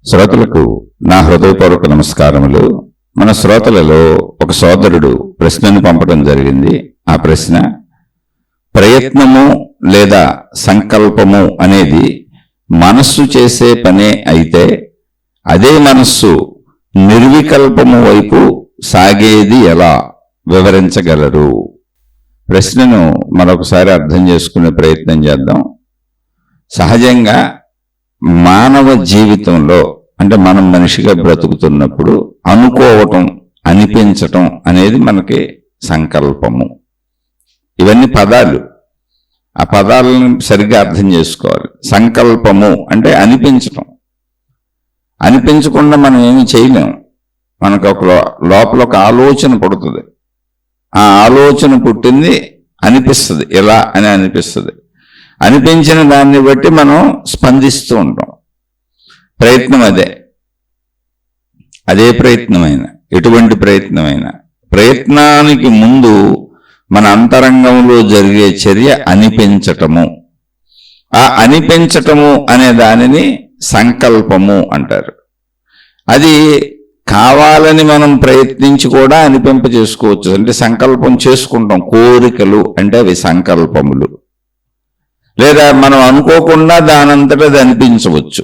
శ్రోతలకు నా హృదయపూర్వక నమస్కారములు. మన శ్రోతలలో ఒక సోదరుడు ప్రశ్నను పంపడం జరిగింది. ఆ ప్రశ్న, ప్రయత్నము లేదా సంకల్పము అనేది మనస్సు చేసే పనే అయితే అదే మనస్సు నిర్వికల్పము వైపు సాగేది ఎలా వివరించగలరు? ప్రశ్నను మరొకసారి అర్థం చేసుకునే ప్రయత్నం చేద్దాం. సహజంగా మానవ జీవితంలో అంటే మనం మనిషిగా బ్రతుకుతున్నప్పుడు అనుకోవటం, అనిపించటం అనేది మనకి సంకల్పము. ఇవన్నీ పదాలు. ఆ పదాలను సరిగ్గా అర్థం చేసుకోవాలి. సంకల్పము అంటే అనిపించటం. అనిపించకుండా మనం ఏమి చేయలేము. మనకు ఒక లోపల ఒక ఆలోచన పుడుతుంది. ఆ ఆలోచన పుట్టింది అనిపిస్తుంది, ఎలా అని అనిపిస్తుంది. అనిపించిన దాన్ని బట్టి మనం స్పందిస్తూ ఉంటాం. ప్రయత్నం అదే ప్రయత్నమైన, ఎటువంటి ప్రయత్నమైనా ప్రయత్నానికి ముందు మన అంతరంగంలో జరిగే చర్య అనిపించటము. ఆ అనిపించటము అనే దానిని సంకల్పము అంటారు. అది కావాలని మనం ప్రయత్నించి కూడా అనిపింప చేసుకోవచ్చు. అంటే సంకల్పం చేసుకుంటాం. కోరికలు అంటే అవి సంకల్పములు. లేదా మనం అనుకోకుండా దానంతట అది అనిపించవచ్చు.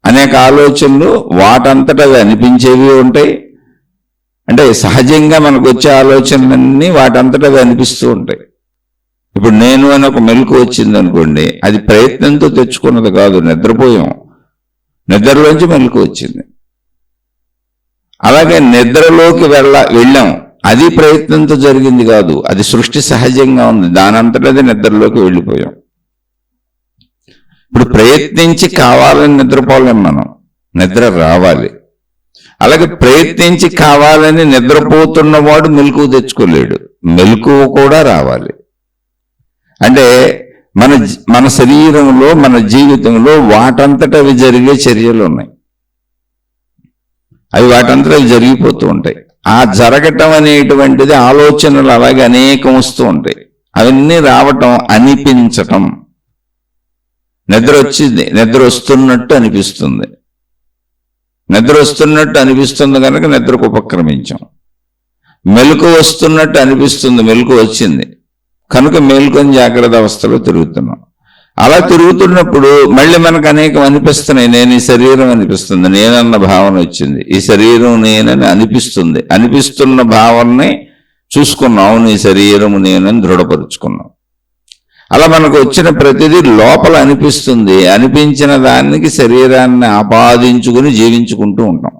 అనేక ఆలోచనలు వాటంతట అవి అనిపించేవి ఉంటాయి. అంటే సహజంగా మనకు వచ్చే ఆలోచనలన్నీ వాటంతట అవి అనిపిస్తూ ఉంటాయి. ఇప్పుడు నేను అని ఒక మెలకు వచ్చింది అనుకోండి, అది ప్రయత్నంతో తెచ్చుకున్నది కాదు, నిద్రపోయాం, నిద్రలోంచి మెలకు వచ్చింది. అలాగే నిద్రలోకి వెళ్ళాం, అది ప్రయత్నంతో జరిగింది కాదు, అది సృష్టి సహజంగా ఉంది, దానంతటది నిద్రలోకి వెళ్ళిపోయాం. ఇప్పుడు ప్రయత్నించి కావాలని నిద్రపోలేం, మనం నిద్ర రావాలి. అలాగే ప్రయత్నించి కావాలని నిద్రపోతున్నవాడు మెలకువ తెచ్చుకోలేడు, మెలకువ కూడా రావాలి. అంటే మన శరీరంలో, మన జీవితంలో వాటంతట అవి జరిగే చర్యలు ఉన్నాయి. అవి వాటంతట అవి జరిగిపోతూ ఉంటాయి. ఆ జరగటం అనేటువంటిది ఆలోచనలు అలాగే అనేకం వస్తూ ఉంటాయి. అవన్నీ రావటం అనిపించటం. నిద్ర వచ్చింది, నిద్ర వస్తున్నట్టు అనిపిస్తుంది. నిద్ర వస్తున్నట్టు అనిపిస్తుంది కనుక నిద్రకు ఉపక్రమించాం. మెలకు వస్తున్నట్టు అనిపిస్తుంది, మెలకు వచ్చింది కనుక మేల్కొని జాగ్రత్త అవస్థలో తిరుగుతున్నాం. అలా తిరుగుతున్నప్పుడు మళ్ళీ మనకు అనేకం అనిపిస్తున్నాయి. నేను ఈ శరీరం అనిపిస్తుంది, నేనన్న భావన వచ్చింది. ఈ శరీరం నేనని అనిపిస్తుంది. అనిపిస్తున్న భావనని చూసుకున్నాం, అవును ఈ శరీరము నేనని దృఢపరుచుకున్నాం. అలా మనకు వచ్చిన ప్రతిదీ లోపల అనిపిస్తుంది. అనిపించిన దానికి శరీరాన్ని ఆపాదించుకుని జీవించుకుంటూ ఉంటాం.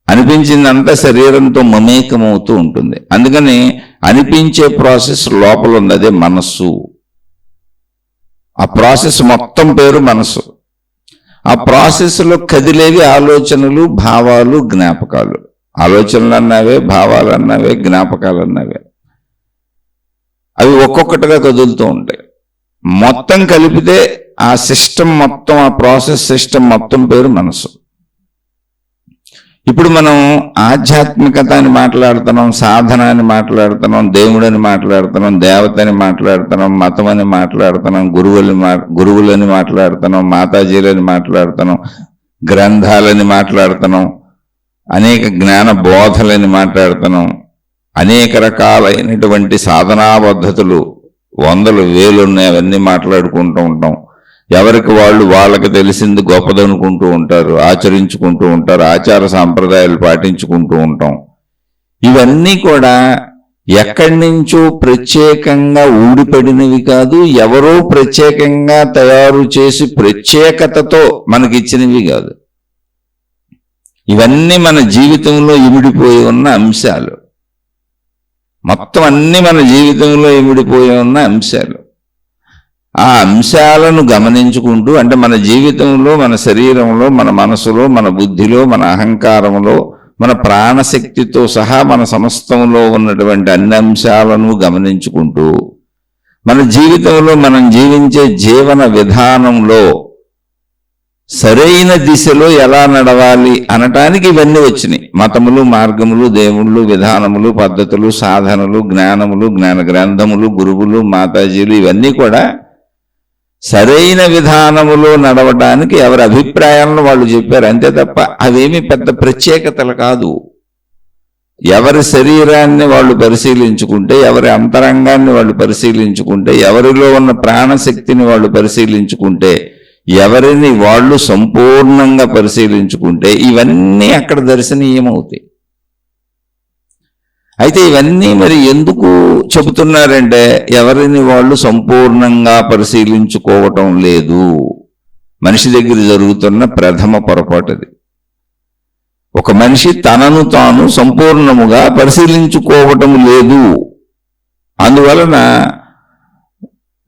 అనిపించిందంతా శరీరంతో మమేకమవుతూ ఉంటుంది. అందుకని అనిపించే ప్రాసెస్ లోపల ఉంది, అదే మనస్సు. ఆ ప్రాసెస్ మొత్తం పేరు మనసు. ఆ ప్రాసెస్లో కదిలేవి ఆలోచనలు, భావాలు, జ్ఞాపకాలు. ఆలోచనలు అన్నవే, భావాలు అన్నవే, జ్ఞాపకాలు అన్నవే. అవి ఒక్కొక్కటిగా కదులుతూ ఉంటాయి. మొత్తం కలిపితే ఆ సిస్టమ్ మొత్తం, ఆ ప్రాసెస్ సిస్టమ్ మొత్తం పేరు మనసు. ఇప్పుడు మనం ఆధ్యాత్మికత అని మాట్లాడుతున్నాం, సాధన అని మాట్లాడుతున్నాం, దేవుడని మాట్లాడుతున్నాం, దేవతని మాట్లాడుతున్నాం, మతం అని మాట్లాడుతున్నాం, గురువులని మాట్లాడుతున్నాం, మాతాజీలని మాట్లాడుతున్నాం, గ్రంథాలని మాట్లాడుతున్నాం, అనేక జ్ఞాన బోధలని మాట్లాడుతున్నాం. అనేక రకాలైనటువంటి సాధనా పద్ధతులు వందలు వేలు ఉన్నాయి. అవన్నీ మాట్లాడుకుంటూ ఉంటాం. ఎవరికి వాళ్ళకి తెలిసింది గొప్పదనుకుంటూ ఉంటారు, ఆచరించుకుంటూ ఉంటారు, ఆచార సాంప్రదాయాలు పాటించుకుంటూ ఉంటాం. ఇవన్నీ కూడా ఎక్కడి నుంచో ప్రత్యేకంగా ఊడిపడినవి కాదు, ఎవరో ప్రత్యేకంగా తయారు చేసి ప్రత్యేకతతో మనకిచ్చినవి కాదు. ఇవన్నీ మన జీవితంలో ఇమిడిపోయి ఉన్న అంశాలు. మొత్తం అన్ని మన జీవితంలో ఇమిడిపోయి ఉన్న అంశాలు. ఆ అంశాలను గమనించుకుంటూ, అంటే మన జీవితంలో, మన శరీరంలో, మన మనసులో, మన బుద్ధిలో, మన అహంకారంలో, మన ప్రాణశక్తితో సహా మన సమస్తంలో ఉన్నటువంటి అన్ని అంశాలను గమనించుకుంటూ, మన జీవితంలో మనం జీవించే జీవన విధానంలో సరైన దిశలో ఎలా నడవాలి అనటానికి ఇవన్నీ వచ్చినాయి. మతములు, మార్గములు, దేవుళ్ళు, విధానములు, పద్ధతులు, సాధనలు, జ్ఞానములు, జ్ఞాన గ్రంథములు, గురువులు, మాతాజీలు, ఇవన్నీ కూడా సరైన విధానములో నడవడానికి ఎవరి అభిప్రాయాలను వాళ్ళు చెప్పారు, అంతే తప్ప అవేమి పెద్ద ప్రత్యేకతలు కాదు. ఎవరి శరీరాన్ని వాళ్ళు పరిశీలించుకుంటే, ఎవరి అంతరంగాన్ని వాళ్ళు పరిశీలించుకుంటే, ఎవరిలో ఉన్న ప్రాణశక్తిని వాళ్ళు పరిశీలించుకుంటే, ఎవరిని వాళ్ళు సంపూర్ణంగా పరిశీలించుకుంటే ఇవన్నీ అక్కడ దర్శనీయమవుతాయి. అయితే ఇవన్నీ మరి ఎందుకు చెబుతున్నారంటే, ఎవరిని వాళ్ళు సంపూర్ణంగా పరిశీలించుకోవటం లేదు. మనిషి దగ్గర జరుగుతున్న ప్రథమ పొరపాటుది. ఒక మనిషి తనను తాను సంపూర్ణముగా పరిశీలించుకోవటం లేదు. అందువలన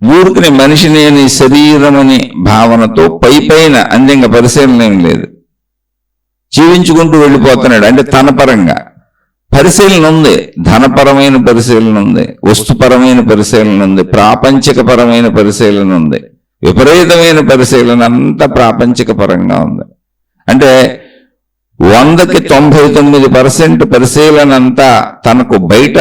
ఊరికి మనిషి నేను శరీరం అనే భావనతో పైన అందంగా పరిశీలన ఏం లేదు, జీవించుకుంటూ వెళ్ళిపోతున్నాడు. అంటే తన పరంగా పరిశీలన ఉంది, ధనపరమైన పరిశీలన ఉంది, వస్తుపరమైన పరిశీలన ఉంది, ప్రాపంచికపరమైన పరిశీలన ఉంది, విపరీతమైన పరిశీలన అంతా ప్రాపంచిక పరంగా ఉంది. అంటే 100కి 99% పరిశీలన అంతా తనకు బయట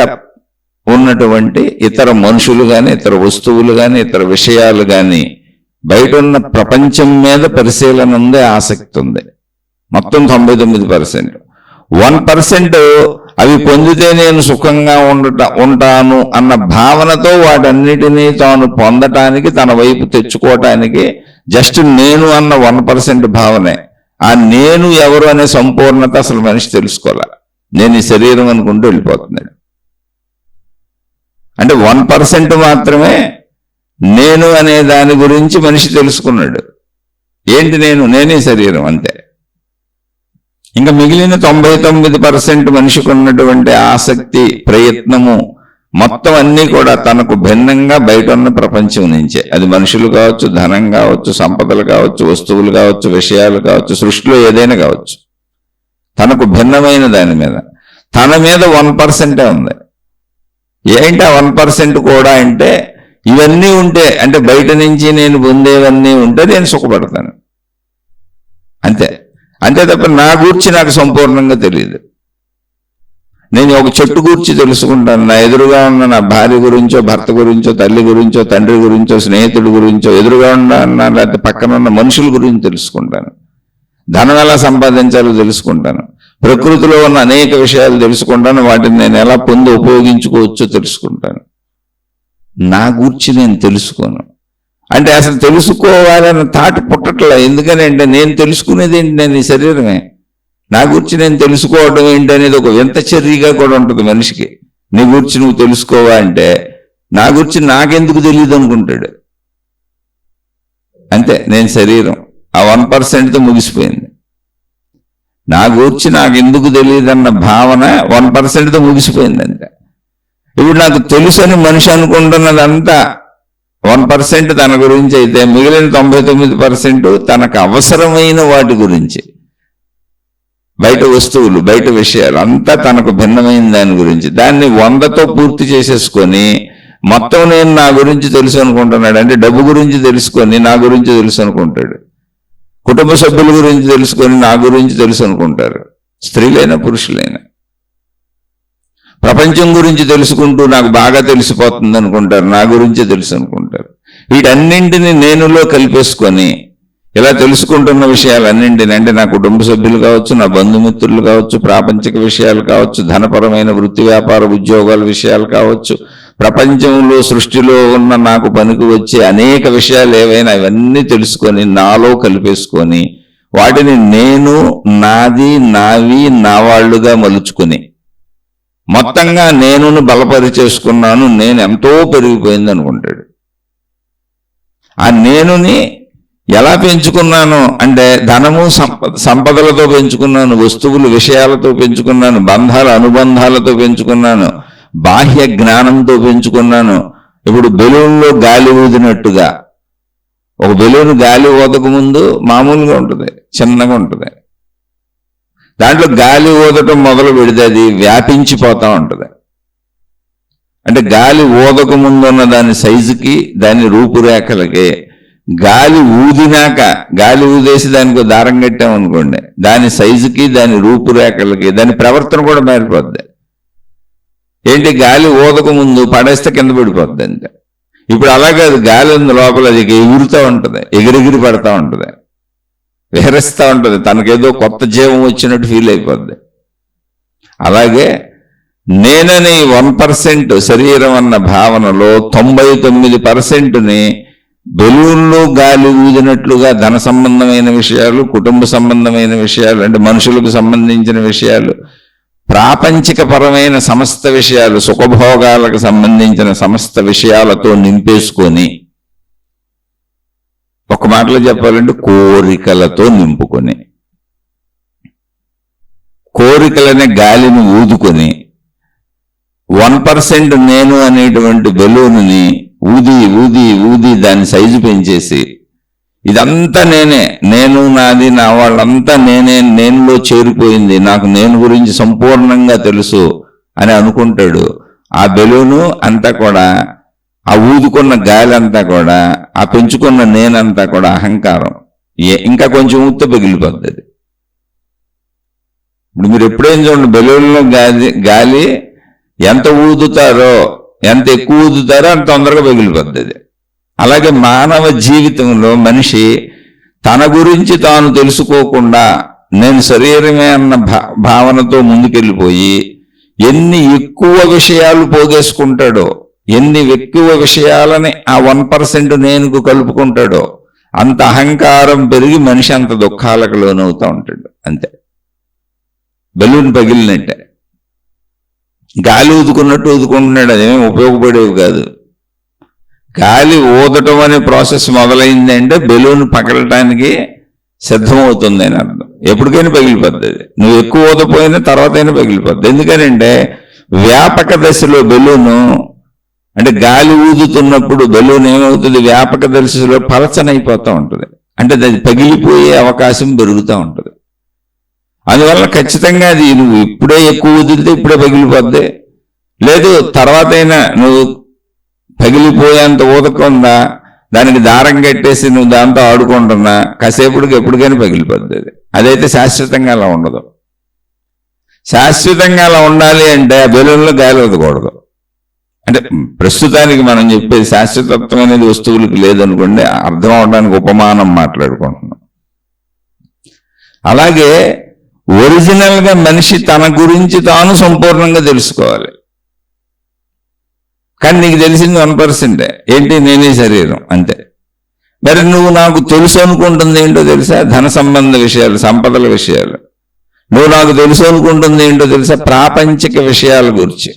ఉన్నటువంటి ఇతర మనుషులు కానీ, ఇతర వస్తువులు కానీ, ఇతర విషయాలు కానీ, బయట ఉన్న ప్రపంచం మీద పరిశీలన ఉంది, ఆసక్తి ఉంది. మొత్తం 99%. 1% అవి పొందితే నేను సుఖంగా ఉంటాను అన్న భావనతో వాటన్నిటినీ తాను పొందటానికి, తన వైపు తెచ్చుకోవటానికి జస్ట్ నేను అన్న 1% భావనే. ఆ నేను ఎవరు అనే సంపూర్ణత అసలు మనిషి తెలుసుకోవాలి. నేను ఈ శరీరం అనుకుంటూ వెళ్ళిపోతున్నాడు. అంటే 1% మాత్రమే నేను అనే దాని గురించి మనిషి తెలుసుకున్నాడు. ఏంటి నేనే శరీరం, అంతే. ఇంకా మిగిలిన 99% మనిషికి ఉన్నటువంటి ఆసక్తి, ప్రయత్నము మొత్తం అన్నీ కూడా తనకు భిన్నంగా బయట ఉన్న ప్రపంచం నుంచే. అది మనుషులు కావచ్చు, ధనం కావచ్చు, సంపదలు కావచ్చు, వస్తువులు కావచ్చు, విషయాలు కావచ్చు, సృష్టిలో ఏదైనా కావచ్చు, తనకు భిన్నమైన దాని మీద, తన మీద 1% ఉంది. ఏంటి ఆ 1% కూడా అంటే, ఇవన్నీ ఉంటే, అంటే బయట నుంచి నేను పొందేవన్నీ ఉంటే నేను సుఖపడతాను, అంతే. అంతే తప్ప నా గూర్చి నాకు సంపూర్ణంగా తెలియదు. నేను ఒక చెట్టు గూర్చి తెలుసుకుంటాను, నా ఎదురుగా ఉన్న నా భార్య గురించో, భర్త గురించో, తల్లి గురించో, తండ్రి గురించో, స్నేహితుడి గురించో, ఎదురుగా ఉన్న లేకపోతే పక్కన ఉన్న మనుషుల గురించి తెలుసుకుంటాను. ధనం ఎలా సంపాదించాలో తెలుసుకుంటాను, ప్రకృతిలో ఉన్న అనేక విషయాలు తెలుసుకుంటాను, వాటిని నేను ఎలా పొంది ఉపయోగించుకోవచ్చో తెలుసుకుంటాను. నా గూర్చి నేను తెలుసుకోను. అంటే అసలు తెలుసుకోవాలన్న థాట్ పుట్టట్లే. ఎందుకని అంటే నేను తెలుసుకునేది ఏంటి, నేను ఈ శరీరమే. నా గురించి నేను తెలుసుకోవడం ఏంటి అనేది ఒక వింత చర్యగా కూడా ఉంటుంది మనిషికి. నీ గురించి నువ్వు తెలుసుకోవా అంటే, నా గురించి నాకెందుకు తెలియదు అనుకుంటాడు, అంతే. నేను శరీరం, ఆ 1%తో ముగిసిపోయింది. నా గురించి నాకు ఎందుకు తెలియదన్న భావన 1%తో ముగిసిపోయింది, అంతే. ఇప్పుడు నాకు తెలుసని మనిషి అనుకుంటున్నదంతా 1% తన గురించి అయితే, మిగిలిన 99% తనకు అవసరమైన వాటి గురించి, బయట వస్తువులు, బయట విషయాలు అంతా తనకు భిన్నమైన దాని గురించి. దాన్ని 100తో పూర్తి చేసేసుకొని మొత్తం నేను నా గురించి తెలుసు అనుకుంటున్నాడు. అంటే డబ్బు గురించి తెలుసుకొని నా గురించి తెలుసు అనుకుంటాడు, కుటుంబ సభ్యుల గురించి తెలుసుకొని నా గురించి తెలుసు అనుకుంటారు, స్త్రీలైనా పురుషులైనా. ప్రపంచం గురించి తెలుసుకుంటూ నాకు బాగా తెలిసిపోతుంది అనుకుంటారు, నా గురించి తెలుసు అనుకుంటారు. వీటన్నింటినీ నేనులో కలిపేసుకొని ఇలా తెలుసుకుంటున్న విషయాలన్నింటినీ, అంటే నా కుటుంబ సభ్యులు కావచ్చు, నా బంధుమిత్రులు కావచ్చు, ప్రాపంచిక విషయాలు కావచ్చు, ధనపరమైన వృత్తి వ్యాపార ఉద్యోగాల విషయాలు కావచ్చు, ప్రపంచంలో సృష్టిలో ఉన్న నాకు పనికి వచ్చే అనేక విషయాలు ఏవైనా ఇవన్నీ తెలుసుకొని నాలో కలిపేసుకొని వాటిని నేను, నాది, నావి, నా వాళ్ళుగా మలుచుకుని మొత్తంగా నేనును బలపరిచేసుకున్నాను, నేను ఎంతో పెరిగిపోయింది అనుకుంటాడు. ఆ నేనుని ఎలా పెంచుకున్నాను అంటే, ధనము సంపదలతో పెంచుకున్నాను, వస్తువులు విషయాలతో పెంచుకున్నాను, బంధాల అనుబంధాలతో పెంచుకున్నాను, బాహ్య జ్ఞానంతో పెంచుకున్నాను. ఇప్పుడు బెలూన్లో గాలి ఊదినట్టుగా, ఒక బెలూన్ గాలి ఊదక ముందు మామూలుగా ఉంటుంది, చిన్నగా ఉంటుంది. దాంట్లో గాలి ఊదటం మొదలు పెడితే అది వ్యాపించిపోతూ ఉంటుంది. అంటే గాలి ఊదక ముందు ఉన్న దాని సైజుకి, దాని రూపురేఖలకి, గాలి ఊదినాక, గాలి ఊదేసి దానికి దారం కట్టామనుకోండి, దాని సైజుకి, దాని రూపురేఖలకి, దాని ప్రవర్తన కూడా మారిపోద్ది. ఏంటి, గాలి ఊదక ముందు పడేస్తే కింద పడిపోద్ది అంతే. ఇప్పుడు అలా కాదు, గాలి ఉంది లోపల, అది ఎగురుతూ ఉంటుంది, ఎగిరెగిరి పడతా ఉంటుంది, విహరిస్తూ ఉంటుంది, తనకేదో కొత్త జీవం వచ్చినట్టు ఫీల్ అయిపోద్ది. అలాగే నేనని 1% శరీరం అన్న భావనలో 99%ని బెలూన్లో గాలి ఊదినట్లుగా ధన సంబంధమైన విషయాలు, కుటుంబ సంబంధమైన విషయాలు, అంటే మనుషులకు సంబంధించిన విషయాలు, ప్రాపంచికపరమైన సమస్త విషయాలు, సుఖభోగాలకు సంబంధించిన సమస్త విషయాలతో నింపేసుకొని, ఒక మాటలో చెప్పాలంటే కోరికలతో నింపుకొని, కోరికలనే గాలిని ఊదుకొని 1% నేను అనేటువంటి బెలూనుని ఊది ఊది ఊది దాని సైజు పెంచేసి, ఇదంతా నేనే, నేను నాది నా వాళ్ళంతా నేనే, నేనులో చేరిపోయింది, నాకు నేను గురించి సంపూర్ణంగా తెలుసు అని అనుకుంటాడు. ఆ బెలూను అంతా కూడా, ఆ ఊదుకున్న గాలి అంతా కూడా, ఆ పెంచుకున్న నేనంతా కూడా అహంకారం. ఇంకా కొంచెం ఊతే పగిలిపోద్ది అది. ఇప్పుడు మీరు ఎప్పుడేం చూడండి, బెలూన్లో గాలి ఎంత ఊదుతారో, ఎంత ఎక్కువ ఊదుతారో అంత తొందరగా పగిలిపోద్ది అది. అలాగే మానవ జీవితంలో మనిషి తన గురించి తాను తెలుసుకోకుండా నేను శరీరమే అన్న భావనతో ముందుకెళ్ళిపోయి ఎన్ని ఎక్కువ విషయాలు పోగేసుకుంటాడో, ఎన్ని ఎక్కువ విషయాలని ఆ 1% నేనుకు కలుపుకుంటాడో అంత అహంకారం పెరిగి మనిషి అంత దుఃఖాలకు లోనవుతూ ఉంటాడు. అంతే, బెలూన్ పగిలినట్టే. గాలి ఊదుకున్నట్టు ఊదుకుంటున్నాడు, అదేమీ ఉపయోగపడేవి కాదు. గాలి ఊదటం అనే ప్రాసెస్ మొదలైంది అంటే బెలూన్ పగలటానికి సిద్ధమవుతుంది అని అర్థం. ఎప్పటికైనా పగిలిపోద్ది అది, నువ్వు ఎక్కువ ఊదపోయినా తర్వాత అయినా పగిలిపోద్ది. ఎందుకనంటే వ్యాపక దశలో బెలూను, అంటే గాలి ఊదుతున్నప్పుడు బెలూన్ ఏమవుతుంది, వ్యాపక దశలో పలచనైపోతూ ఉంటుంది, అంటే అది పగిలిపోయే అవకాశం పెరుగుతూ ఉంటుంది. అందువల్ల ఖచ్చితంగా అది నువ్వు ఇప్పుడే ఎక్కువ ఊదితే ఇప్పుడే పగిలిపోద్ది, లేదు తర్వాత అయినా నువ్వు పగిలిపోయేంత ఊదకుండా దానికి దారం కట్టేసి నువ్వు దాంతో ఆడుకుంటున్నా కాసేపుడికి ఎప్పటికైనా పగిలిపోద్ది అది. అదైతే శాశ్వతంగా అలా ఉండదు. శాశ్వతంగా అలా ఉండాలి అంటే ఆ బెలూన్లో గాలి ఊదకూడదు. అంటే ప్రస్తుతానికి మనం చెప్పేది శాశ్వతత్వం అనేది వస్తువులకు లేదనుకోండి, అర్థం అవడానికి ఉపమానం మాట్లాడుకుంటున్నాం. అలాగే ఒరిజినల్గా మనిషి తన గురించి తాను సంపూర్ణంగా తెలుసుకోవాలి. కానీ నీకు తెలిసింది 1%. ఏంటి, నేనే శరీరం, అంతే. మరి నువ్వు నాకు తెలుసు అనుకుంటుంది ఏంటో తెలుసా, ధన సంబంధ విషయాలు, సంపదల విషయాలు. నువ్వు నాకు తెలుసు అనుకుంటుంది ఏంటో తెలుసా, ప్రాపంచిక విషయాల గురించి,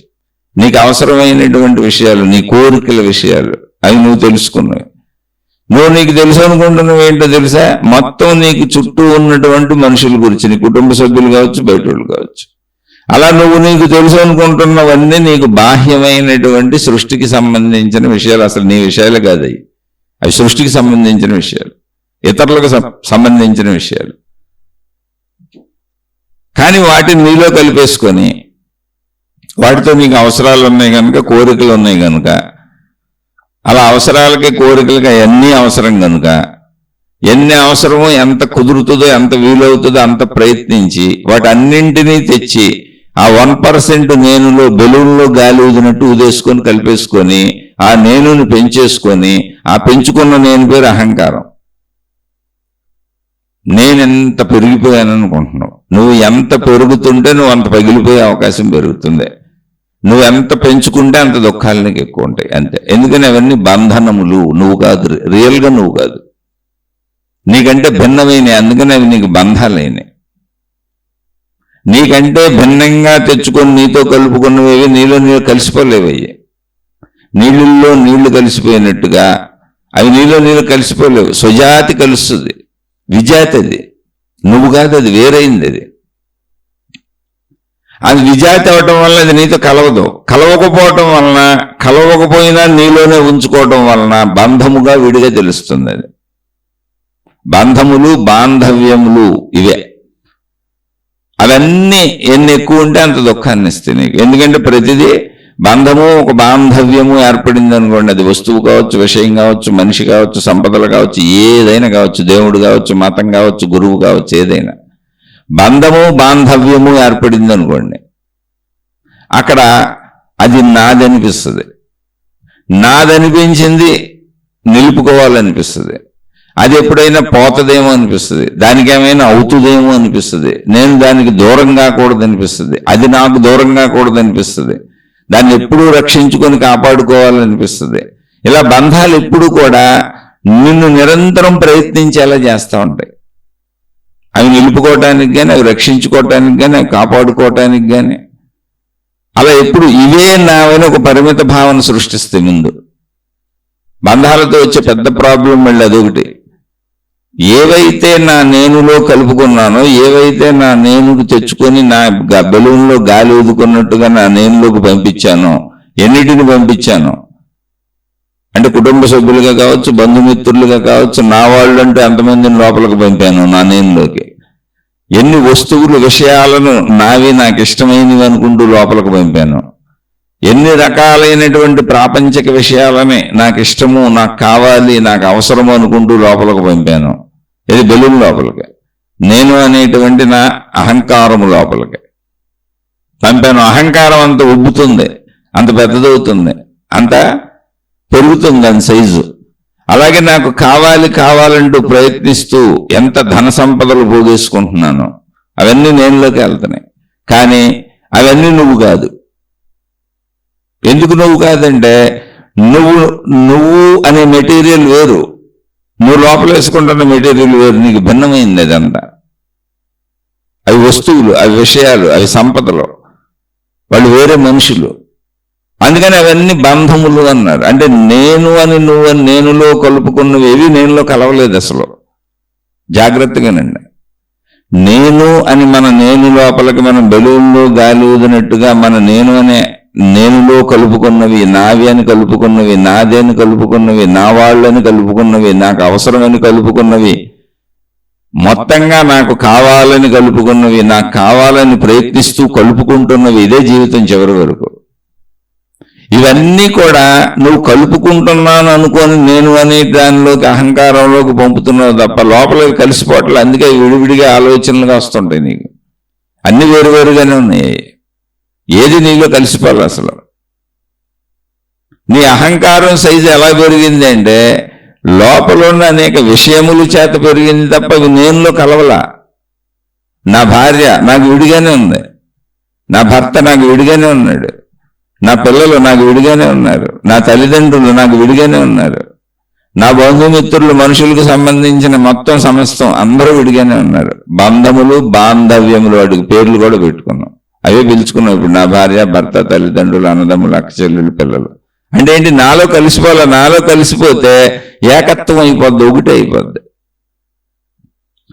నీకు అవసరమైనటువంటి విషయాలు, నీ కోరికల విషయాలు, అవి నువ్వు తెలుసుకున్నావు. నువ్వు నీకు తెలుసు అనుకుంటున్నావు ఏంటో తెలుసా, మొత్తం నీకు చుట్టూ ఉన్నటువంటి మనుషుల గురించి, నీ కుటుంబ సభ్యులు కావచ్చు, బయట వాళ్ళు కావచ్చు. అలా నువ్వు నీకు తెలుసు అనుకుంటున్నవన్నీ నీకు బాహ్యమైనటువంటి సృష్టికి సంబంధించిన విషయాలు, అసలు నీ విషయాలే కాదు అవి సృష్టికి సంబంధించిన విషయాలు, ఇతరులకు సంబంధించిన విషయాలు. కానీ వాటిని నీలో కలిపేసుకొని, వాటితో నీకు అవసరాలు ఉన్నాయి కనుక, కోరికలు ఉన్నాయి కనుక, అలా అవసరాలకి కోరికలకి అవన్నీ అవసరం కనుక, ఎన్ని అవసరమో ఎంత కుదురుతుందో ఎంత వీలవుతుందో అంత ప్రయత్నించి వాటన్నింటినీ తెచ్చి ఆ 1% నేనులో బెలూన్లో గాలి ఊదినట్టు ఊదేసుకొని కలిపేసుకొని ఆ నేనుని పెంచేసుకొని, ఆ పెంచుకున్న నేను పేరు అహంకారం. నేనెంత పెరిగిపోయాను అనుకుంటున్నావు. నువ్వు ఎంత పెరుగుతుంటే నువ్వు అంత పగిలిపోయే అవకాశం పెరుగుతుంది. నువ్వు ఎంత పెంచుకుంటే అంత దుఃఖాలు నీకు ఎక్కువ ఉంటాయి, అంతే. ఎందుకని అవన్నీ బంధనములు, నువ్వు కాదు, రియల్గా నువ్వు కాదు, నీకంటే భిన్నమైనవి, అందుకని అవి నీకు బంధాలైనవి. నీకంటే భిన్నంగా తెచ్చుకొని నీతో కలుపుకున్నవి నీలో నీళ్ళు కలిసిపోలేవయ్యి. నీళ్ళల్లో నీళ్లు కలిసిపోయినట్టుగా అవి నీలో నీళ్ళు కలిసిపోలేవు. స్వజాతి కలుస్తుంది, విజాతి అది, నువ్వు కాదు, అది వేరైంది. అది విజాతి అవటం వల్ల అది నీతో కలవదు. కలవకపోవటం వలన, కలవకపోయినా నీలోనే ఉంచుకోవటం వలన బంధముగా విడిగా తెలుస్తుంది. అది బంధములు, బాంధవ్యములు ఇవే. అవన్నీ ఎన్ని ఎక్కువ ఉంటే అంత దుఃఖాన్ని ఇస్తాయి నీకు. ఎందుకంటే ప్రతిదీ బంధము, ఒక బాంధవ్యము ఏర్పడింది అనుకోండి, అది వస్తువు కావచ్చు, విషయం కావచ్చు, మనిషి కావచ్చు, సంపదలు కావచ్చు, ఏదైనా కావచ్చు, దేవుడు కావచ్చు, మతం కావచ్చు, గురువు కావచ్చు, ఏదైనా బంధము బాంధవ్యము ఏర్పడింది అనుకోండి, అక్కడ అది నాది అనిపిస్తుంది. నాదనిపించింది నిలుపుకోవాలనిపిస్తుంది. అది ఎప్పుడైనా పోతదేమో అనిపిస్తుంది, దానికి ఏమైనా అవుతుందేమో అనిపిస్తుంది. నేను దానికి దూరం కాకూడదు అనిపిస్తుంది, అది నాకు దూరం కాకూడదు అనిపిస్తుంది. దాన్ని ఎప్పుడూ రక్షించుకొని కాపాడుకోవాలనిపిస్తుంది. ఇలా బంధాలు ఎప్పుడు కూడా నిన్ను నిరంతరం ప్రయత్నించేలా చేస్తూ ఉంటాయి. అవి నిలుపుకోవటానికి కానీ, అవి రక్షించుకోవటానికి కానీ, అవి కాపాడుకోవటానికి కానీ. అలా ఎప్పుడు ఇవే నావని ఒక పరిమిత భావన సృష్టిస్తే ముందు బంధాలతో వచ్చే పెద్ద ప్రాబ్లం మళ్ళీ అదొకటి. ఏవైతే నా నేనులో కలుపుకున్నానో, ఏవైతే నా నేనుకు తెచ్చుకొని నా బెలూన్లో గాలి ఊదుకున్నట్టుగా నా నేనులోకి పంపించానో, ఎన్నిటిని పంపించానో అంటే కుటుంబ సభ్యులుగా కావచ్చు, బంధుమిత్రులుగా కావచ్చు, నా వాళ్ళు అంటే ఎంతమందిని లోపలికి పంపాను నా నేనులోకి. ఎన్ని వస్తువులు విషయాలను నావి నాకు ఇష్టమైనవి అనుకుంటూ లోపలికి పంపాను. ఎన్ని రకాలైనటువంటి ప్రాపంచిక విషయాలని నాకు ఇష్టము, నాకు కావాలి, నాకు అవసరము అనుకుంటూ లోపలికి పంపాను. ఇది బెలూన్ లోపలికి. నేను అనేటువంటి నా అహంకారము లోపలికి పంపాను. అహంకారం అంత ఉబ్బుతుంది, అంత పెద్దదవుతుంది, అంత పెరుగుతుంది దాని సైజు. అలాగే నాకు కావాలంటూ ప్రయత్నిస్తూ ఎంత ధన సంపదలు పోగేసుకుంటున్నాను, అవన్నీ నేనులోకి వెళ్తున్నాయి. కానీ అవన్నీ నువ్వు కాదు. ఎందుకు నువ్వు కాదంటే నువ్వు అనే మెటీరియల్ వేరు, నువ్వు లోపల వేసుకుంటున్న మెటీరియల్ వేరు, నీకు భిన్నమైంది అదంతా. అవి వస్తువులు, అవి విషయాలు, అవి సంపదలు, వాళ్ళు వేరే మనుషులు. అందుకని అవన్నీ బంధములు అన్నారు. అంటే నేను అని నువ్వు అని నేనులో కలుపుకున్నవి ఏవి నేనులో కలవలేదు అసలు. జాగ్రత్తగానండి. నేను అని మన నేను లోపలికి మనం బెలూన్లో గాలి ఊదినట్టుగా మన నేను అనే నేనులో కలుపుకున్నవి, నావి అని కలుపుకున్నవి, నాది అని కలుపుకున్నవి, నా వాళ్ళని కలుపుకున్నవి, నాకు అవసరమని కలుపుకున్నవి, మొత్తంగా నాకు కావాలని కలుపుకున్నవి, నాకు కావాలని ప్రయత్నిస్తూ కలుపుకుంటున్నవి, ఇదే జీవితం చివరి వరకు. ఇవన్నీ కూడా నువ్వు కలుపుకుంటున్నాను అనుకొని నేను అనే దానిలోకి అహంకారంలోకి పంపుతున్నావు తప్ప లోపలికి కలిసిపోవట్లేదు. అందుకే విడివిడిగా ఆలోచనలుగా వస్తుంటాయి నీకు. అన్ని వేరువేరుగానే ఉన్నాయి. ఏది నీలో కలిసిపోవాలి అసలు? నీ అహంకారం సైజు ఎలా పెరిగింది అంటే లోపల ఉన్న అనేక విషయముల చేత పెరిగింది తప్ప ఇవి నేనులో కలవలా. నా భార్య నాకు విడిగానే ఉంది, నా భర్త నాకు విడిగానే ఉన్నాడు, నా పిల్లలు నాకు విడిగానే ఉన్నారు, నా తల్లిదండ్రులు నాకు విడిగానే ఉన్నారు, నా బంధుమిత్రులు, మనుషులకు సంబంధించిన మొత్తం సమస్తం అందరూ విడిగానే ఉన్నారు. బంధములు, బాంధవ్యములు, వాటికి పేర్లు కూడా పెట్టుకున్నాం, అవే పిలుచుకున్నాం ఇప్పుడు. నా భార్య, భర్త, తల్లిదండ్రులు, అన్నదమ్ములు, అక్క చెల్లెలు, పిల్లలు. అంటే ఏంటి? నాలో కలిసిపోవాలి. నాలో కలిసిపోతే ఏకత్వం అయిపోద్ది, ఒకటే అయిపోద్ది.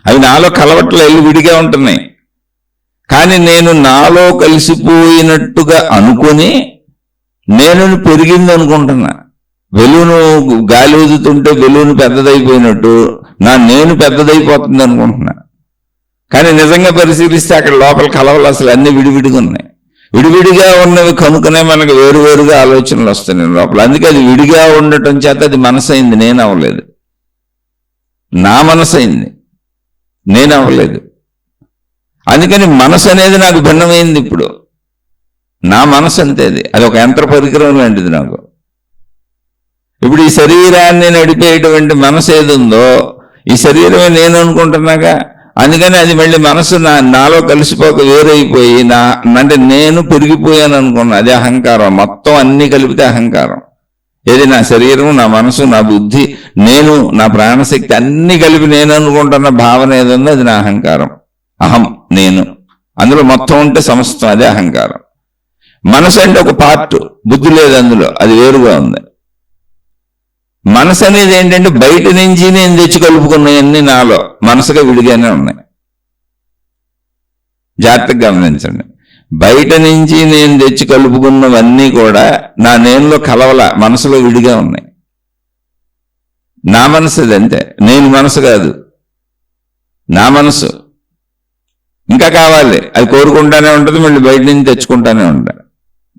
అవి నాలో కలవట్లేదు, విడిగా ఉంటున్నాయి. కానీ నేను నాలో కలిసిపోయినట్టుగా అనుకుని నేను పెరిగింది అనుకుంటున్నా. బెలూను గాలి ఊదుతుంటే బెలూను పెద్దదైపోయినట్టు నేను పెద్దదైపోతుంది అనుకుంటున్నా. కానీ నిజంగా పరిశీలిస్తే అక్కడ లోపల కలవలు అసలు అన్ని విడివిడిగా ఉన్నాయి. విడివిడిగా ఉన్నవి కనుకనే మనకు వేరువేరుగా ఆలోచనలు వస్తున్నాయి లోపల. అందుకే అది విడిగా ఉండటం చేత అది మనసు అయింది, నేను అవ్వలేదు. నా మనసు అయింది, నేను అవ్వలేదు. అందుకని మనసు అనేది నాకు భిన్నమైంది. ఇప్పుడు నా మనసు అంతే, అది ఒక యంత్ర పరికరం లాంటిది నాకు. ఇప్పుడు ఈ శరీరాన్ని నడిపేటువంటి మనసు ఏది ఉందో ఈ శరీరమే నేను అనుకుంటున్నాగా. అందుకని అది మళ్ళీ మనసు నాలో కలిసిపోక వేరైపోయి అంటే నేను పెరిగిపోయాను అనుకున్నా. అదే అహంకారం. మొత్తం అన్ని కలిపితే అహంకారం. ఏది? నా శరీరం, నా మనసు, నా బుద్ధి, నేను, నా ప్రాణశక్తి అన్ని కలిపి నేను అనుకుంటున్న భావన ఏదుందో అది నా అహంకారం. అహం, నేను. అందులో మొత్తం ఉంటే సమస్తం, అదే అహంకారం. మనసు అంటే ఒక పార్ట్, బుద్ధి లేదు అందులో, అది వేరుగా ఉంది. మనసు అనేది ఏంటంటే బయట నుంచి నేను తెచ్చి కలుపుకున్నాయన్నీ నాలో మనసుగా విడిగానే ఉన్నాయి. జాగ్రత్తగా గమనించండి. బయట నుంచి నేను తెచ్చి కలుపుకున్నవన్నీ కూడా నా నేనులో కలవల, మనసులో విడిగా ఉన్నాయి. నా మనసు అది అంతే, నేను మనసు కాదు, నా మనసు. ఇంకా కావాలి, అది కోరుకుంటానే ఉంటుంది, మళ్ళీ బయట నుంచి తెచ్చుకుంటానే ఉంటా.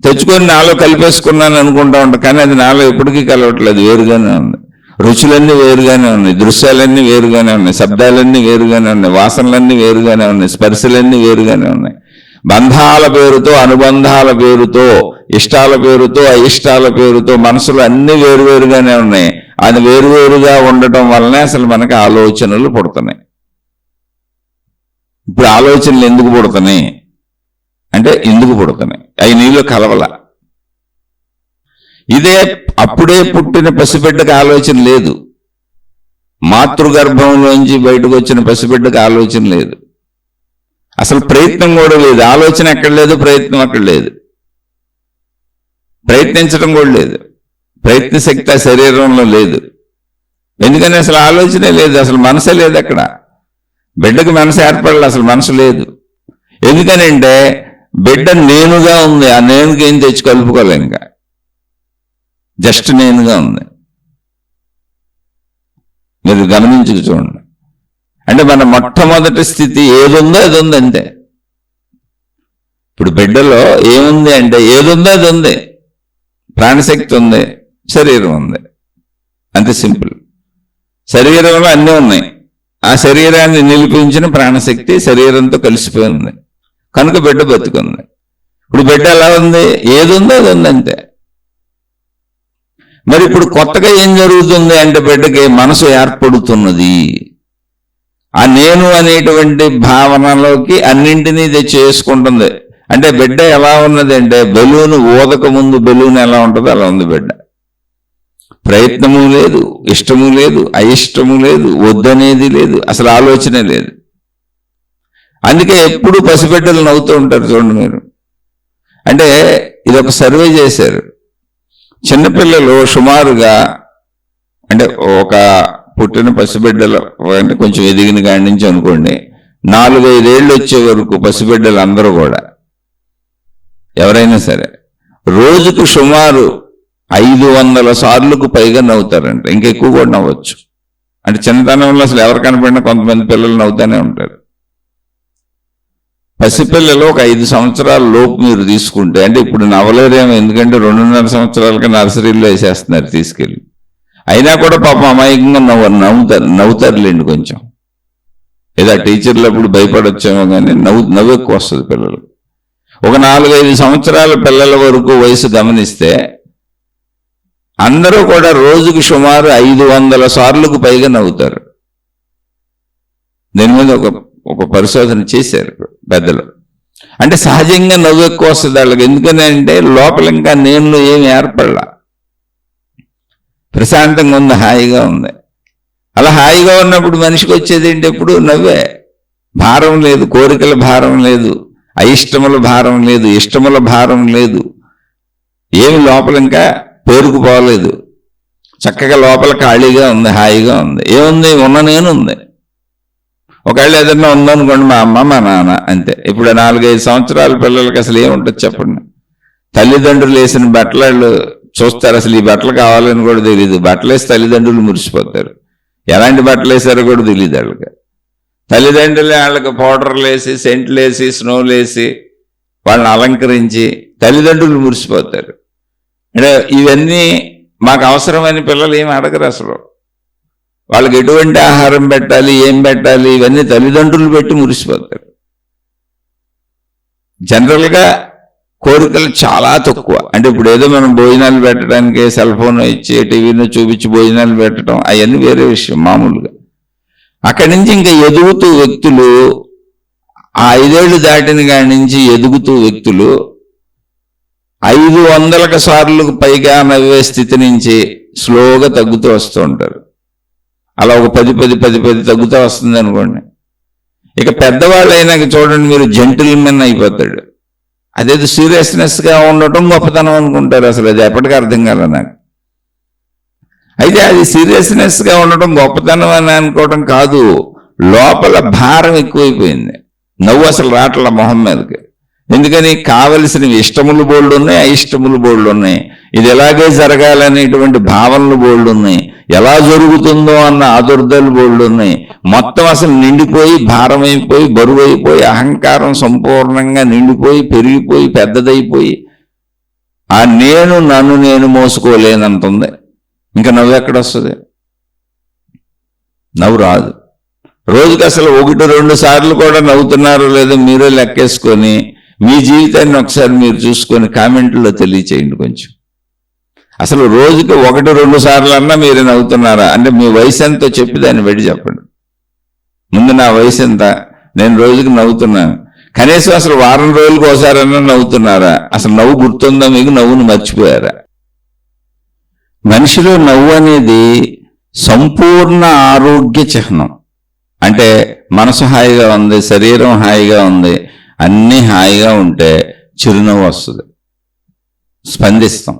తెచ్చుకొని నాలో కలిపేసుకున్నాను అనుకుంటా ఉంటా, కానీ అది నాలో ఎప్పటికీ కలవట్లేదు, వేరుగానే ఉంది. రుచులన్నీ వేరుగానే ఉన్నాయి, దృశ్యాలన్నీ వేరుగానే ఉన్నాయి, శబ్దాలన్నీ వేరుగానే ఉన్నాయి, వాసనలన్నీ వేరుగానే ఉన్నాయి, స్పర్శలన్నీ వేరుగానే ఉన్నాయి. బంధాల పేరుతో, అనుబంధాల పేరుతో, ఇష్టాల పేరుతో, అయిష్టాల పేరుతో మనసులు అన్ని వేరువేరుగానే ఉన్నాయి. అది వేరువేరుగా ఉండటం వల్లనే అసలు మనకి ఆలోచనలు పుడుతున్నాయి. ఇప్పుడు ఆలోచనలు ఎందుకు పుడుతున్నాయి అంటే ఎందుకు పుడుతున్నాయి, అవి నీళ్ళు కలవల. ఇదే అప్పుడే పుట్టిన పసిబిడ్డకు ఆలోచన లేదు, మాతృగర్భంలోంచి బయటకు వచ్చిన పసిబిడ్డకు ఆలోచన లేదు, అసలు ప్రయత్నం కూడా లేదు. ఆలోచన ఎక్కడ లేదు, ప్రయత్నం అక్కడ లేదు, ప్రయత్నించడం కూడా లేదు, ప్రయత్న శక్తి ఆ శరీరంలో లేదు. ఎందుకని అసలు ఆలోచనే లేదు, అసలు మనసే లేదు. అక్కడ బిడ్డకు మనసు ఏర్పడాలి, అసలు మనసు లేదు. ఎందుకనంటే బిడ్డ నేనుగా ఉంది, ఆ నేనుకి ఏం తెచ్చి కలుపుకోలే, ఇంకా జస్ట్ నేనుగా ఉంది. మీరు గమనించుకు చూడండి. అంటే మన మొట్టమొదటి స్థితి ఏదుందో అది ఉంది అంతే. ఇప్పుడు బిడ్డలో ఏముంది అంటే ఏదుందో అది ఉంది, ప్రాణశక్తి ఉంది, శరీరం ఉంది, అంతే సింపుల్. శరీరంలో అన్నీ ఉన్నాయి, ఆ శరీరాన్ని నిలిపించిన ప్రాణశక్తి శరీరంతో కలిసిపోయింది కనుక బిడ్డ బతుకుంది. ఇప్పుడు బిడ్డ ఎలా ఉంది, ఏది ఉందో అది ఉంది అంతే. మరి ఇప్పుడు కొత్తగా ఏం జరుగుతుంది అంటే బిడ్డకి మనసు ఏర్పడుతున్నది. ఆ నేను అనేటువంటి భావనలోకి అన్నింటినీ చేసుకుంటుంది. అంటే బిడ్డ ఎలా ఉన్నది అంటే బెలూను ఊదక ముందు బెలూన్ ఎలా ఉంటుందో అలా ఉంది బిడ్డ. ప్రయత్నము లేదు, ఇష్టము లేదు, అయిష్టము లేదు, వద్దనేది లేదు, అసలు ఆలోచనే లేదు. అందుకే ఎప్పుడు పసిబిడ్డలు నవ్వుతూ ఉంటారు చూడండి మీరు. అంటే ఇది ఒక సర్వే చేశారు. చిన్నపిల్లలు సుమారుగా అంటే ఒక పుట్టిన పసిబిడ్డలు అంటే కొంచెం ఎదిగిన కాడి నుంచి అనుకోండి 4-5 ఏళ్ళు వచ్చే వరకు పసిబిడ్డలు అందరూ కూడా ఎవరైనా సరే రోజుకు సుమారు 500 సార్లకు పైగా నవ్వుతారంట. ఇంకా ఎక్కువ కూడా నవ్వచ్చు. అంటే చిన్నతనంలో అసలు ఎవరు కనపడినా కొంతమంది పిల్లలు నవ్వుతూనే ఉంటారు. పసిపిల్లలు ఒక 5 సంవత్సరాల లోపు మీరు తీసుకుంటే, అంటే ఇప్పుడు నవ్వలేరేమో, ఎందుకంటే 2.5 సంవత్సరాలకి నర్సరీలో వేసేస్తున్నారు తీసుకెళ్ళి. అయినా కూడా పాపం అమాయకంగా నవ్వుతారులేండి కొంచెం. ఏదో టీచర్లు అప్పుడు భయపడొచ్చేమో కానీ నవ్వు ఎక్కువ వస్తుంది పిల్లలు. ఒక 4-5 సంవత్సరాల పిల్లల వరకు వయసు గమనిస్తే అందరూ కూడా రోజుకి సుమారు 500 సార్లకు పైగా నవ్వుతారు. దీని మీద ఒక పరిశోధన చేశారు పెద్దలు. అంటే సహజంగా నవ్వు ఎక్కువ వస్తుంది వాళ్ళకి. ఎందుకని అంటే లోపల ఇంకా నేను ఏమి ఏర్పడలా, ప్రశాంతంగా ఉంది, హాయిగా ఉంది. అలా హాయిగా ఉన్నప్పుడు మనిషికి వచ్చేది ఏంటి, ఎప్పుడు నవ్వే. భారం లేదు, కోరికల భారం లేదు, అయిష్టముల భారం లేదు, ఇష్టముల భారం లేదు, ఏమి లోపల ఇంకా పేరుకుపోలేదు. చక్కగా లోపల ఖాళీగా ఉంది, హాయిగా ఉంది. ఏముంది, ఉన్న నేను ఉంది. ఒకవేళ ఏదన్నా ఉందనుకోండి, మా అమ్మ మా నాన్న అంతే. ఇప్పుడు 4-5 సంవత్సరాల పిల్లలకి అసలు ఏముంటుంది చెప్పండి. తల్లిదండ్రులు వేసిన బట్టలు వాళ్ళు చూస్తారు, అసలు ఈ బట్టలు కావాలని కూడా తెలియదు. బట్టలు వేసి తల్లిదండ్రులు మురిసిపోతారు. ఎలాంటి బట్టలు వేసారో కూడా తెలియదు వాళ్ళకి. తల్లిదండ్రులు వాళ్ళకి పౌడర్లు వేసి, సెంట్లు వేసి, స్నోలు వేసి వాళ్ళని అలంకరించి తల్లిదండ్రులు మురిసిపోతారు. అంటే ఇవన్నీ మాకు అవసరమైన పిల్లలు ఏమి అడగరు అసలు. వాళ్ళకి ఎటువంటి ఆహారం పెట్టాలి, ఏం పెట్టాలి, ఇవన్నీ తల్లిదండ్రులు పెట్టి మురిసిపోతారు. జనరల్గా కోరికలు చాలా తక్కువ. అంటే ఇప్పుడు ఏదో మనం భోజనాలు పెట్టడానికి సెల్ ఫోన్ ఇచ్చి టీవీలో చూపించి భోజనాలు పెట్టడం అవన్నీ వేరే విషయం మామూలుగా. అక్కడి నుంచి ఇంకా ఎదుగుతూ వ్యక్తులు, ఆ 5 ఏళ్ళు దాటిన కాడి నుంచి ఎదుగుతూ వ్యక్తులు 500 సార్లకు పైగా నవ్వే స్థితి నుంచి స్లోగా తగ్గుతూ వస్తూ ఉంటారు. అలా ఒక 10 తగ్గుతూ వస్తుంది అనుకోండి. ఇక పెద్దవాళ్ళు అయినాక చూడండి మీరు, జెంటిల్మెన్ అయిపోతాడు. అదేదో సీరియస్నెస్గా ఉండటం గొప్పతనం అనుకుంటారు. అసలు అది ఎప్పటికీ అర్థం కాలే నాకు. అయితే అది సీరియస్నెస్గా ఉండటం గొప్పతనం అని అనుకోవడం కాదు, లోపల భారం ఎక్కువైపోయింది. నవ్వు అసలు రావట్ల మొహం మీదకి. ఎందుకని, కావలసినవి ఇష్టములు బోల్డ్ ఉన్నాయి, అయిష్టములు బోల్డ్ ఉన్నాయి. ఇది ఎలాగే జరగాలనేటువంటి భావనలు బోల్డ్ ఉన్నాయి, ఎలా జరుగుతుందో అన్న ఆదుర్దాలు బోల్డ్ ఉన్నాయి. మొత్తం అసలు నిండిపోయి, భారమైపోయి, బరువైపోయి, అహంకారం సంపూర్ణంగా నిండిపోయి, పెరిగిపోయి, పెద్దదైపోయి, ఆ నన్ను నేను మోసుకోలేనంతుంది. ఇంకా నవ్వు ఎక్కడొస్తుంది? నవ్వు రాదు. రోజుకి అసలు 1-2 సార్లు కూడా నవ్వుతున్నారో లేదో మీరే లెక్కేసుకొని మీ జీవితాన్ని ఒకసారి మీరు చూసుకొని కామెంట్లో తెలియచేయండి కొంచెం. అసలు రోజుకి 1-2 సార్లు అన్నా మీరు నవ్వుతున్నారా అంటే మీ వయసు ఎంతో చెప్పి దాన్ని బట్టి చెప్పండి. ముందు నా వయసు ఎంత, నేను రోజుకి నవ్వుతున్నాను, కనీసం అసలు వారం రోజులకు ఒకసారన్నా నవ్వుతున్నారా, అసలు నవ్వు గుర్తుందా మీకు, నవ్వును మర్చిపోయారా? మనిషిలో నవ్వు అనేది సంపూర్ణ ఆరోగ్య చిహ్నం. అంటే మనసు హాయిగా ఉంది, శరీరం హాయిగా ఉంది, అన్నీ హాయిగా ఉంటే చిరునవ్వు వస్తుంది, స్పందిస్తాం.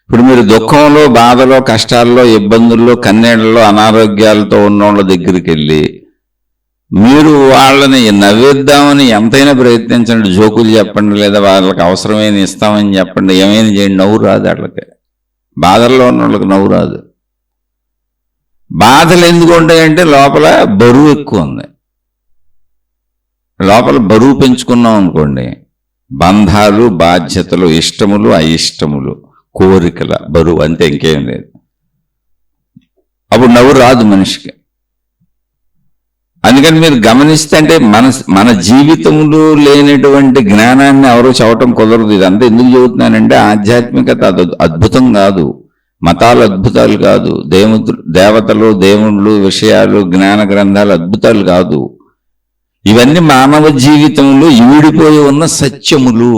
ఇప్పుడు మీరు దుఃఖంలో, బాధలో, కష్టాల్లో, ఇబ్బందుల్లో, కన్నీళ్లలో, అనారోగ్యాలతో ఉన్నోళ్ళ దగ్గరికి వెళ్ళి మీరు వాళ్ళని నవ్విద్దామని ఎంతైనా ప్రయత్నించండి, జోకులు చెప్పండి, లేదా వాళ్ళకి అవసరమైన ఇస్తామని చెప్పండి, ఏమైనా చేయండి, నవ్వు రాదు వాళ్ళకి. బాధల్లో ఉన్న వాళ్ళకి నవ్వు రాదు. బాధలు ఎందుకు ఉంటాయంటే లోపల బరువు ఎక్కువ ఉంది. లోపల బరువు పెంచుకున్నాం అనుకోండి, బంధాలు, బాధ్యతలు, ఇష్టములు, అయిష్టములు, కోరికల బరువు, అంతే, ఇంకేం లేదు. అప్పుడు నవ్వు రాదు మనిషికి. అందుకని మీరు గమనిస్తే అంటే మన జీవితంలో లేనటువంటి జ్ఞానాన్ని ఎవరో చెప్పటం కుదరదు. ఇదంతా ఎందుకు చెబుతున్నానంటే ఆధ్యాత్మికత అద్భుతం కాదు, మతాలు అద్భుతాలు కాదు, దేవతలు, దేవుళ్ళు, విషయాలు, జ్ఞాన గ్రంథాలు అద్భుతాలు కాదు. ఇవన్నీ మానవ జీవితంలో ఇమిడిపోయి ఉన్న సత్యములు.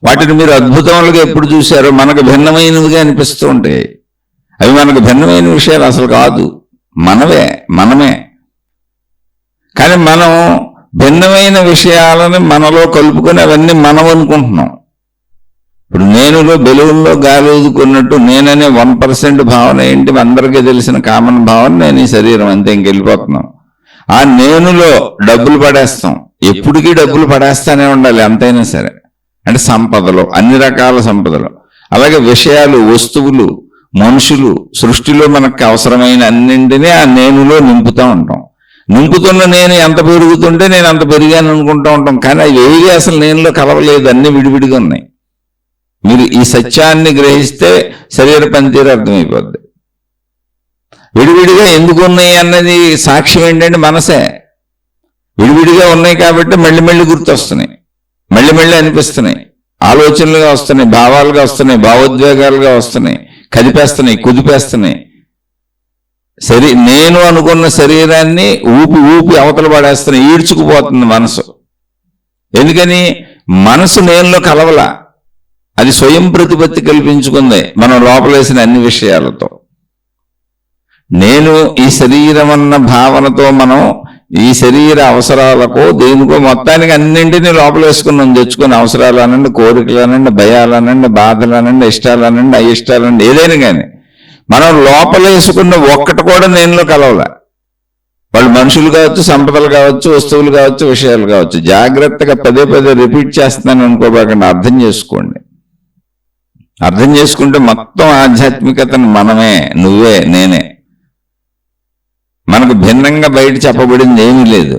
వాటిని మీరు అద్భుతములుగా ఎప్పుడు చూశారో మనకు భిన్నమైనవిగా అనిపిస్తూ ఉంటాయి. అవి మనకు భిన్నమైన విషయాలు అసలు కాదు, మనమే. కానీ మనం భిన్నమైన విషయాలను మనలో కలుపుకొని అవన్నీ మనం అనుకుంటున్నాం. ఇప్పుడు నేనులో బెలూన్లో గాలి ఊదుకున్నట్టు నేననే 1% భావన ఏంటి, అందరికీ తెలిసిన కామన్ భావన, నేను ఈ శరీరం, అంతే, ఇంకెళ్ళిపోతున్నాం. ఆ నేనులో డబ్బులు పడేస్తాం, ఎప్పటికీ డబ్బులు పడేస్తానే ఉండాలి ఎంతైనా సరే. అంటే సంపదలు, అన్ని రకాల సంపదలు, అలాగే విషయాలు, వస్తువులు, మనుషులు, సృష్టిలో మనకు అవసరమైన అన్నింటినీ ఆ నేనులో నింపుతూ ఉంటాం. నింపుతున్న నేను ఎంత పెరుగుతుంటే నేను అంత పెరిగాను అనుకుంటూ ఉంటాం. కానీ అవి ఏవి అసలు నేనులో కలవలేదు, అన్ని విడివిడిగా ఉన్నాయి. మీరు ఈ సత్యాన్ని గ్రహిస్తే శరీర పనితీరు అర్థమైపోద్ది. విడివిడిగా ఎందుకు ఉన్నాయి అన్నది సాక్ష్యం ఏంటంటే మనసే. విడివిడిగా ఉన్నాయి కాబట్టి మళ్ళీ గుర్తొస్తున్నాయి, మళ్ళీ అనిపిస్తున్నాయి, ఆలోచనలుగా వస్తున్నాయి, భావాలుగా వస్తున్నాయి, భావోద్వేగాలుగా వస్తున్నాయి, కదిపేస్తున్నాయి, కుదిపేస్తున్నాయి. నేను అనుకున్న శరీరాన్ని ఊపి అవతల పడేస్తున్నాయి, ఈడ్చుకుపోతుంది మనసు. ఎందుకని? మనసు నేనులో కలవల, అది స్వయం ప్రతిపత్తి కల్పించుకుంది మనం లోపలేసిన అన్ని విషయాలతో. నేను ఈ శరీరం అన్న భావనతో మనం ఈ శరీర అవసరాలకో దేనికో మొత్తానికి అన్నింటినీ లోపలేసుకున్నాం, తెచ్చుకుని అవసరాలు అనండి, కోరికలు అనండి, భయాలు అనండి, బాధలు అనండి, ఇష్టాలు అనండి, అయిష్టాలు అనండి, ఏదైనా కానీ మనం లోపలేసుకున్న ఒక్కటి కూడా నేనులో కలవల. వాళ్ళు మనుషులు కావచ్చు, సంపదలు కావచ్చు, వస్తువులు కావచ్చు, విషయాలు కావచ్చు. జాగ్రత్తగా పదే రిపీట్ చేస్తున్నాను అనుకోబాకండి, అర్థం చేసుకోండి. అర్థం చేసుకుంటే మొత్తం ఆధ్యాత్మికతను మనమే, నువ్వే, నేనే. మనకు భిన్నంగా బయట చెప్పబడింది ఏమీ లేదు.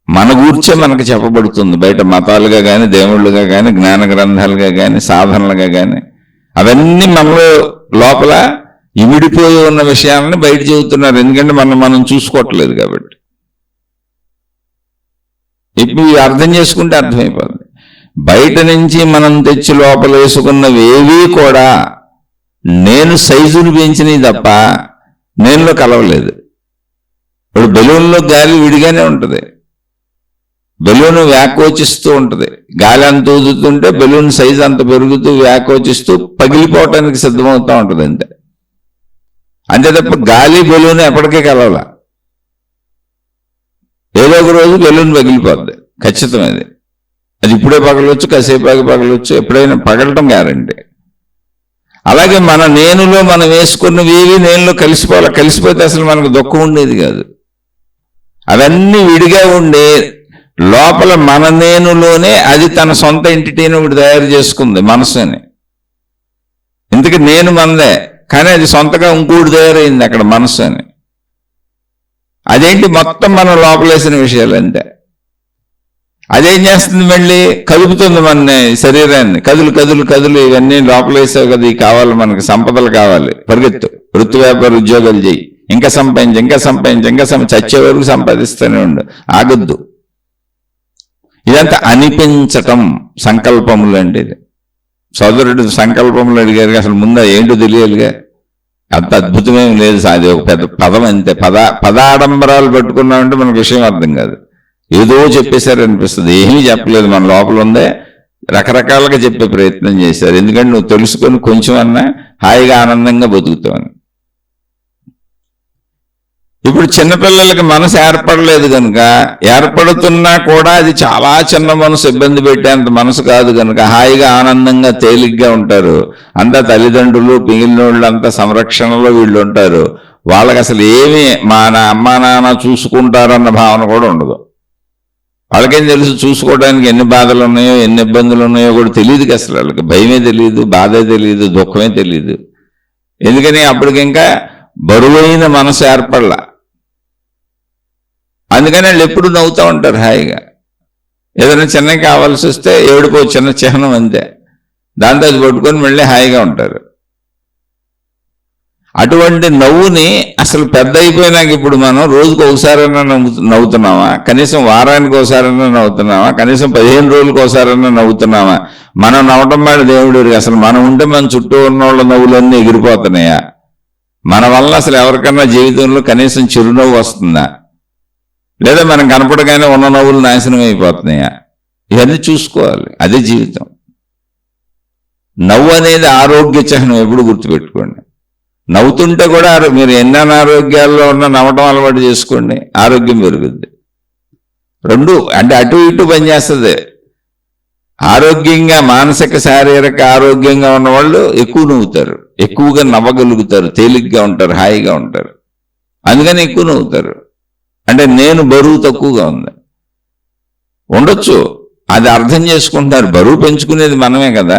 మన గూర్చే మనకు చెప్పబడుతుంది బయట, మతాలుగా కానీ, దేవుళ్ళుగా కానీ, జ్ఞాన గ్రంథాలుగా కానీ, సాధనలుగా కానీ. అవన్నీ మనలో లోపల ఇమిడిపోయి ఉన్న విషయాలని బయట చెబుతున్నారు. ఎందుకంటే మనం చూసుకోవట్లేదు కాబట్టి. ఇప్పుడు అర్థం చేసుకుంటే అర్థమైపోతుంది. బయట నుంచి మనం తెచ్చి లోపల వేసుకున్నవి ఏవీ కూడా నేను సైజును పెంచినవి తప్ప నేనులో కలవలేదు. ఇప్పుడు బెలూన్లో గాలి విడిగానే ఉంటుంది, బెలూన్ వ్యాకోచిస్తూ ఉంటుంది. గాలి అంత ఊదుతుంటే బెలూన్ సైజు అంత పెరుగుతూ వ్యాకోచిస్తూ పగిలిపోవటానికి సిద్ధమవుతూ ఉంటుంది, అంతే తప్ప గాలి బెలూన్ ఎప్పటికీ కలవాల. ఏదో ఒక రోజు బెలూన్ పగిలిపోద్ది, ఖచ్చితమైనది. అది ఇప్పుడే పగలవచ్చు, కాసేపు పగలవచ్చు, ఎప్పుడైనా పగలటం గ్యారంటీ. అలాగే మన నేనులో మనం వేసుకున్నవి నేనులో కలిసిపోతే అసలు మనకు దుఃఖం ఉండేది కాదు. అవన్నీ విడిగా ఉండి లోపల మన నేనులోనే అది తన సొంత ఎంటిటీని ఒకటి తయారు చేసుకుంది, మనసు అని. ఇందుకే నేను మనదే, కానీ అది సొంతగా ఇంకోటి తయారైంది అక్కడ, మనసు అని. అదేంటి? మొత్తం మనం లోపలేసిన విషయాలు అంతే. అదేం చేస్తుంది? మళ్ళీ కదుపుతుంది మన శరీరాన్ని. కదులు, ఇవన్నీ లోపలేసావు కదా, ఇవి కావాలి మనకు, సంపదలు కావాలి, పరిగెత్తు, వృత్తి వ్యాపార ఉద్యోగాలు చేయి, ఇంకా సంపాదించి చచ్చే వరకు సంపాదిస్తూనే ఉండు, ఆగొద్దు. ఇదంతా అనిపించటం సంకల్పములు అంటే ఇది. సోదరుడు సంకల్పములు అడిగారు, అసలు ముందా ఏంటో తెలియాలిగా. అంత అద్భుతమేం లేదు, అది ఒక పెద్ద పదం అంతే. పదాడంబరాలు పెట్టుకున్నామంటే మనకు విషయం అర్థం కాదు. ఏదో చెప్పేశారు అనిపిస్తుంది, ఏమీ చెప్పలేదు. మన లోపల ఉందే రకరకాలుగా చెప్పే ప్రయత్నం చేశారు. ఎందుకంటే నువ్వు తెలుసుకొని కొంచెం అన్నా హాయిగా ఆనందంగా బతుకుతావని. ఇప్పుడు చిన్నపిల్లలకి మనసు ఏర్పడలేదు కనుక, ఏర్పడుతున్నా కూడా అది చాలా చిన్న మనసు, ఇబ్బంది పెట్టేంత మనసు కాదు కనుక హాయిగా ఆనందంగా తేలిగ్గా ఉంటారు. అంతా తల్లిదండ్రులు మిగిలిన వాళ్ళు అంతా సంరక్షణలో వీళ్ళు ఉంటారు. వాళ్ళకి అసలు ఏమీ అమ్మా నాన్న చూసుకుంటారన్న భావన కూడా ఉండదు. వాళ్ళకేం తెలుసు చూసుకోవడానికి ఎన్ని బాధలు ఉన్నాయో ఎన్ని ఇబ్బందులు ఉన్నాయో కూడా తెలియదు. అసలు వాళ్ళకి భయమే తెలియదు, బాధే తెలియదు, దుఃఖమే తెలియదు. ఎందుకని అప్పటికి ఇంకా బరువైన మనసు ఏర్పడలా. అందుకని వాళ్ళు ఎప్పుడు నవ్వుతూ ఉంటారు హాయిగా. ఏదైనా చిన్నగా కావాల్సి వస్తే ఏడుకో చిన్న చిహ్నం అంతే, దాంతో అది పట్టుకొని మళ్ళీ హాయిగా ఉంటారు. అటువంటి నవ్వుని అసలు పెద్ద అయిపోయినాక ఇప్పుడు మనం రోజుకు ఒకసారైనా నవ్వుతున్నామా, కనీసం వారానికి ఒకసారైనా నవ్వుతున్నామా, కనీసం 15 రోజులకు ఒకసారైనా నవ్వుతున్నామా? మనం నవ్వటం మాట దేవుడు అసలు మనం ఉంటే మన చుట్టూ ఉన్న వాళ్ళ నవ్వులన్నీ ఎగిరిపోతున్నాయా? మన వల్ల అసలు ఎవరికన్నా జీవితంలో కనీసం చిరునవ్వు వస్తుందా? లేదా మనం కనపడగానే ఉన్న నవ్వులు నాశనం అయిపోతున్నాయా? ఇవన్నీ చూసుకోవాలి. అదే జీవితం. నవ్వు అనేది ఆరోగ్య చిహ్నం, ఎప్పుడు గుర్తుపెట్టుకోండి. నవ్వుతుంటే కూడా మీరు ఎన్ని అనారోగ్యాల్లో ఉన్న నవ్వటం అలవాటు చేసుకోండి, ఆరోగ్యం పెరుగుద్ది. రెండు అంటే అటు ఇటు పనిచేస్తుంది. ఆరోగ్యంగా మానసిక శారీరక ఆరోగ్యంగా ఉన్న వాళ్ళు ఎక్కువ నవ్వుతారు, ఎక్కువగా నవ్వగలుగుతారు, తేలిగ్గా ఉంటారు, హాయిగా ఉంటారు. అందుకని ఎక్కువ నవ్వుతారు. అంటే నేను బరువు తక్కువగా ఉంది ఉండొచ్చు, అది అర్థం చేసుకుంటున్నారు. బరువు పెంచుకునేది మనమే కదా.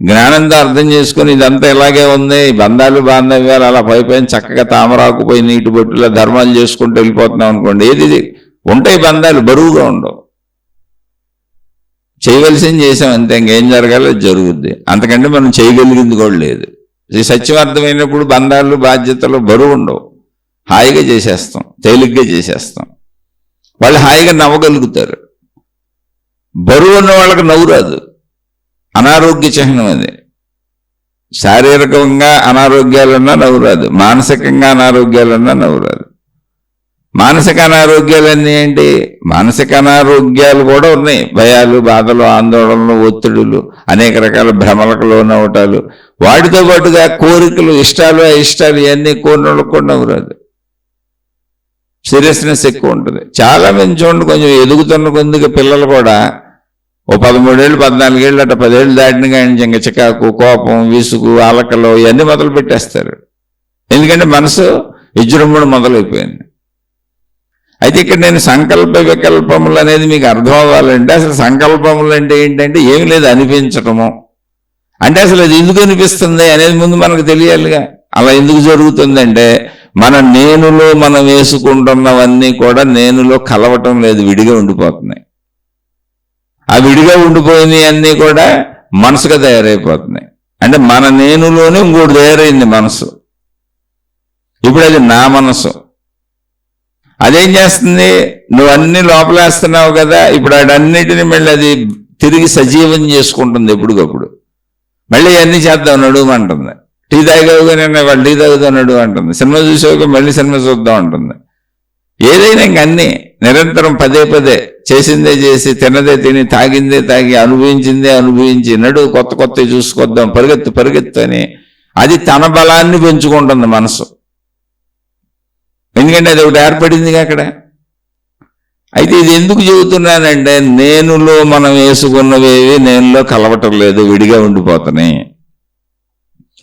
జ్ఞానంతో అర్థం చేసుకుని ఇదంతా ఇలాగే ఉంది, బంధాలు బాంధవ్యాలు అలా పైపోయిన చక్కగా తామరాకుపోయి నీటి బొట్టులా ధర్మాలు చేసుకుంటూ వెళ్ళిపోతున్నాం అనుకోండి, ఏది ఉంటాయి బంధాలు, బరువుగా ఉండవు. చేయవలసింది చేసాం అంతే, ఇంకేం జరగాలో జరుగుద్ది. అంతకంటే మనం చేయగలిగింది కూడా లేదు. ఈ సత్యం అర్థమైనప్పుడు బంధాలు బాధ్యతలు బరువు ఉండవు, హాయిగా చేసేస్తాం, తేలిగ్గా చేసేస్తాం. వాళ్ళు హాయిగా నవ్వగలుగుతారు. బరువు ఉన్న వాళ్ళకి నవ్వు రాదు, అనారోగ్య చిహ్నం అది. శారీరకంగా అనారోగ్యాలున్నా నవ్వు రాదు, మానసికంగా అనారోగ్యాలున్నా నవ్వు రాదు. మానసిక అనారోగ్యాలన్నీ ఏంటి? మానసిక అనారోగ్యాలు కూడా ఉన్నాయి. భయాలు, బాధలు, ఆందోళనలు, ఒత్తిడులు, అనేక రకాల భ్రమలకు లోనవటాలు, వాటితో పాటుగా కోరికలు, ఇష్టాలు, అయిష్టాలు, ఇవన్నీ కోరినోళ్ళకు కూడా నవ్వు రాదు. సీరియస్నెస్ ఎక్కువ ఉంటుంది. చాలా మంది చూడండి, కొంచెం ఎదుగుతున్న కొద్దిగా పిల్లలు కూడా ఓ 13 ఏళ్ళు 14 ఏళ్ళు అట్లా 10 ఏళ్ళు దాటిన కానీ ఇంకా చికాకు, కోపం, విసుగు, అలకలు ఇవన్నీ మొదలు పెట్టేస్తారు. ఎందుకంటే మనసు విజృంభణ మొదలైపోయింది. అయితే ఇక్కడ నేను సంకల్ప వికల్పములు అనేది మీకు అర్థం అవ్వాలంటే, అసలు సంకల్పములు అంటే ఏంటంటే ఏమి లేదు, అనిపించటము. అంటే అసలు అది ఎందుకు అనిపిస్తుంది అనేది ముందు మనకు తెలియాలిగా. అలా ఎందుకు జరుగుతుందంటే, మన నేనులో మనం వేసుకుంటున్నవన్నీ కూడా నేనులో కలవటం లేదు, విడిగా ఉండిపోతున్నాయి. ఆ విడిగా ఉండిపోయినవి అన్నీ కూడా మనసుగా తయారైపోతున్నాయి. అంటే మన నేనులోనే ఇంకోటి తయారైంది మనసు. ఇప్పుడు అది నా మనసు. అదేం చేస్తుంది? నువ్వు అన్ని లోపలేస్తున్నావు కదా, ఇప్పుడు వాటన్నిటిని మళ్ళీ అది తిరిగి సజీవం చేసుకుంటుంది. ఎప్పటికప్పుడు మళ్ళీ అన్నీ చేద్దాం నడుమంటుంది. టీ తాగావుగానే వాళ్ళు టీ తాగుతాం నడువు అంటుంది. సినిమా చూసావుగా మళ్ళీ సినిమా చూద్దాం అంటుంది. ఏదైనా ఇంక అన్నీ నిరంతరం పదే పదే చేసిందే చేసి, తిన్నదే తిని, తాగిందే తాగి, అనుభవించిందే అనుభవించి, నడువు కొత్త కొత్తవి చూసుకొద్దాం, పరిగెత్తు పరిగెత్తు అని అది తన బలాన్ని పెంచుకుంటుంది మనసు. ఎందుకంటే అది ఒకటి ఏర్పడిందిగా అక్కడ. అయితే ఇది ఎందుకు చెబుతున్నానంటే, నేనులో మనం వేసుకున్నవేవి నేనులో కలవటం లేదు, విడిగా ఉండిపోతున్నాయి.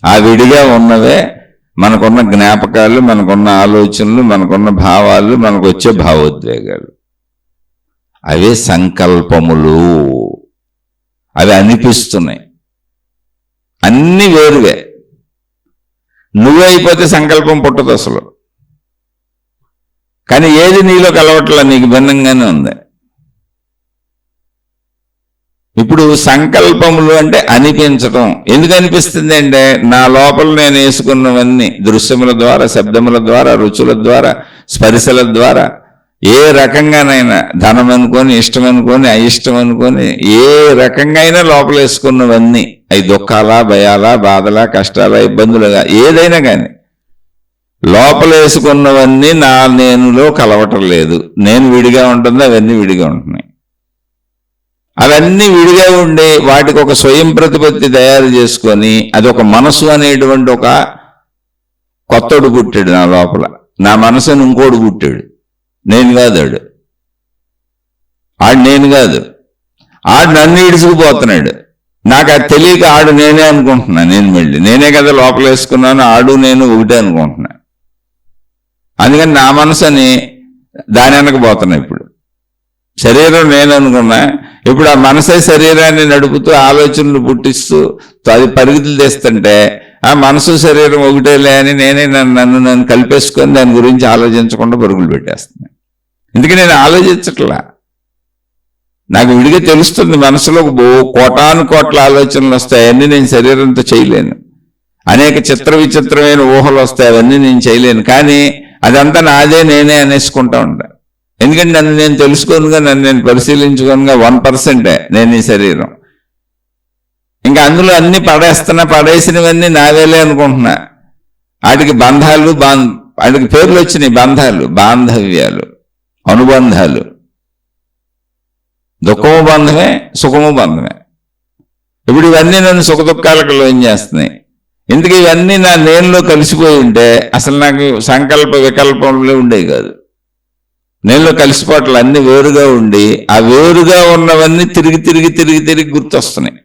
ఆ విడిగా ఉన్నవే మనకున్న జ్ఞాపకాలు, మనకున్న ఆలోచనలు, మనకున్న భావాలు, మనకు వచ్చే భావోద్వేగాలు. అవే సంకల్పములు. అవి అనిపిస్తున్నాయి. అన్ని వేరువే. నువ్వే అయిపోతే సంకల్పం పుట్టదు అసలు. కానీ ఏది నీలో కలవట్లా, నీకు భిన్నంగానే ఉంది. ఇప్పుడు సంకల్పములు అంటే అనిపించటం. ఎందుకు అనిపిస్తుంది అంటే, నా లోపల నేను వేసుకున్నవన్నీ దృశ్యముల ద్వారా, శబ్దముల ద్వారా, రుచుల ద్వారా, స్పర్శల ద్వారా ఏ రకంగానైనా ధనం అనుకొని, ఇష్టం అనుకొని, అయిష్టం అనుకొని, ఏ రకంగా అయినా లోపలేసుకున్నవన్నీ అవి దుఃఖాలా, భయాలా, బాధలా, కష్టాలా, ఇబ్బందులుగా ఏదైనా కానీ లోపలేసుకున్నవన్నీ నా నేనులో కలవటం లేదు. నేను విడిగా ఉంటుంది, అవన్నీ విడిగా ఉంటున్నాయి. అవన్నీ విడిగా ఉండి వాటికి ఒక స్వయం ప్రతిపత్తి తయారు చేసుకొని అది ఒక మనసు అనేటువంటి ఒక కొత్తడు పుట్టాడు నా లోపల. నా మనసుని ఇంకోడు పుట్టాడు. నేను కాదు ఆడు నేను కాదు. ఆడు నన్ను ఇడుచుకుపోతున్నాడు. నాకు అది తెలియక ఆడు నేనే అనుకుంటున్నా. నేనే కదా లోపల వేసుకున్నాను, ఆడు నేను ఒకటే అనుకుంటున్నా. అందుకని నా మనసుని దాని వెనకపోతున్నా. ఇప్పుడు శరీరం నేను అనుకున్నా, ఇప్పుడు ఆ మనసే శరీరాన్ని నడుపుతూ ఆలోచనలు పుట్టిస్తూ అది పరిగెతులు తెస్తుంటే ఆ మనసు శరీరం ఒకటేలే అని నేనే నన్ను కలిపేసుకొని దాని గురించి ఆలోచించకుండా పరుగులు పెట్టేస్తున్నాను. ఎందుకు నేను ఆలోచించట్లా. నాకు విడిగా తెలుస్తుంది మనసులో కోటాను కోట్ల ఆలోచనలు వస్తాయి. అవన్నీ నేను శరీరంతో చేయలేను. అనేక చిత్ర విచిత్రమైన ఊహలు వస్తాయి, అవన్నీ నేను చేయలేను. కానీ అదంతా నాదే, నేనే అనేసుకుంటా ఉంటా. ఎందుకంటే నన్ను నేను తెలుసుకోనుగా, నన్ను నేను పరిశీలించుకోనుగా 1%. నేను ఈ శరీరం. ఇంకా అందులో అన్ని పడేసినవన్నీ నావేలే అనుకుంటున్నా. వాటికి బంధాలు, వాటికి పేర్లు వచ్చినాయి. బంధాలు, బాంధవ్యాలు, అనుబంధాలు. దుఃఖము బంధమే, సుఖము బంధమే. ఇప్పుడు ఇవన్నీ నన్ను సుఖ దుఃఖాలకు లోన్ చేస్తున్నాయి. ఎందుకు ఇవన్నీ నా నేనులో కలిసిపోయి ఉంటే అసలు నాకు సంకల్ప వికల్పంలో ఉండేవి కాదు. నేనులో కలిసిపోవట్లు అన్ని వేరుగా ఉండి ఆ వేరుగా ఉన్నవన్నీ తిరిగి గుర్తొస్తున్నాయి.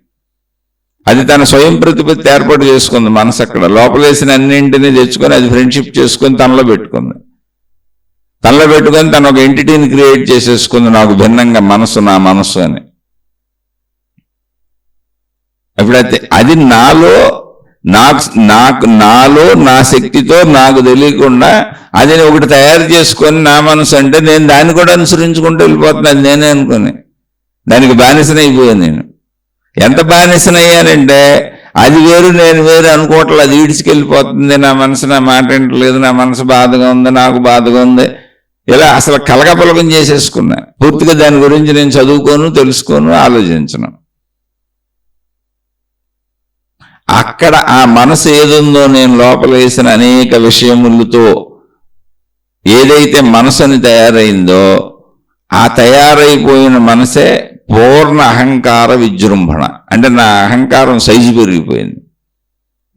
అది తన స్వయం ప్రతిపత్తి ఏర్పాటు చేసుకుంది మనసు. అక్కడ లోపలేసిన అన్నింటినీ తెచ్చుకొని అది ఫ్రెండ్షిప్ చేసుకొని తనలో పెట్టుకొని తను ఒక ఎంటిటీని క్రియేట్ చేసేసుకుంది. నాకు భిన్నంగా మనసు, నా మనసు అని. ఎప్పుడైతే అది నాలో నా శక్తితో నాకు తెలియకుండా అది ఒకటి తయారు చేసుకొని నా మనసు అంటే నేను దాన్ని కూడా అనుసరించుకుంటూ వెళ్ళిపోతున్నా. అది నేనే అనుకుని దానికి బానిసనైపోయాను. నేను ఎంత బానిసనయ్యానంటే అది వేరు, నేను వేరు అనుకోవట్లేదు. అది ఈడ్చుకెళ్ళిపోతుంది. నా మనసు నా మాట వింటలేదు, నా మనసు బాధగా ఉంది, నాకు బాధగా ఉంది. ఇలా అసలు కలగపలకం చేసేసుకున్నా. పూర్తిగా దాని గురించి నేను చదువుకోను, తెలుసుకోను, ఆలోచించను. అక్కడ ఆ మనసు ఏదుందో నేను లోపల వేసిన అనేక విషయములతో ఏదైతే మనసుని తయారైందో ఆ తయారైపోయిన మనసే పూర్ణ అహంకార విజృంభణ. అంటే నా అహంకారం సైజు పెరిగిపోయింది.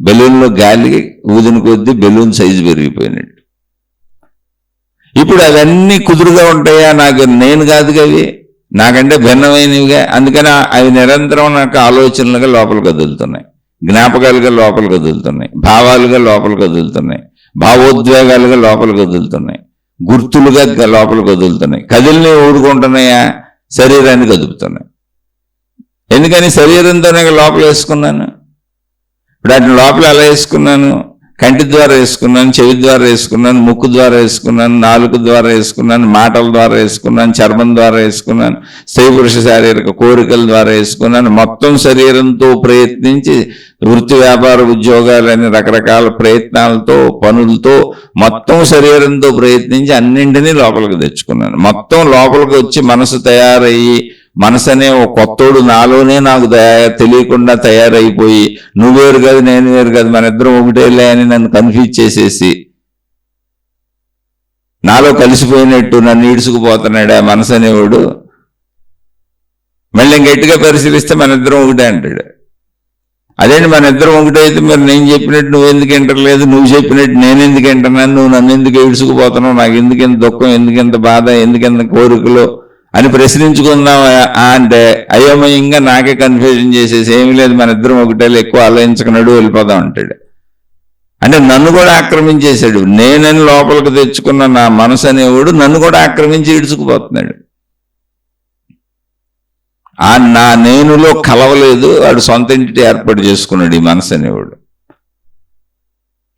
బెలూన్లో గాలి ఊదిన కొద్దీ బెలూన్ సైజు పెరిగిపోయినట్టు. ఇప్పుడు అవన్నీ కుదురుగా ఉంటాయా? నాకు నేను కాదుగా, అవి నాకంటే భిన్నమైనవిగా. అందుకని అవి నిరంతరం నాకు ఆలోచనలుగా లోపలికి వదులుతున్నాయి, జ్ఞాపకాలుగా లోపలికి వదులుతున్నాయి, భావాలుగా లోపలికి వదులుతున్నాయి, భావోద్వేగాలుగా లోపలికి వదులుతున్నాయి, గుర్తులుగా లోపలికి వదులుతున్నాయి. కదిలిని ఊరుకుంటున్నాయా? శరీరాన్ని కదుపుతున్నాయి. ఎందుకని శరీరంతోనే లోపల వేసుకున్నాను. ఇప్పుడు వాటిని లోపల ఎలా వేసుకున్నాను? కంటి ద్వారా వేసుకున్నాను, చెవి ద్వారా వేసుకున్నాను, ముక్కు ద్వారా వేసుకున్నాను, నాలుక ద్వారా వేసుకున్నాను, మాటల ద్వారా వేసుకున్నాను, చర్మం ద్వారా వేసుకున్నాను, స్త్రీ పురుష శారీరక కోరికల ద్వారా వేసుకున్నాను. మొత్తం శరీరంతో ప్రయత్నించి వృత్తి వ్యాపార ఉద్యోగాలని రకరకాల ప్రయత్నాలతో పనులతో మొత్తం శరీరంతో ప్రయత్నించి అన్నింటినీ లోపలికి తెచ్చుకున్నాను. మొత్తం లోపలికి వచ్చి మనసు తయారయ్యి, మనసు అనే ఒక కొత్తోడు నాలోనే నాకు తెలియకుండా తయారైపోయి నువ్వు వేరు కాదు, నేను వేరు కాదు, మన ఇద్దరం ఒకటేలే అని నన్ను కన్ఫ్యూజ్ చేసేసి నాలో కలిసిపోయినట్టు నన్ను ఈడ్చుకుపోతున్నాడు ఆ మనసు అనేవాడు. మళ్ళీ గట్టిగా పరిశీలిస్తే మన ఇద్దరం ఒకటే అంటాడు. అదేంటి మన ఇద్దరం ఒకటే అయితే మరి నేను చెప్పినట్టు నువ్వు ఎందుకు వింటలేదు, నువ్వు చెప్పినట్టు నేను ఎందుకు వింటున్నాను, నువ్వు నన్ను ఎందుకు ఈడ్చుకుపోతున్నావు, నాకు ఎందుకెంత దుఃఖం, ఎందుకెంత బాధ, ఎందుకెంత కోరికలు అని ప్రశ్నించుకుందాం అంటే అయోమయంగా నాకే కన్ఫ్యూజన్ చేసేసి ఏమీ లేదు మన ఇద్దరం ఒకటే, ఎక్కువ ఆలోచించకనడు వెళ్ళిపోదాం అంటాడు. అంటే నన్ను కూడా ఆక్రమించేశాడు. నేనని లోపలికి తెచ్చుకున్న నా మనసు అనేవాడు నన్ను కూడా ఆక్రమించి ఈడ్చుకుపోతున్నాడు. ఆ నా నేనులో కలవలేదు, వాడు సొంత ఇంటిని ఏర్పాటు చేసుకున్నాడు ఈ మనసు అనేవాడు.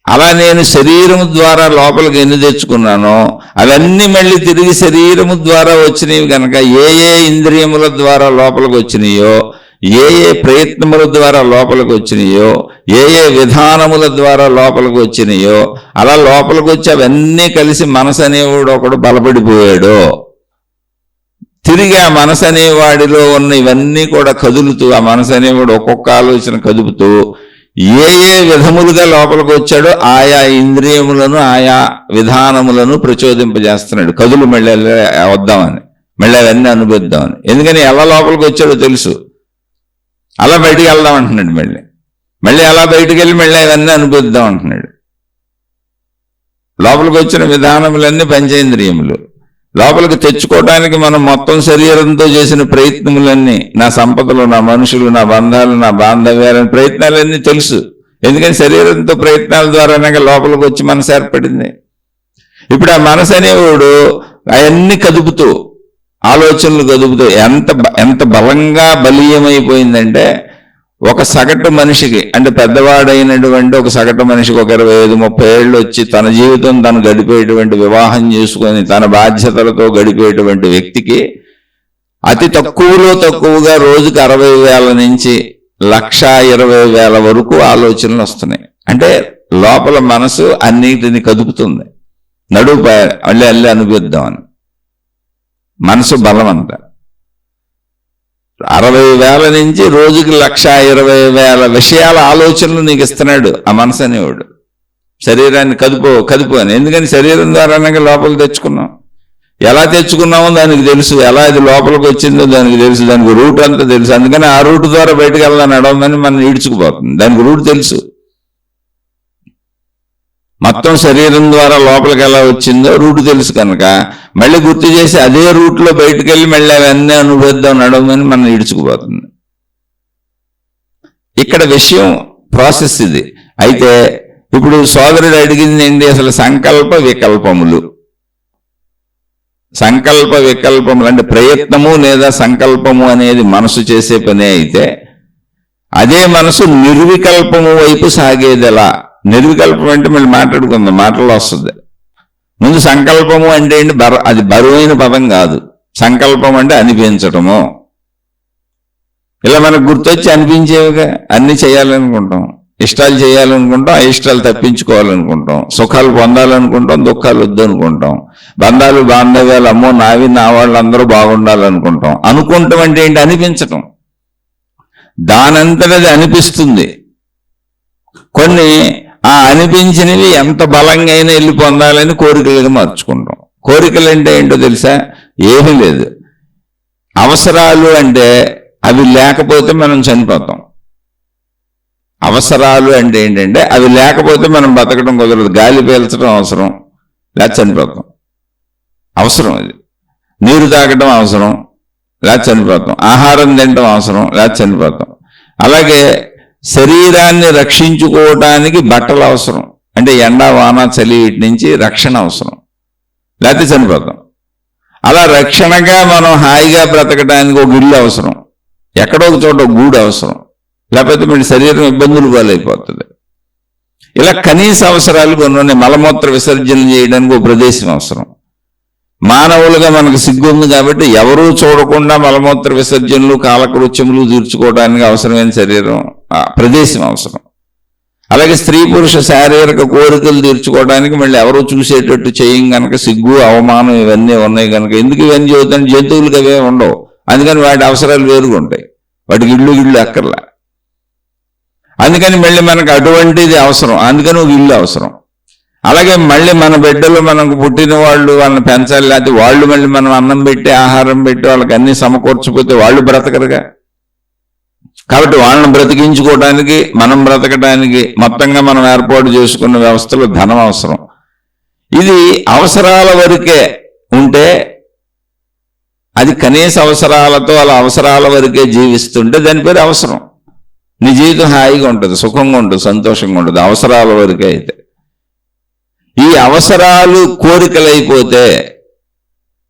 అలా నేను శరీరము ద్వారా లోపలికి ఎన్ని తెచ్చుకున్నానో అవన్నీ మళ్ళీ తిరిగి శరీరము ద్వారా వచ్చినవి కనుక ఏ ఇంద్రియముల ద్వారా లోపలికి వచ్చినాయో ఏ ఏ ప్రయత్నముల ద్వారా లోపలికి వచ్చినాయో, ఏ ఏ విధానముల ద్వారా లోపలికి వచ్చినాయో, అలా లోపలికి వచ్చి అవన్నీ కలిసి మనసు అనేవాడు ఒకడు బలపడిపోయాడు. తిరిగి ఆ మనసు అనేవాడిలో ఉన్న ఇవన్నీ కూడా కదులుతూ, ఆ మనసు అనేవాడు ఒక్కొక్క ఆలోచన కదుపుతూ ఏ ఏ విధములుగా లోపలికి వచ్చాడో ఆయా ఇంద్రియములను ఆయా విధానములను ప్రచోదింపజేస్తున్నాడు. కదులు మళ్ళీ వద్దామని, మళ్ళీ అవన్నీ అనుభవిద్దామని. ఎందుకని ఎలా లోపలికి వచ్చాడో తెలుసు. అలా బయటికి వెళ్దాం అంటున్నాడు. మళ్ళీ అలా బయటికి వెళ్ళి మళ్ళీ అవన్నీ అనుభవిద్దాం అంటున్నాడు. లోపలికి వచ్చిన విధానములన్నీ పంచేంద్రియములు. లోపలికి తెచ్చుకోవడానికి మనం మొత్తం శరీరంతో చేసిన ప్రయత్నములన్నీ, నా సంపదలు, నా మనుషులు, నా బంధాలు, నా బాంధవ్యాలని ప్రయత్నాలన్నీ తెలుసు. ఎందుకని శరీరంతో ప్రయత్నాల ద్వారానే లోపలికి వచ్చి మనసు ఏర్పడింది. ఇప్పుడు ఆ మనసు అనేవాడు అవన్నీ కదుపుతూ, ఆలోచనలు కదుపుతూ ఎంత బలంగా బలీయమైపోయిందంటే, ఒక సగటు మనిషికి, అంటే పెద్దవాడైనటువంటి ఒక సగటు మనిషికి ఒక 25-30 ఏళ్ళు వచ్చి తన జీవితం తను గడిపేటువంటి, వివాహం చేసుకొని తన బాధ్యతలతో గడిపేటువంటి వ్యక్తికి అతి తక్కువలో తక్కువగా రోజుకి 60,000 నుంచి 1,20,000 వరకు ఆలోచనలు వస్తున్నాయి. అంటే లోపల మనసు అన్నిటిని కదుపుతుంది. నడుపు అల్లి అనుభవిద్దామని మనసు బలం అంతా. 60,000 నుంచి రోజుకి 1,20,000 విషయాల ఆలోచనలు నీకు ఇస్తున్నాడు ఆ మనసు అనేవాడు. శరీరాన్ని కదుపు అని. ఎందుకని శరీరం ద్వారానే లోపలికి తెచ్చుకున్నాం. ఎలా తెచ్చుకున్నామో దానికి తెలుసు, ఎలా ఇది లోపలికి వచ్చిందో దానికి తెలుసు, దానికి రూట్ అంతా తెలుసు. అందుకని ఆ రూట్ ద్వారా బయటకు వెళ్దాం నడవదని మనం ఈడ్చుకుపోతుంది. దానికి రూట్ తెలుసు. మొత్తం శరీరం ద్వారా లోపలికి ఎలా వచ్చిందో రూట్ తెలుసు కనుక మళ్ళీ గుర్తు చేసి అదే రూట్లో బయటకు వెళ్ళి మళ్ళీ అవన్నీ అనుభవిద్దాం నడవమని మనం ఈడ్చుకుపోతుంది. ఇక్కడ విషయం ప్రాసెస్ ఇది. అయితే ఇప్పుడు సోదరుడు అడిగింది ఏంటి? అసలు సంకల్ప వికల్పములు. సంకల్ప వికల్పములు అంటే ప్రయత్నము లేదా సంకల్పము అనేది మనసు చేసే పనే అయితే, అదే మనసు నిర్వికల్పము వైపు సాగేది ఎలా? నిర్వికల్పం అంటే మళ్ళీ మాట్లాడుకుందాం, మాటల్లో వస్తుంది. ముందు సంకల్పము అంటే ఏంటి? అది బరువైన పదం కాదు. సంకల్పం అంటే అనిపించటము. ఇలా మనకు గుర్తొచ్చి అనిపించేవిగా అన్ని చేయాలనుకుంటాం, ఇష్టాలు చేయాలనుకుంటాం, అయిష్టాలు తప్పించుకోవాలనుకుంటాం, సుఖాలు పొందాలనుకుంటాం, దుఃఖాలు వద్దనుకుంటాం, బంధాలు బాంధవ్యాలు అమ్మో నావి నా వాళ్ళందరూ బాగుండాలనుకుంటాం. అనుకుంటాం అంటే ఏంటి? అనిపించటం. దానంతటది అనిపిస్తుంది. కొన్ని ఆ అనిపించినవి ఎంత బలంగా అయినా వెళ్ళి పొందాలని కోరికలుగా మార్చుకుంటాం. కోరికలు అంటే ఏంటో తెలుసా? ఏమీ లేదు. అవసరాలు అంటే అవి లేకపోతే మనం చనిపోతాం. అవసరాలు అంటే ఏంటంటే అవి లేకపోతే మనం బతకడం కుదరదు. గాలి పీల్చడం అవసరం, లేకపోతే చనిపోతాం. అవసరం అది. నీరు తాగడం అవసరం, లేకపోతే చనిపోతాం. ఆహారం తినడం అవసరం, లేకపోతే చనిపోతాం. అలాగే శరీరాన్ని రక్షించుకోవడానికి బట్టలు అవసరం. అంటే ఎండ వాన చలి వీటి నుంచి రక్షణ అవసరం, లేకపోతే చనిపోతాం. అలా రక్షణగా మనం హాయిగా బ్రతకడానికి ఒక ఇల్లు అవసరం, ఎక్కడో ఒక చోట ఒక గూడు అవసరం, లేకపోతే మన శరీరం ఇబ్బందులు పాలైపోతుంది. ఇలా కనీస అవసరాలు కొన్ని. మలమూత్ర విసర్జన చేయడానికి ఒక ప్రదేశం అవసరం. మానవులుగా మనకు సిగ్గు ఉంది కాబట్టి ఎవరూ చూడకుండా మలమూత్ర విసర్జనలు కాలకృత్యములు తీర్చుకోవడానికి అవసరమైన శరీరం ప్రదేశం అవసరం. అలాగే స్త్రీ పురుష శారీరక కోరికలు తీర్చుకోవడానికి మళ్ళీ ఎవరూ చూసేటట్టు చేయం కనుక సిగ్గు అవమానం ఇవన్నీ ఉన్నాయి కనుక. ఎందుకు ఇవన్నీ చెబుతాను? జంతువులకు అవే ఉండవు, అందుకని వాటి అవసరాలు వేరుగా ఉంటాయి. వాటికి ఇళ్ళు అక్కర్లా. అందుకని మళ్ళీ మనకు అటువంటిది అవసరం, అందుకని ఒక ఇల్లు అవసరం. అలాగే మళ్ళీ మన బిడ్డలు మనకు పుట్టిన వాళ్ళు వాళ్ళని పెంచాలి, లేకపోతే వాళ్ళు మళ్ళీ మనం అన్నం పెట్టి ఆహారం పెట్టి వాళ్ళకి అన్ని సమకూర్చిపోతే వాళ్ళు బ్రతకరుగా. కాబట్టి వాళ్ళని బ్రతికించుకోవడానికి మనం బ్రతకడానికి మొత్తంగా మనం ఏర్పాటు చేసుకున్న వ్యవస్థలో ధనం అవసరం. ఇది అవసరాల వరకే ఉంటే, అది కనీస అవసరాలతో అలా అవసరాల వరకే జీవిస్తుంటే దాని పేరు అవసరం. నీ జీవితం హాయిగా ఉంటుంది, సుఖంగా ఉంటుంది, సంతోషంగా ఉంటుంది అవసరాల వరకే అయితే. ఈ అవసరాలు కోరికలైపోతే,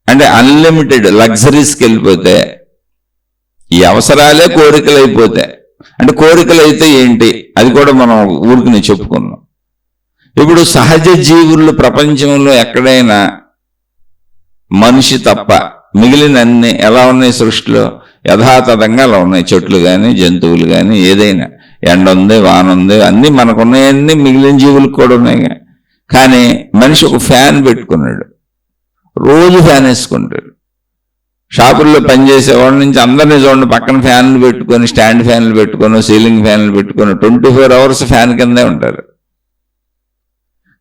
అంటే అన్లిమిటెడ్ లగ్జరీస్కి వెళ్ళిపోతే, ఈ అవసరాలే కోరికలైపోతే, అంటే కోరికలైతే ఏంటి అది కూడా మనం ఊరికి చెప్పుకున్నాం. ఇప్పుడు సహజ జీవులు ప్రపంచంలో ఎక్కడైనా మనిషి తప్ప మిగిలిన అన్ని ఎలా ఉన్నాయి సృష్టిలో? యథాతథంగా అలా ఉన్నాయి. చెట్లు కానీ జంతువులు కానీ ఏదైనా, ఎండ ఉంది వాన ఉంది అన్నీ మనకున్నాయన్నీ మిగిలిన జీవులకు కూడా ఉన్నాయి. కానీ మనిషి ఒక ఫ్యాన్ పెట్టుకున్నాడు, రోజు ఫ్యాన్ వేసుకుంటాడు. షాపుల్లో పనిచేసేవాడి నుంచి అందరినీ చూడండి, పక్కన ఫ్యాన్లు పెట్టుకొని, స్టాండ్ ఫ్యాన్లు పెట్టుకొని, సీలింగ్ ఫ్యాన్లు పెట్టుకొని 24 hours ఫ్యాన్ కిందే ఉంటారు.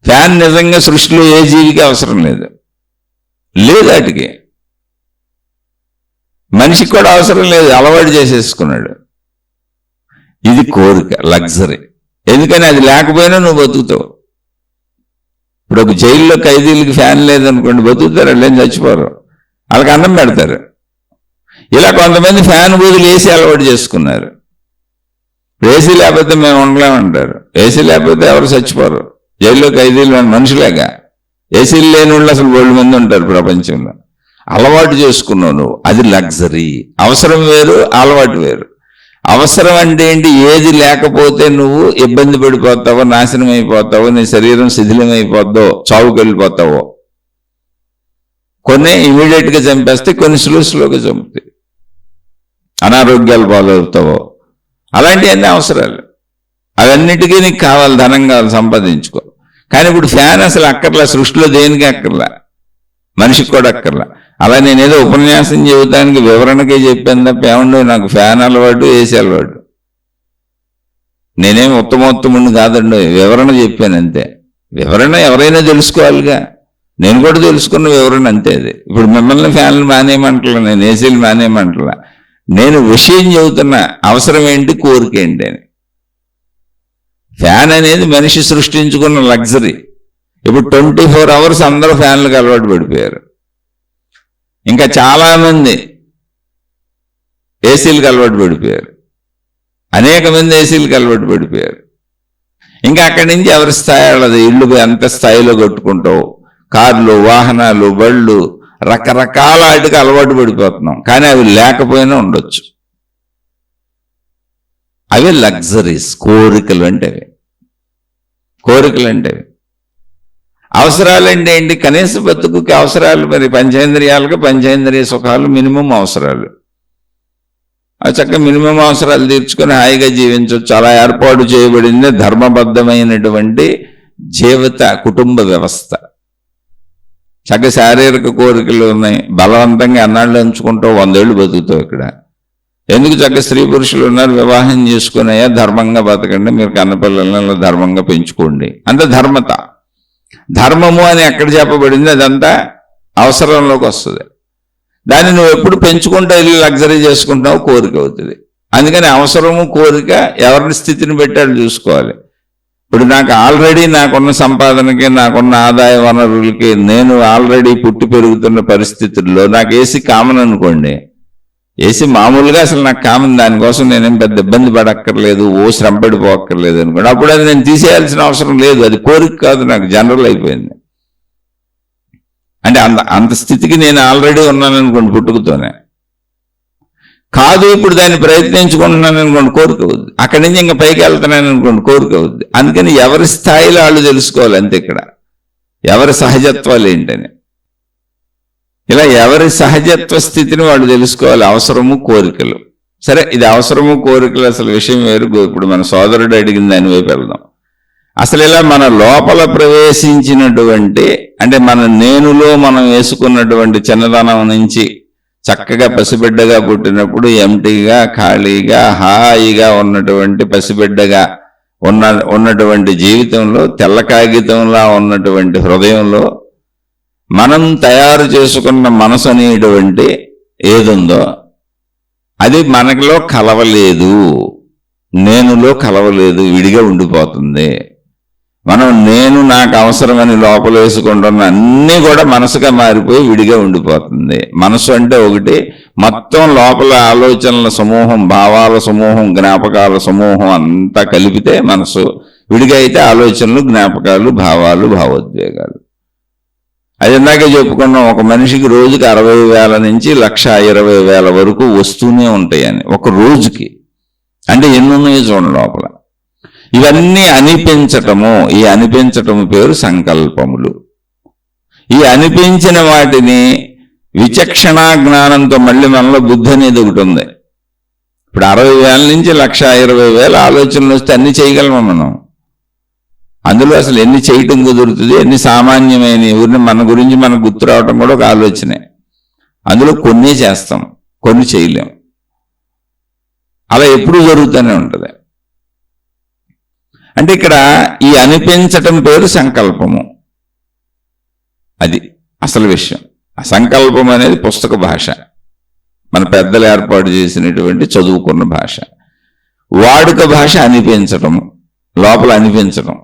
ఫ్యాన్ నిజంగా సృష్టిలో ఏ జీవికి అవసరం లేదు, వాటికి మనిషికి కూడా అవసరం లేదు, అలవాటు చేసేసుకున్నాడు. ఇది కోరిక, లగ్జరీ. ఎందుకని అది లేకపోయినా నువ్వు బతుకుతావు. ఇప్పుడు ఒక జైల్లో ఖైదీలకి ఫ్యాన్ లేదనుకోండి, బతుకుతారు, వాళ్ళేం చచ్చిపోరు, వాళ్ళకి అన్నం పెడతారు. ఇలా కొంతమంది ఫ్యాన్ బదులు ఏసీ అలవాటు చేసుకున్నారు. ఏసీ లేకపోతే మేము ఉండలేమంటారు. ఏసీ లేకపోతే ఎవరు చచ్చిపోరు. జైల్లో ఖైదీలు మనుషులేగా. ఏసీలు లేని వాళ్ళు అసలు 100 మంది ఉంటారు ప్రపంచంలో. అలవాటు చేసుకున్నావు నువ్వు, అది లగ్జరీ. అవసరం వేరు, అలవాటు వేరు. అవసరం అంటే ఏంటి? ఏది లేకపోతే నువ్వు ఇబ్బంది పడిపోతావో, నాశనం అయిపోతావో, నీ శరీరం శిథిలమైపోద్దో, చావుకి వెళ్ళిపోతావో. కొన్ని ఇమీడియట్గా చంపేస్తే, కొన్ని స్లోగా చంపుతాయి, అనారోగ్యాలు పాలవుతావో. అలాంటివన్నీ అవసరాలు. అవన్నిటికీ నీకు కావాలి, ధనం కావాలి, సంపాదించుకో. కానీ ఇప్పుడు ఫ్యాన్ అసలు అక్కర్లా, సృష్టిలో దేనికి అక్కర్లా, మనిషికి కూడా అక్కర్లా. అలా నేనేదో ఉపన్యాసం చెబుతానికి వివరణకే చెప్పాను తప్ప ఏమండో నాకు ఫ్యాన్ అలవాటు, ఏసీ అలవాటు. నేనేం ఉత్తమోత్తముడిని కాదండి, వివరణ చెప్పాను అంతే. వివరణ ఎవరైనా తెలుసుకోవాలిగా, నేను కూడా తెలుసుకున్న వివరణ అంతే. అది ఇప్పుడు మిమ్మల్ని ఫ్యాన్లు మానేయమంటలా, నేను ఏసీలు మానేయమంటలా. నేను విషయం చెబుతున్నా, అవసరం ఏంటి, కోరిక ఏంటి అని. ఫ్యాన్ అనేది మనిషి సృష్టించుకున్న లగ్జరీ. ఇప్పుడు 24 hours అందరూ ఫ్యాన్లకు అలవాటు పడిపోయారు. ఇంకా చాలామంది ఏసీలకు అలవాటు పడిపోయారు. అనేక మంది ఏసీలకు అలవాటు పడిపోయారు. ఇంకా అక్కడి నుంచి ఎవరి స్థాయి వాళ్ళది. ఇళ్ళు ఎంత స్థాయిలో కట్టుకుంటావు, కార్లు, వాహనాలు, బళ్ళు, రకరకాల వాటికి అలవాటు పడిపోతున్నాం. కానీ అవి లేకపోయినా ఉండొచ్చు. అవి లగ్జరీస్. కోరికలు అంటే అవి. కోరికలు అంటే అవి. అవసరాలంటే ఏంటి? కనీస బతుకుకి అవసరాలు. మరి పంచేంద్రియాలకు పంచేంద్రియ సుఖాలు మినిమం అవసరాలు. అవి చక్కగా మినిమం అవసరాలు తీర్చుకొని హాయిగా జీవించవచ్చు. అలా ఏర్పాటు చేయబడింది ధర్మబద్ధమైనటువంటి జీవిత కుటుంబ వ్యవస్థ. చక్కగా శారీరక కోరికలు ఉన్నాయి, బలవంతంగా అన్నాళ్ళు ఉంచుకుంటావు, 100 ఏళ్ళు బతుకుతావు. ఇక్కడ ఎందుకు? చక్కగా స్త్రీ పురుషులు ఉన్నారు, వివాహం చేసుకున్నాయా, ధర్మంగా బతకండి, మీరు కన్నపిల్లలను ధర్మంగా పెంచుకోండి. అంత ధర్మత. ధర్మము అని ఎక్కడ చెప్పబడింది, అదంతా అవసరంలోకి వస్తుంది. దాన్ని నువ్వు ఎప్పుడు పెంచుకుంటూ వెళ్ళి లగ్జరీ చేసుకుంటావు, కోరిక అవుతుంది. అందుకని అవసరము కోరిక ఎవరిని స్థితిని పెట్టాడు చూసుకోవాలి. ఇప్పుడు నాకు ఆల్రెడీ నాకున్న సంపాదనకి, నాకున్న ఆదాయ వనరులకి, నేను ఆల్రెడీ పుట్టి పెరుగుతున్న పరిస్థితుల్లో నాకు ఏసీ కామన్ అనుకోండి. ఏసీ మామూలుగా అసలు నాకు కామన్, దానికోసం నేనేం పెద్ద ఇబ్బంది పడక్కర్లేదు, శ్రమ పడిపోక్కర్లేదు అనుకోండి. అప్పుడు అది నేను తీసేయాల్సిన అవసరం లేదు. అది కోరిక కాదు, నాకు జనరల్ అయిపోయింది. అంటే అంత స్థితికి నేను ఆల్రెడీ ఉన్నాను అనుకోండి, పుట్టుకతోనే. కాదు, ఇప్పుడు దాన్ని ప్రయత్నించుకుంటున్నాను అనుకోండి, కోరిక అవుద్ది. అక్కడి నుంచి ఇంకా పైకి వెళ్తున్నాను అనుకోండి, కోరిక అవుద్ది. అందుకని ఎవరి స్థాయిలో వాళ్ళు తెలుసుకోవాలి అంతే. ఇక్కడ ఎవరి సహజత్వాలు ఏంటని, ఇలా ఎవరి సహజత్వ స్థితిని వాళ్ళు తెలుసుకోవాలి. అవసరము కోరికలు. సరే, ఇది అవసరము కోరికలు అసలు విషయం వేరు. ఇప్పుడు మన సోదరుడు అడిగిన దాని వైపు వెళ్దాం. అసలు ఇలా మన లోపల ప్రవేశించినటువంటి, అంటే మన నేనులో మనం వేసుకున్నటువంటి చిన్నదనం నుంచి చక్కగా పసిబిడ్డగా పుట్టినప్పుడు ఎంటీగా, ఖాళీగా, హాయిగా ఉన్నటువంటి పసిబిడ్డగా ఉన్నటువంటి జీవితంలో, తెల్ల కాగితంలా ఉన్నటువంటి హృదయంలో మనం తయారు చేసుకున్న మనసు అనేటువంటి ఏదుందో అది మనలో కలవలేదు, నేనులో కలవలేదు, విడిగా ఉండిపోతుంది. మనం నేను నాకు అవసరమని లోపల వేసుకుంటున్న అన్నీ కూడా మనసుగా మారిపోయి విడిగా ఉండిపోతుంది. మనసు అంటే ఒకటి, మొత్తం లోపల ఆలోచనల సమూహం, భావాల సమూహం, జ్ఞాపకాల సమూహం అంతా కలిపితే మనసు. విడిగా అయితే ఆలోచనలు, జ్ఞాపకాలు, భావాలు, భావోద్వేగాలు. అది ఇందాకే చెప్పుకున్నాం, ఒక మనిషికి రోజుకి 60,000 నుంచి 1,20,000 వరకు వస్తూనే ఉంటాయని ఒక రోజుకి. అంటే ఎన్ని ఉన్నాయో చూడండి లోపల. ఇవన్నీ అనిపించటము. ఈ అనిపించటము పేరు సంకల్పములు. ఈ అనిపించిన వాటిని విచక్షణ జ్ఞానంతో మళ్ళీ మనలో బుద్ధి అనేది ఒకటి ఉంది. ఇప్పుడు 60,000 నుంచి 1,20,000 ఆలోచనలు వస్తే అన్ని చేయగలమా మనం? అందులో అసలు ఎన్ని చేయటం కుదురుతుంది, ఎన్ని సామాన్యమైన ఊరిని మన గురించి మనకు గుర్తు రావటం కూడా ఒక ఆలోచనే. అందులో కొన్ని చేస్తాం, కొన్ని చేయలేం. అలా ఎప్పుడూ జరుగుతూనే ఉంటుంది. అంటే ఇక్కడ ఈ అనిపించటం పేరు సంకల్పము. అది అసలు విషయం. ఆ సంకల్పం అనేది పుస్తక భాష, మన పెద్దలు ఏర్పాటు చేసినటువంటి చదువుకున్న భాష. వాడుక భాష అనిపించటం, లోపల అనిపించటం,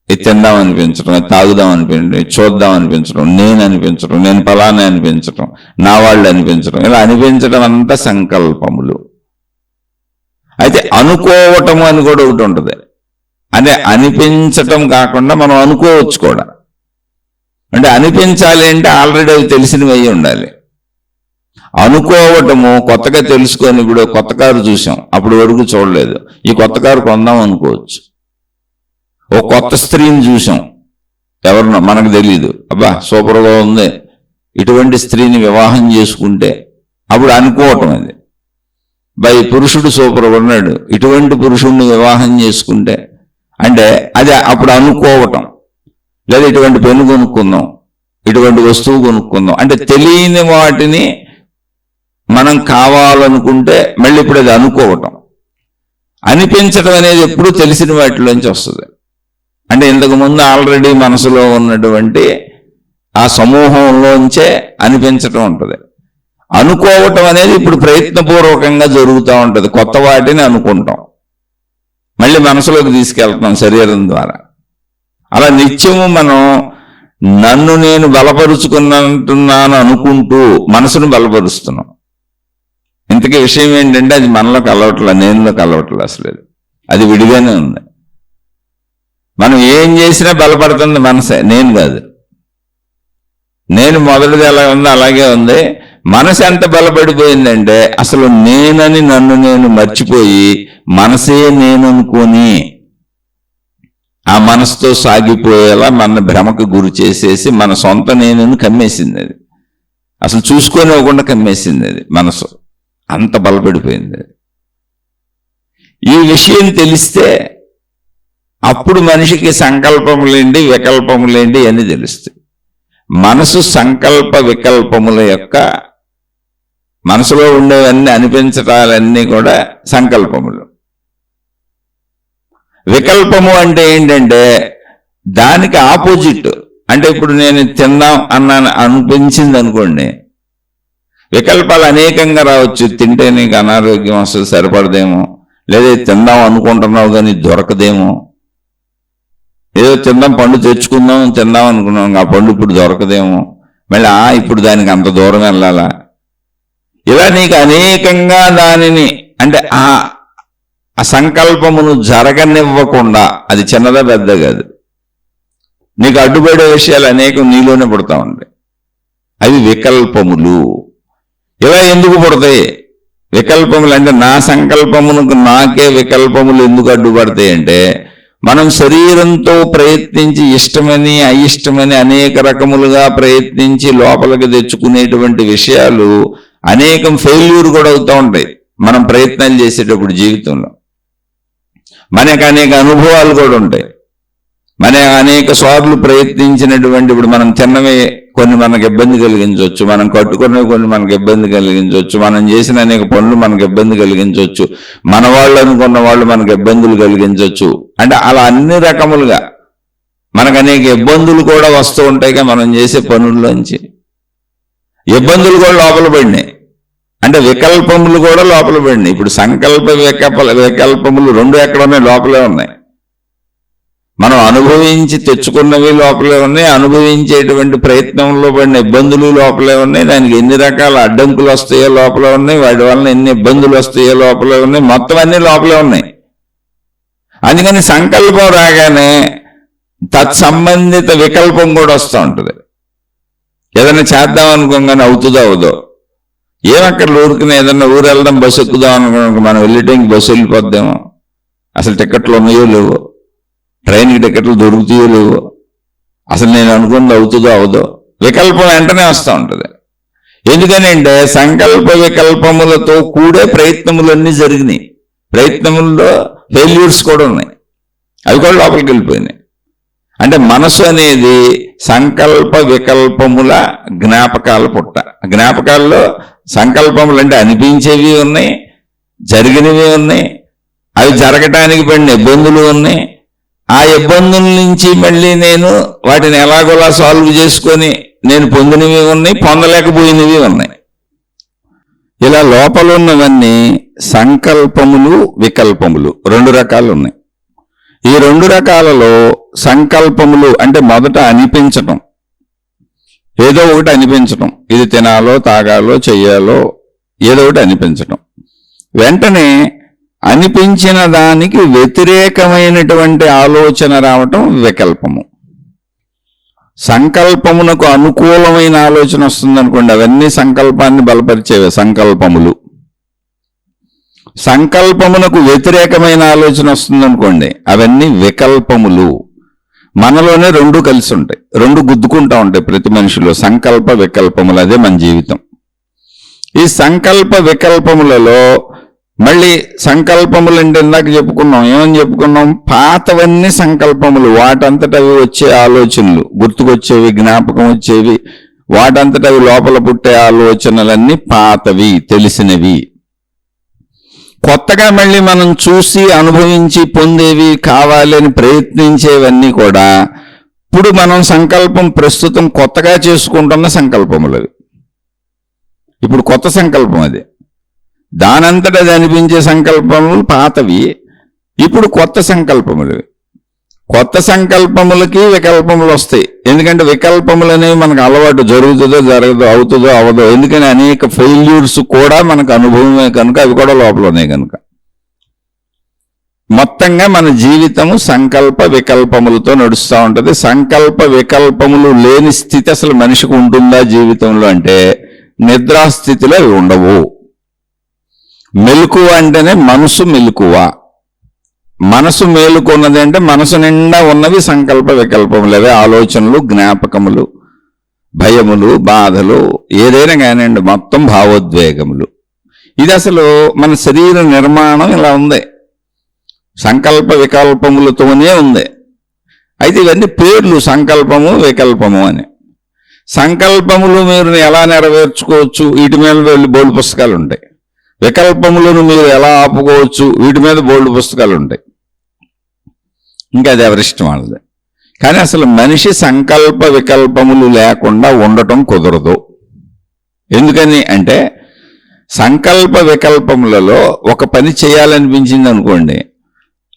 ఇది తిందాం అనిపించడం, తాగుదాం అనిపించడం, చూద్దాం అనిపించడం, నేను అనిపించడం, నేను ఫలానా అనిపించడం, నా వాళ్ళు అనిపించడం, ఇలా అనిపించడం అంతా సంకల్పములు. అయితే అనుకోవటము అని కూడా ఒకటి ఉంటుంది. అంటే అనిపించటం కాకుండా మనం అనుకోవచ్చు కూడా. అంటే అనిపించాలి అంటే ఆల్రెడీ అవి తెలిసినవి అయ్యి ఉండాలి. అనుకోవటము కొత్తగా తెలుసుకొని, ఇప్పుడు కొత్త కారు చూసాం, అప్పుడు వరకు చూడలేదు, ఈ కొత్త కారు కొందాం అనుకోవచ్చు. ఓ కొత్త స్త్రీని చూసాం, ఎవరినో మనకు తెలియదు, అబ్బా సూపర్గా ఉంది, ఇటువంటి స్త్రీని వివాహం చేసుకుంటే, అప్పుడు అనుకోవటం అది. పురుషుడు సూపర్గా ఉన్నాడు, ఇటువంటి పురుషుడిని వివాహం చేసుకుంటే, అంటే అది అప్పుడు అనుకోవటం. లేదా ఇటువంటి పెన్ను కొనుక్కుందాం, ఇటువంటి వస్తువు కొనుక్కుందాం, అంటే తెలియని వాటిని మనం కావాలనుకుంటే మళ్ళీ ఇప్పుడు అది అనుకోవటం. అనిపించడం అనేది ఎప్పుడూ తెలిసిన వాటిలోంచి వస్తుంది. అంటే ఇంతకుముందు ఆల్రెడీ మనసులో ఉన్నటువంటి ఆ సమూహంలోంచే అనిపించటం ఉంటుంది. అనుకోవటం అనేది ఇప్పుడు ప్రయత్నపూర్వకంగా జరుగుతూ ఉంటుంది. కొత్త వాటిని అనుకుంటాం, మళ్ళీ మనసులోకి తీసుకెళ్తాం శరీరం ద్వారా. అలా నిత్యము మనం నన్ను నేను బలపరుచుకున్నాను అనుకుంటూ మనసును బలపరుస్తున్నాం. ఇంతకీ విషయం ఏంటంటే అది మనలో కలవట్లే, నేనులో కలవట్లే, అసలు అది విడిగానే ఉంది. మనం ఏం చేసినా బలపడుతుంది మనసే, నేను కాదు. నేను మొదటిది ఎలా ఉందో అలాగే ఉంది. మనసు ఎంత బలపడిపోయిందంటే అసలు నేనని నన్ను నేను మర్చిపోయి మనసే నేను అనుకొని ఆ మనసుతో సాగిపోయేలా మన భ్రమకు గురి చేసేసి మన సొంత నేనని కమ్మేసింది. అది అసలు చూసుకోనివ్వకుండా కమ్మేసింది అది మనసు. అంత బలపడిపోయింది అది. ఈ విషయం తెలిస్తే అప్పుడు మనిషికి సంకల్పములేంటి వికల్పములేంటి అని తెలుస్తాయి. మనసు సంకల్ప వికల్పముల యొక్క, మనసులో ఉండేవన్నీ అనిపించటాలన్నీ కూడా సంకల్పములు. వికల్పము అంటే ఏంటంటే దానికి ఆపోజిట్. అంటే ఇప్పుడు నేను తిందాం అన్నాను అనిపించింది అనుకోండి, వికల్పాలు అనేకంగా రావచ్చు. తింటే నీకు అనారోగ్యం వస్తుంది, సరిపడదేమో, లేదా తిందాం అనుకుంటున్నావు కానీ దొరకదేమో, ఏదో తిందాం పండు తెచ్చుకుందాం తిందాం అనుకున్నాం, ఆ పండు ఇప్పుడు దొరకదేమో, మళ్ళీ ఇప్పుడు దానికి అంత దూరం వెళ్ళాలా, ఇలా నీకు అనేకంగా దానిని అంటే ఆ సంకల్పమును జరగనివ్వకుండా, అది చిన్నదా పెద్ద కాదు, నీకు అడ్డుపడే విషయాలు అనేకం నీలోనే పుడతా ఉంటాయి. అవి వికల్పములు. ఇలా ఎందుకు పుడతాయి వికల్పములు అంటే, నా సంకల్పమునకు నాకే వికల్పములు ఎందుకు అడ్డుపడతాయి అంటే, మనం శరీరంతో ప్రయత్నించి ఇష్టమని అయిష్టమని అనేక రకములుగా ప్రయత్నించి లోపలికి తెచ్చుకునేటువంటి విషయాలు అనేకం ఫెయిల్యూర్ కూడా అవుతూ ఉంటాయి మనం ప్రయత్నాలు చేసేటప్పుడు. జీవితంలో మనకు అనేక అనుభవాలు కూడా ఉంటాయి. మన అనేక సార్లు ప్రయత్నించినటువంటి, ఇప్పుడు మనం తిన్నవే కొన్ని మనకు ఇబ్బంది కలిగించవచ్చు, మనం కట్టుకున్నవి కొన్ని మనకు ఇబ్బంది కలిగించవచ్చు, మనం చేసిన అనేక పనులు మనకు ఇబ్బంది కలిగించవచ్చు, మన వాళ్ళు అనుకున్న వాళ్ళు మనకు ఇబ్బందులు కలిగించవచ్చు. అంటే అలా అన్ని రకములుగా మనకు అనేక ఇబ్బందులు కూడా వస్తూ ఉంటాయిగా. మనం చేసే పనుల్లోంచి ఇబ్బందులు కూడా లోపల పడినాయి, అంటే వికల్పములు కూడా లోపల పడినాయి. ఇప్పుడు సంకల్ప వికల్పములు రెండు ఎక్కడ ఉన్నాయి? లోపలే ఉన్నాయి. మనం అనుభవించి తెచ్చుకున్నవి లోపలే ఉన్నాయి, అనుభవించేటువంటి ప్రయత్నంలో పడిన ఇబ్బందులు లోపలే ఉన్నాయి, దానికి ఎన్ని రకాల అడ్డంకులు వస్తాయో లోపలే ఉన్నాయి, వాటి వలన ఎన్ని ఇబ్బందులు వస్తాయో లోపలే ఉన్నాయి, మొత్తం అన్ని లోపలే ఉన్నాయి. అందుకని సంకల్పం రాగానే తత్సంబంధిత వికల్పం కూడా వస్తూ ఉంటుంది. ఏదైనా చేద్దాం అనుకోగానే అవుతుందో అవదో, ఏమక్కడ ఊరుకునే ఏదన్నా ఊరు వెళ్దాం బస్సు ఎక్కుదాం అనుకో, మనం వెళ్ళేటానికి బస్సు వెళ్ళిపోద్దామో, అసలు టికెట్లు ఉన్నాయో లేవో, ట్రైన్కి టికెట్లు దొరుకుతాయో లేవో, అసలు నేను అనుకున్నది అవుతుందో అవదో, వికల్పం వెంటనే వస్తూ ఉంటుంది. ఎందుకనంటే సంకల్ప వికల్పములతో కూడే ప్రయత్నములన్నీ జరిగినాయి. ప్రయత్నముల్లో ఫెయిల్యూర్స్ కూడా ఉన్నాయి, అవి కూడా లోపలికి వెళ్ళిపోయినాయి. అంటే మనసు అనేది సంకల్ప వికల్పముల జ్ఞాపకాల పుట్ట. జ్ఞాపకాల్లో సంకల్పములు అంటే అనిపించేవి ఉన్నాయి, జరిగినవి ఉన్నాయి, అవి జరగటానికి పడిన ఇబ్బందులు ఉన్నాయి. ఆ ఇబ్బందుల నుంచి మళ్ళీ నేను వాటిని ఎలాగోలా సాల్వ్ చేసుకొని నేను పొందినవి ఉన్నాయి, పొందలేకపోయినవి ఉన్నాయి. ఇలా లోపల ఉన్నవన్నీ సంకల్పములు వికల్పములు 2 రకాలు ఉన్నాయి. ఈ 2 రకాలలో సంకల్పములు అంటే మొదట అనిపించటం, ఏదో ఒకటి అనిపించటం, ఇది తినాలో తాగాలో చెయ్యాలో ఏదో ఒకటి అనిపించటం. వెంటనే అనిపించిన దానికి వ్యతిరేకమైనటువంటి ఆలోచన రావటం వికల్పము. సంకల్పమునకు అనుకూలమైన ఆలోచన వస్తుందనుకోండి, అవన్నీ సంకల్పాన్ని బలపరిచేవే సంకల్పములు. సంకల్పమునకు వ్యతిరేకమైన ఆలోచన వస్తుందనుకోండి, అవన్నీ వికల్పములు. మనలోనే 2 కలిసి ఉంటాయి, 2 గుద్దుకుంటా ఉంటాయి ప్రతి మనిషిలో, సంకల్ప వికల్పములు. అదే మన జీవితం. ఈ సంకల్ప వికల్పములలో మళ్ళీ సంకల్పములు అంటే ఇందాక చెప్పుకున్నాం, ఏమని చెప్పుకున్నాం? పాతవన్నీ సంకల్పములు, వాటంతట అవి వచ్చే ఆలోచనలు, గుర్తుకొచ్చేవి, జ్ఞాపకం వచ్చేవి, వాటంతట అవి లోపల పుట్టే ఆలోచనలన్నీ పాతవి, తెలిసినవి. కొత్తగా మళ్ళీ మనం చూసి అనుభవించి పొందేవి, కావాలి అని ప్రయత్నించేవన్నీ కూడా ఇప్పుడు మనం సంకల్పం ప్రస్తుతం కొత్తగా చేసుకుంటున్న సంకల్పములు అవి. ఇప్పుడు కొత్త సంకల్పం అది. దానంతట అది అనిపించే సంకల్పములు పాతవి, ఇప్పుడు కొత్త సంకల్పములు. కొత్త సంకల్పములకి వికల్పములు వస్తాయి. ఎందుకంటే వికల్పములు అనేవి మనకు అలవాటు, జరుగుతుందో జరగదో, అవుతుందో అవదో. ఎందుకని అనేక ఫెయిల్యూర్స్ కూడా మనకు అనుభవమే కనుక అవి కూడా లోపల ఉన్నాయి కనుక. మొత్తంగా మన జీవితము సంకల్ప వికల్పములతో నడుస్తూ ఉంటుంది. సంకల్ప వికల్పములు లేని స్థితి అసలు మనిషికి ఉంటుందా జీవితంలో అంటే నిద్రాస్థితిలో అవి ఉండవు. మెలకువ అంటేనే మనసు మెలకువ. మనసు మేలుకున్నది అంటే మనసు నిండా ఉన్నవి సంకల్ప వికల్పములవే, ఆలోచనలు, జ్ఞాపకములు, భయములు, బాధలు, ఏదైనా కానివ్వండి, మొత్తం భావోద్వేగములు. ఇది అసలు మన శరీర నిర్మాణం ఇలా ఉంది, సంకల్ప వికల్పములతోనే ఉంది. అయితే ఇవన్నీ పేర్లు, సంకల్పము వికల్పము అని. సంకల్పములు మీరు ఎలా నెరవేర్చుకోవచ్చు, వీటి మీద వెళ్ళి బోల్డ్ పుస్తకాలు ఉంటాయి. వికల్పములను మీరు ఎలా ఆపుకోవచ్చు, వీటి మీద బోల్డ్ పుస్తకాలు ఉంటాయి. ఇంకా అది ఎవరిష్టం వాళ్ళది. కానీ అసలు మనిషి సంకల్ప వికల్పములు లేకుండా ఉండటం కుదరదు. ఎందుకని అంటే సంకల్ప వికల్పములలో ఒక పని చేయాలనిపించింది అనుకోండి,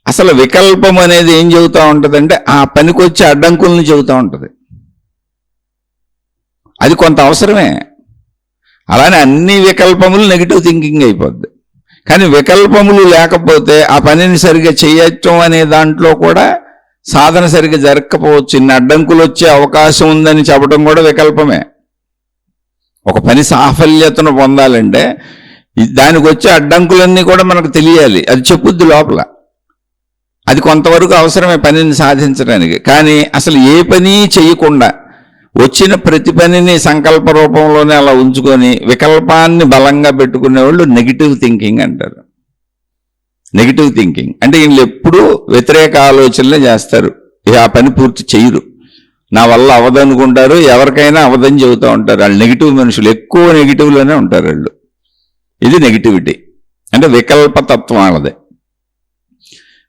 అసలు వికల్పం అనేది ఏం చెబుతూ ఉంటుంది అంటే ఆ పనికి వచ్చే అడ్డంకుల్ని చెబుతూ ఉంటుంది. అది కొంత అవసరమే. అలానే అన్ని వికల్పములు నెగిటివ్ థింకింగ్ అయిపోద్ది. కానీ వికల్పములు లేకపోతే ఆ పనిని సరిగ్గా చేయటం అనే దాంట్లో కూడా సాధన సరిగ్గా జరగకపోవచ్చు. ఇన్ని అడ్డంకులు వచ్చే అవకాశం ఉందని చెప్పడం కూడా వికల్పమే. ఒక పని సాఫల్యతను పొందాలంటే దానికి వచ్చే అడ్డంకులన్నీ కూడా మనకు తెలియాలి, అది చెప్పుద్ది లోపల. అది కొంతవరకు అవసరమే పనిని సాధించడానికి. కానీ అసలు ఏ పని చేయకుండా వచ్చిన ప్రతి పనిని సంకల్ప రూపంలోనే అలా ఉంచుకొని వికల్పాన్ని బలంగా పెట్టుకునే వాళ్ళు నెగిటివ్ థింకింగ్ అంటారు. నెగిటివ్ థింకింగ్ అంటే వీళ్ళు ఎప్పుడూ వ్యతిరేక ఆలోచనలే చేస్తారు, ఆ పని పూర్తి చేయరు. నా వల్ల అవదనుకుంటారు, ఎవరికైనా అవదని చెబుతూ ఉంటారు. వాళ్ళు నెగిటివ్ మనుషులు, ఎక్కువ నెగిటివ్లోనే ఉంటారు వాళ్ళు. ఇది నెగిటివిటీ అంటే వికల్పతత్వం వాళ్ళది.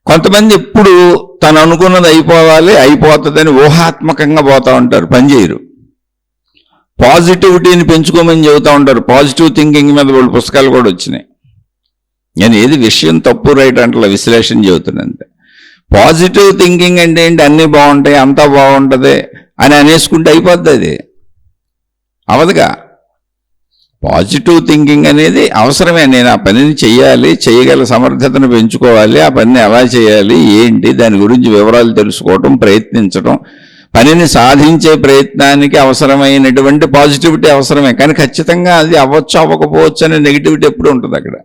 కొంతమంది ఎప్పుడు తను అనుకున్నది అయిపోవాలి, అయిపోతుందని ఊహాత్మకంగా పోతూ ఉంటారు, పనిచేయరు. పాజిటివిటీని పెంచుకోమని చెబుతూ ఉంటారు. పాజిటివ్ థింకింగ్ మీద వాళ్ళు పుస్తకాలు కూడా వచ్చినాయి. నేను ఏది విషయం తప్పు రైట్ అంటే విశ్లేషణ చెబుతున్నానంటే, పాజిటివ్ థింకింగ్ అంటే ఏంటి, అన్నీ బాగుంటాయి, అంతా బాగుంటుంది అని అనేసుకుంటే అయిపోద్ది. అది అవదుగా. పాజిటివ్ థింకింగ్ అనేది అవసరమే. నేను ఆ పనిని చెయ్యాలి, చేయగల సమర్థతను పెంచుకోవాలి, ఆ పనిని ఎలా చేయాలి, ఏంటి, దాని గురించి వివరాలు తెలుసుకోవటం, ప్రయత్నించడం, పనిని సాధించే ప్రయత్నానికి అవసరమైనటువంటి పాజిటివిటీ అవసరమే. కానీ ఖచ్చితంగా అది అవ్వచ్చు అవ్వకపోవచ్చు అనే నెగిటివిటీ ఎప్పుడు ఉంటుంది అక్కడ.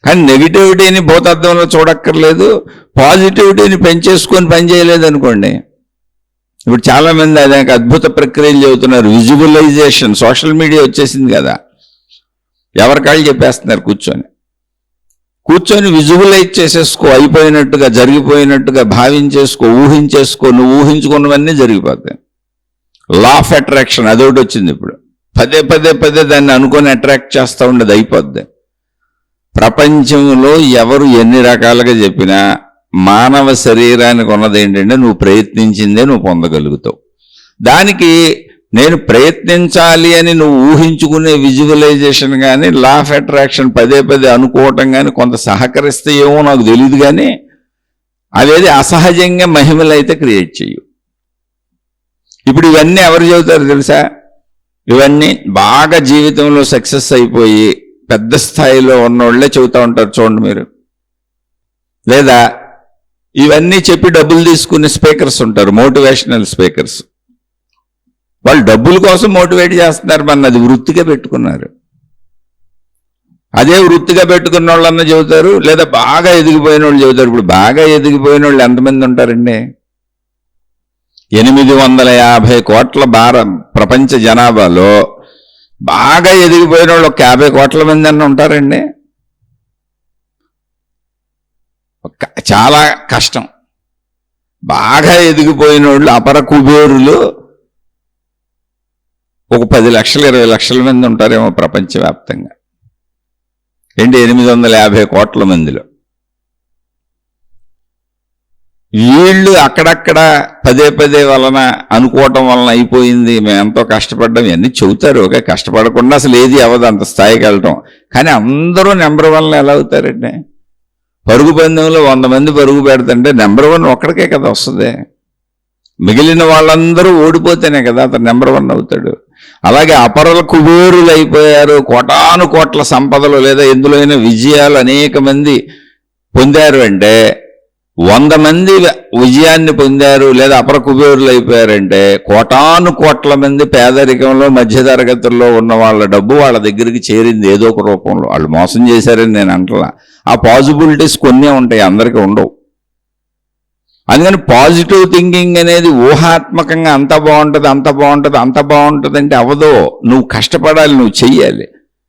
కానీ నెగిటివిటీని భూతత్వంలో చూడక్కర్లేదు, పాజిటివిటీని పెంచేసుకొని పని చేయలేదు అనుకోండి, ఇప్పుడు చాలా మంది అదే అద్భుత ప్రక్రియలు చెబుతున్నారు. విజువలైజేషన్, సోషల్ మీడియా వచ్చేసింది కదా, ఎవరికాళ్ళు చెప్పేస్తున్నారు. కూర్చొని విజువలైజ్ చేసేసుకో, అయిపోయినట్టుగా జరిగిపోయినట్టుగా భావించేసుకో, ఊహించేసుకో. నువ్వు ఊహించుకున్నవన్నీ జరిగిపోతాయి. లా ఆఫ్ అట్రాక్షన్ అదొకటి వచ్చింది. ఇప్పుడు పదే పదే పదే దాన్ని అనుకొని అట్రాక్ట్ చేస్తూ ఉండదు, అయిపోద్ది. ప్రపంచంలో ఎవరు ఎన్ని రకాలుగా చెప్పినా మానవ శరీరానికి ఉన్నది ఏంటంటే నువ్వు ప్రయత్నించిందే నువ్వు పొందగలుగుతావు. దానికి నేను ప్రయత్నించాలి అని నువ్వు ఊహించుకునే విజువలైజేషన్ కానీ లా ఆఫ్ అట్రాక్షన్ పదే పదే అనుకోవటం కానీ కొంత సహకరిస్తే ఏమో నాకు తెలియదు, కానీ అవేది అసహజంగా మహిమలైతే క్రియేట్ చేయు. ఇప్పుడు ఇవన్నీ ఎవరు చెబుతారు తెలుసా? ఇవన్నీ బాగా జీవితంలో సక్సెస్ అయిపోయి పెద్ద స్థాయిలో ఉన్నోళ్లే చెబుతూ ఉంటారు, చూడండి మీరు. లేదా ఇవన్నీ చెప్పి డబ్బులు తీసుకునే స్పీకర్స్ ఉంటారు, మోటివేషనల్ స్పీకర్స్. వాళ్ళు డబ్బుల కోసం మోటివేట్ చేస్తున్నారు, మన అది వృత్తిగా పెట్టుకున్నారు. అదే వృత్తిగా పెట్టుకున్న వాళ్ళన్నా చెబుతారు, లేదా బాగా ఎదిగిపోయిన వాళ్ళు చెబుతారు. ఇప్పుడు బాగా ఎదిగిపోయిన వాళ్ళు ఎంతమంది ఉంటారండి? 850 కోట్ల ప్రపంచ జనాభాలో బాగా ఎదిగిపోయిన వాళ్ళు ఒక 50 కోట్ల మంది అన్న ఉంటారండి. చాలా కష్టం. బాగా ఎదిగిపోయిన వాళ్ళు అపర కుబేరులు ఒక 10 లక్షలు 20 లక్షల మంది ఉంటారేమో ప్రపంచవ్యాప్తంగా. 850 కోట్ల మందిలో వీళ్ళు అక్కడక్కడ పదే పదే వలన అనుకోవటం వలన అయిపోయింది, మేము ఎంతో కష్టపడ్డాం, ఇవన్నీ చెబుతారు. ఓకే, కష్టపడకుండా అసలు ఏది అవ్వదు అంత స్థాయికి వెళ్ళటం. కానీ అందరూ నెంబర్ 1 ఎలా అవుతారండి? పరుగు పందెంలో 100 మంది పరుగు పెడుతుంటే నెంబర్ 1 ఒక్కడికే కదా వస్తుంది. మిగిలిన వాళ్ళందరూ ఓడిపోతేనే కదా అతను నెంబర్ 1 అవుతాడు. అలాగే అపరల కుబేరులు అయిపోయారు, కోటాను కోట్ల సంపదలు లేదా ఎందులోనైనా విజయాలు అనేక మంది పొందారు అంటే 100 మంది విజయాన్ని పొందారు లేదా అపర కుబేరులు అయిపోయారంటే కోటాను కోట్ల మంది పేదరికంలో మధ్యతరగతుల్లో ఉన్న వాళ్ళ డబ్బు వాళ్ళ దగ్గరికి చేరింది ఏదో ఒక రూపంలో. వాళ్ళు మోసం చేశారని నేను అంటలా. ఆ పాజిబిలిటీస్ కొన్ని ఉంటాయి, అందరికీ ఉండవు. అందుకని పాజిటివ్ థింకింగ్ అనేది ఊహాత్మకంగా అంత బాగుంటుంది అంత బాగుంటుంది అంత బాగుంటుంది అంటే అవదో. నువ్వు కష్టపడాలి, నువ్వు చెయ్యాలి.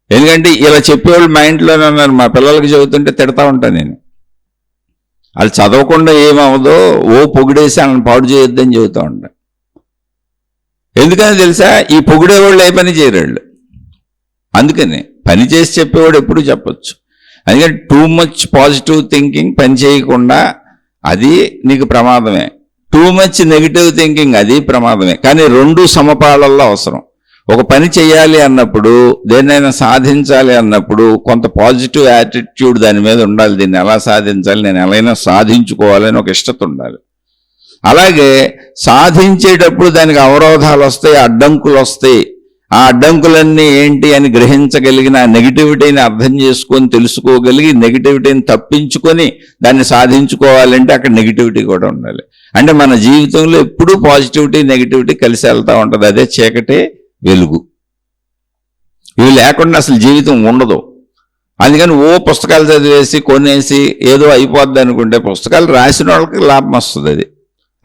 ఎందుకంటే ఇలా చెప్పేవాళ్ళు మా ఇంట్లోనే ఉన్నారు. మా పిల్లలకి చెబుతుంటే తిడతా ఉంటాను నేను. వాళ్ళు చదవకుండా ఏమవదో పొగిడేసి వాళ్ళని పాడు చేయొద్దని చెబుతూ ఉంటాను. ఎందుకని తెలుసా? ఈ పొగిడేవాళ్ళు ఏ పని చేయరాళ్ళు. అందుకని పని చేసి చెప్పేవాడు ఎప్పుడు చెప్పచ్చు. అందుకని టూ మచ్ పాజిటివ్ థింకింగ్ పని చేయకుండా అది నీకు ప్రమాదమే. టూ మచ్ నెగిటివ్ థింకింగ్ అది ప్రమాదమే. కానీ 2 సమపాలల్లో అవసరం. ఒక పని చేయాలి అన్నప్పుడు, దేన్నైనా సాధించాలి అన్నప్పుడు కొంత పాజిటివ్ యాటిట్యూడ్ దాని మీద ఉండాలి. దీన్ని ఎలా సాధించాలి, నేను ఎలా సాధించుకోవాలని ఒక ఇష్టత ఉండాలి. అలాగే సాధించేటప్పుడు దానికి అవరోధాలు వస్తాయి, అడ్డంకులు వస్తాయి. ఆ అడ్డంకులన్నీ ఏంటి అని గ్రహించగలిగిన నెగిటివిటీని అర్థం చేసుకొని తెలుసుకోగలిగి నెగిటివిటీని తప్పించుకొని దాన్ని సాధించుకోవాలంటే అక్కడ నెగిటివిటీ కూడా ఉండాలి. అంటే మన జీవితంలో ఎప్పుడూ పాజిటివిటీ నెగిటివిటీ కలిసి వెళ్తూ ఉంటుంది. అదే చీకటి వెలుగు. ఇవి లేకుండా అసలు జీవితం ఉండదు. అందుకని పుస్తకాలు చదివేసి కొనేసి ఏదో అయిపోద్ది అనుకుంటే పుస్తకాలు రాసిన వాళ్ళకి లాభం వస్తుంది అది.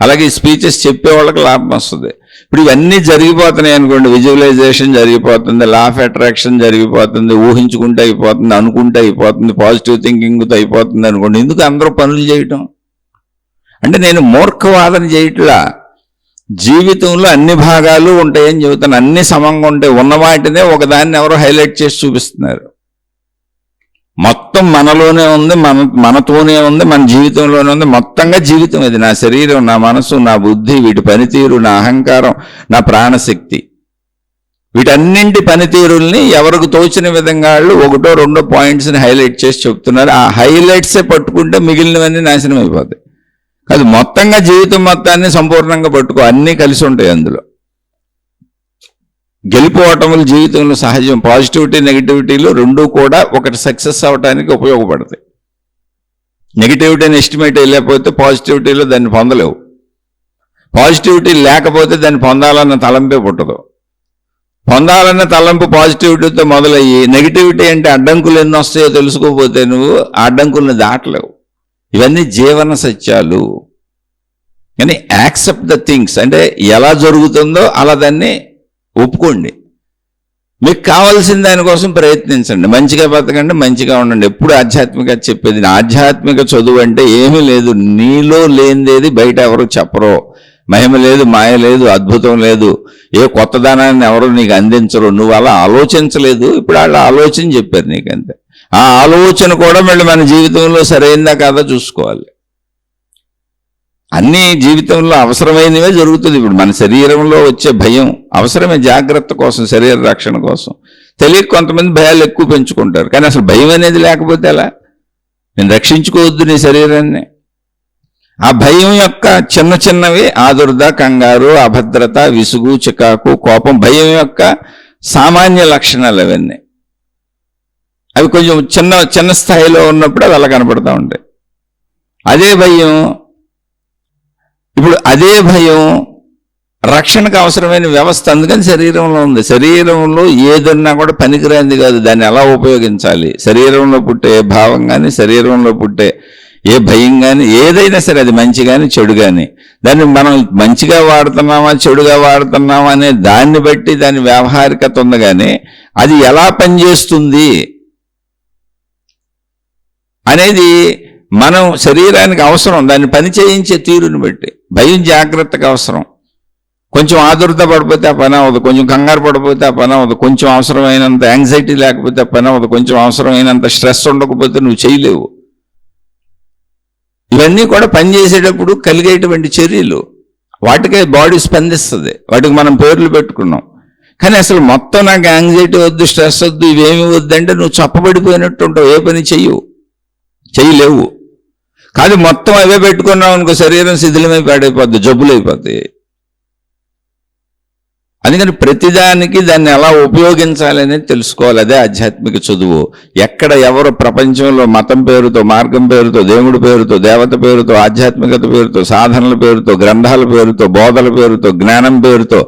అలాగే స్పీచెస్ చెప్పే వాళ్ళకి లాభం వస్తుంది. ఇప్పుడు ఇవన్నీ జరిగిపోతున్నాయి అనుకోండి, విజువలైజేషన్ జరిగిపోతుంది, లా ఆఫ్ అట్రాక్షన్ జరిగిపోతుంది, ఊహించుకుంటే అయిపోతుంది, అనుకుంటే అయిపోతుంది, పాజిటివ్ థింకింగ్తో అయిపోతుంది అనుకోండి. ఎందుకు అందరూ పనులు చేయటం? అంటే నేను మూర్ఖవాదన చేయట్లా. జీవితంలో అన్ని భాగాలు ఉంటాయని చెబుతాను. అన్ని సమంగా ఉంటాయి. ఉన్న వాటినే ఒకదాన్ని ఎవరో హైలైట్ చేసి చూపిస్తున్నారు. మొత్తం మనలోనే ఉంది, మనతోనే ఉంది, మన జీవితంలోనే ఉంది. మొత్తంగా జీవితం ఇది. నా శరీరం, నా మనసు, నా బుద్ధి, వీటి పనితీరు, నా అహంకారం, నా ప్రాణశక్తి, వీటన్నింటి పనితీరుల్ని ఎవరికి తోచిన విధంగా వాళ్ళు 1-2 పాయింట్స్ని హైలైట్ చేసి చెప్తున్నారు. ఆ హైలైట్సే పట్టుకుంటే మిగిలినవన్నీ నాశనం అయిపోతాయి. అది మొత్తంగా జీవితం మొత్తాన్ని సంపూర్ణంగా పట్టుకో, అన్నీ కలిసి ఉంటాయి అందులో. గెలిపోవటములు జీవితంలో సహజం. పాజిటివిటీ నెగిటివిటీలు 2 కూడా ఒకటి సక్సెస్ అవడానికి ఉపయోగపడతాయి. నెగిటివిటీని ఎస్టిమేట్ వెళ్ళకపోతే పాజిటివిటీలో దాన్ని పొందలేవు. పాజిటివిటీ లేకపోతే దాన్ని పొందాలన్న తలంపే పుట్టదు. పొందాలన్న తలంపు పాజిటివిటీతో మొదలయ్యి నెగిటివిటీ అంటే అడ్డంకులు ఎన్ని వస్తాయో తెలుసుకోకపోతే నువ్వు ఆ అడ్డంకుల్ని దాటలేవు. ఇవన్నీ జీవన సత్యాలు. కానీ యాక్సెప్ట్ ద థింగ్స్, అంటే ఎలా జరుగుతుందో అలా దాన్ని ఒప్పుకోండి. మీకు కావాల్సిన దానికోసం ప్రయత్నించండి, మంచిగా బతకండి, మంచిగా ఉండండి. ఎప్పుడు ఆధ్యాత్మిక చెప్పేది, ఆధ్యాత్మిక చదువు అంటే ఏమీ లేదు, నీలో లేనిదేది బయట ఎవరు చెప్పరో. మహిమ లేదు, మాయ లేదు, అద్భుతం లేదు, ఏ కొత్త దానాన్ని ఎవరు నీకు అందించరు. నువ్వు అలా ఆలోచించలేదు, ఇప్పుడు వాళ్ళ ఆలోచన చెప్పారు నీకంతే. ఆ ఆలోచన కూడా మళ్ళీ మన జీవితంలో సరైందా కాదా చూసుకోవాలి. అన్ని జీవితంలో అవసరమైనవే జరుగుతుంది. ఇప్పుడు మన శరీరంలో వచ్చే భయం అవసరమే, జాగ్రత్త కోసం, శరీర రక్షణ కోసం. తెలియక కొంతమంది భయాలు ఎక్కువ పెంచుకుంటారు, కానీ అసలు భయం అనేది లేకపోతే ఎలా? నేను రక్షించుకోవద్దు నీ శరీరాన్ని. ఆ భయం యొక్క చిన్న చిన్నవి ఆదుర్ద, కంగారు, అభద్రత, విసుగు, చికాకు, కోపం, భయం యొక్క సామాన్య లక్షణాలు అవన్నీ. అవి కొంచెం చిన్న చిన్న స్థాయిలో ఉన్నప్పుడు అవి అలా కనపడుతూ ఉంటాయి. అదే భయం, ఇప్పుడు అదే భయం రక్షణకు అవసరమైన వ్యవస్థ, అందుకని శరీరంలో ఉంది. శరీరంలో ఏదన్నా కూడా పనికిరాంది కాదు, దాన్ని ఎలా ఉపయోగించాలి. శరీరంలో పుట్టే ఏ భావం కానీ, శరీరంలో పుట్టే ఏ భయం కానీ, ఏదైనా సరే అది మంచి కానీ చెడు కానీ, దాన్ని మనం మంచిగా వాడుతున్నామా చెడుగా వాడుతున్నామా అనే దాన్ని బట్టి దాని వ్యావహారికత ఉంది. కానీ అది ఎలా పనిచేస్తుంది అనేది మనం శరీరానికి అవసరం, దాన్ని పని చేయించే తీరుని బట్టి. భయం జాగ్రత్తగా అవసరం. కొంచెం ఆదుర్ద పడిపోతే ఆ పని అవ్వదు, కొంచెం కంగారు పడిపోతే ఆ పని అవ్వదు, కొంచెం అవసరమైనంత యాంగ్జైటీ లేకపోతే ఆ పని అవ్వదు, కొంచెం అవసరమైనంత స్ట్రెస్ ఉండకపోతే నువ్వు చేయలేవు. ఇవన్నీ కూడా పనిచేసేటప్పుడు కలిగేటువంటి చర్యలు, వాటికే బాడీ స్పందిస్తుంది. వాటికి మనం పేర్లు పెట్టుకున్నాం. కానీ అసలు మొత్తం నాకు యాంగ్జైటీ వద్దు, స్ట్రెస్ వద్దు, ఇవేమి వద్దంటే నువ్వు చప్పబడిపోయినట్టు ఉంటావు, ఏ పని చేయలేవు. కాదు మొత్తం అవే పెట్టుకున్నావు అనుకో, శరీరం శిథిలమై పాడైపోద్ది, జబ్బులు అయిపోతాయి. అందుకని ప్రతిదానికి దాన్ని ఎలా ఉపయోగించాలి అనేది తెలుసుకోవాలి. అదే ఆధ్యాత్మిక చదువు. ఎక్కడ ఎవరు ప్రపంచంలో మతం పేరుతో, మార్గం పేరుతో, దేవుడి పేరుతో, దేవత పేరుతో, ఆధ్యాత్మికత పేరుతో, సాధనల పేరుతో, గ్రంథాల పేరుతో, బోధల పేరుతో, జ్ఞానం పేరుతో,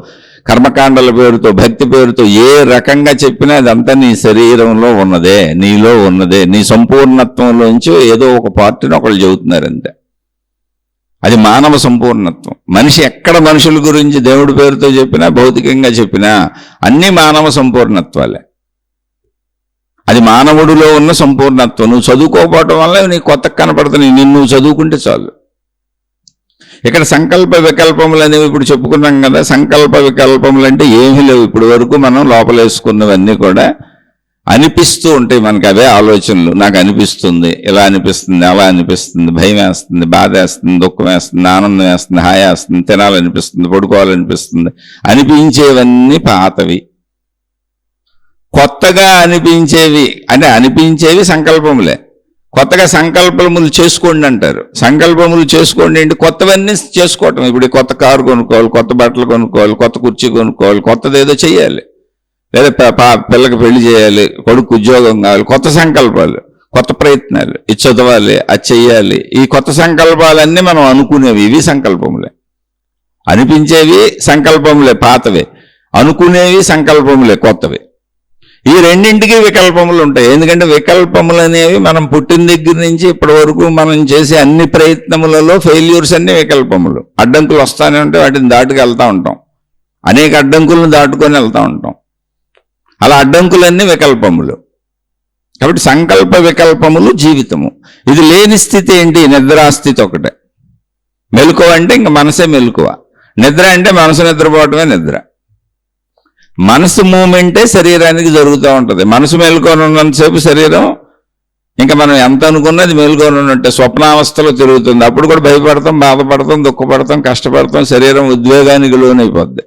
కర్మకాండల పేరుతో, భక్తి పేరుతో ఏ రకంగా చెప్పినా అదంతా నీ శరీరంలో ఉన్నదే, నీలో ఉన్నదే. నీ సంపూర్ణత్వంలోంచి ఏదో ఒక పార్టీని ఒకళ్ళు చెబుతున్నారంతే. అది మానవ సంపూర్ణత్వం. మనిషి ఎక్కడ మనుషుల గురించి దేవుడి పేరుతో చెప్పినా, భౌతికంగా చెప్పినా అన్ని మానవ సంపూర్ణత్వాలే. అది మానవుడిలో ఉన్న సంపూర్ణత్వం. నువ్వు చదువుకోకపోవటం వల్ల నీకు కొత్త కనపడుతున్నాయి, నిన్ను చదువుకుంటే చాలు. ఇక్కడ సంకల్ప వికల్పములు అనేవి ఇప్పుడు చెప్పుకున్నాం కదా. సంకల్ప వికల్పములు అంటే ఏమీ లేవు. ఇప్పుడు వరకు మనం లోపలేసుకున్నవన్నీ కూడా అనిపిస్తూ ఉంటాయి మనకి. అవే ఆలోచనలు. నాకు అనిపిస్తుంది, ఇలా అనిపిస్తుంది, అలా అనిపిస్తుంది, భయం వేస్తుంది, బాధ వేస్తుంది, దుఃఖం వేస్తుంది, ఆనందం వేస్తుంది, హాయి వేస్తుంది, తినాలనిపిస్తుంది, పడుకోవాలనిపిస్తుంది. అనిపించేవన్నీ పాతవి. కొత్తగా అనిపించేవి అంటే అనిపించేవి సంకల్పములే. కొత్తగా సంకల్పములు చేసుకోండి అంటారు. సంకల్పములు చేసుకోండి అంటే కొత్తవన్నీ చేసుకోవటం. ఇప్పుడు కొత్త కారు కొనుక్కోవాలి, కొత్త బట్టలు కొనుక్కోవాలి, కొత్త కుర్చీ కొనుక్కోవాలి, కొత్తది ఏదో చేయాలి, లేదా పిల్లకి పెళ్లి చేయాలి, కొడుకు ఉద్యోగం కావాలి, కొత్త సంకల్పాలు, కొత్త ప్రయత్నాలు, ఇది చదవాలి, అది చెయ్యాలి. ఈ కొత్త సంకల్పాలన్నీ మనం అనుకునేవి, ఇవి సంకల్పములే. అనిపించేవి సంకల్పములే పాతవే, అనుకునేవి సంకల్పములే కొత్తవి. ఈ రెండింటికి వికల్పములు ఉంటాయి. ఎందుకంటే వికల్పములు అనేవి మనం పుట్టిన దగ్గర నుంచి ఇప్పటి వరకు మనం చేసే అన్ని ప్రయత్నములలో ఫెయిల్యూర్స్ అన్ని వికల్పములు. అడ్డంకులు వస్తానే ఉంటాయి, వాటిని దాటుకు వెళ్తూ ఉంటాం. అనేక అడ్డంకులను దాటుకొని వెళ్తూ ఉంటాం. అలా అడ్డంకులన్నీ వికల్పములు. కాబట్టి సంకల్ప వికల్పములు జీవితము. ఇది లేని స్థితి ఏంటి? నిద్రాస్థితి ఒకటే. మెలకువ అంటే ఇంక మనసే మెలకువ. నిద్ర అంటే మనసు నిద్రపోవటమే నిద్ర. మనసు మూమెంటే శరీరానికి జరుగుతూ ఉంటుంది. మనసు మేలుకొని ఉన్నంతసేపు శరీరం ఇంకా మనం ఎంత అనుకున్నది మేలుకొని ఉన్నట్టే స్వప్నావస్థలో తిరుగుతుంది. అప్పుడు కూడా భయపడతాం, బాధపడతాం, దుఃఖపడతాం, కష్టపడతాం. శరీరం ఉద్వేగానికి లోనైపోద్ది.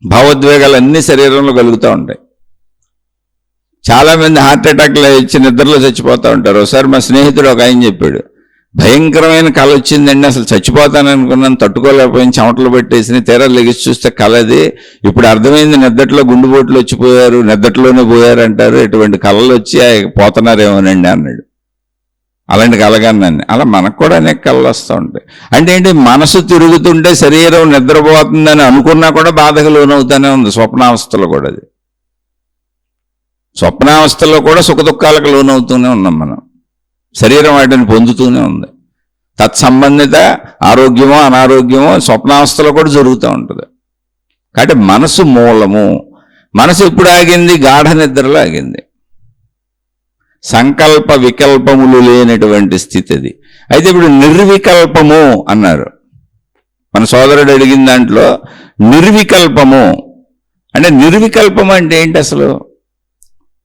భావోద్వేగాలు అన్ని శరీరంలో కలుగుతూ ఉంటాయి. చాలామంది హార్ట్ అటాక్లు ఇచ్చి నిద్రలో చచ్చిపోతూ ఉంటారు. ఒకసారి మా స్నేహితుడు ఒక ఆయన చెప్పాడు, భయంకరమైన కళ వచ్చిందండి, అసలు చచ్చిపోతాను అనుకున్నాను, తట్టుకోలేకపోయింది, చెమటలు పెట్టేసి తీరా లెగిసి చూస్తే కళది. ఇప్పుడు అర్థమైంది, నిద్దట్లో గుండెపోట్లు వచ్చిపోయారు, నిద్దట్లోనే పోయారు అంటారు. ఇటువంటి కళలు వచ్చి పోతున్నారేమోనండి అన్నాడు. అలాంటి కలగాన్ని. అలా మనకు కూడా అనేక కళలు వస్తూ ఉంటాయి. అంటే ఏంటి? మనసు తిరుగుతుంటే శరీరం నిద్రపోతుందని అనుకున్నా కూడా బాధకు లోనవుతానే ఉంది. స్వప్నావస్థలో కూడా అది. స్వప్నావస్థలో కూడా సుఖ దుఃఖాలకు లోనవుతూనే ఉన్నాం మనం. శరీరం వాటిని పొందుతూనే ఉంది. తత్సంబంధిత ఆరోగ్యమో అనారోగ్యమో స్వప్నావస్థలో కూడా జరుగుతూ ఉంటుంది. కాబట్టి మనసు మూలము. మనసు ఎప్పుడు ఆగింది? గాఢ నిద్రలో ఆగింది. సంకల్ప వికల్పములు లేనటువంటి స్థితి అది. అయితే ఇప్పుడు నిర్వికల్పము అన్నారు. మన సోదరుడు అడిగిన దాంట్లో నిర్వికల్పము అంటే, నిర్వికల్పం అంటే ఏంటి అసలు?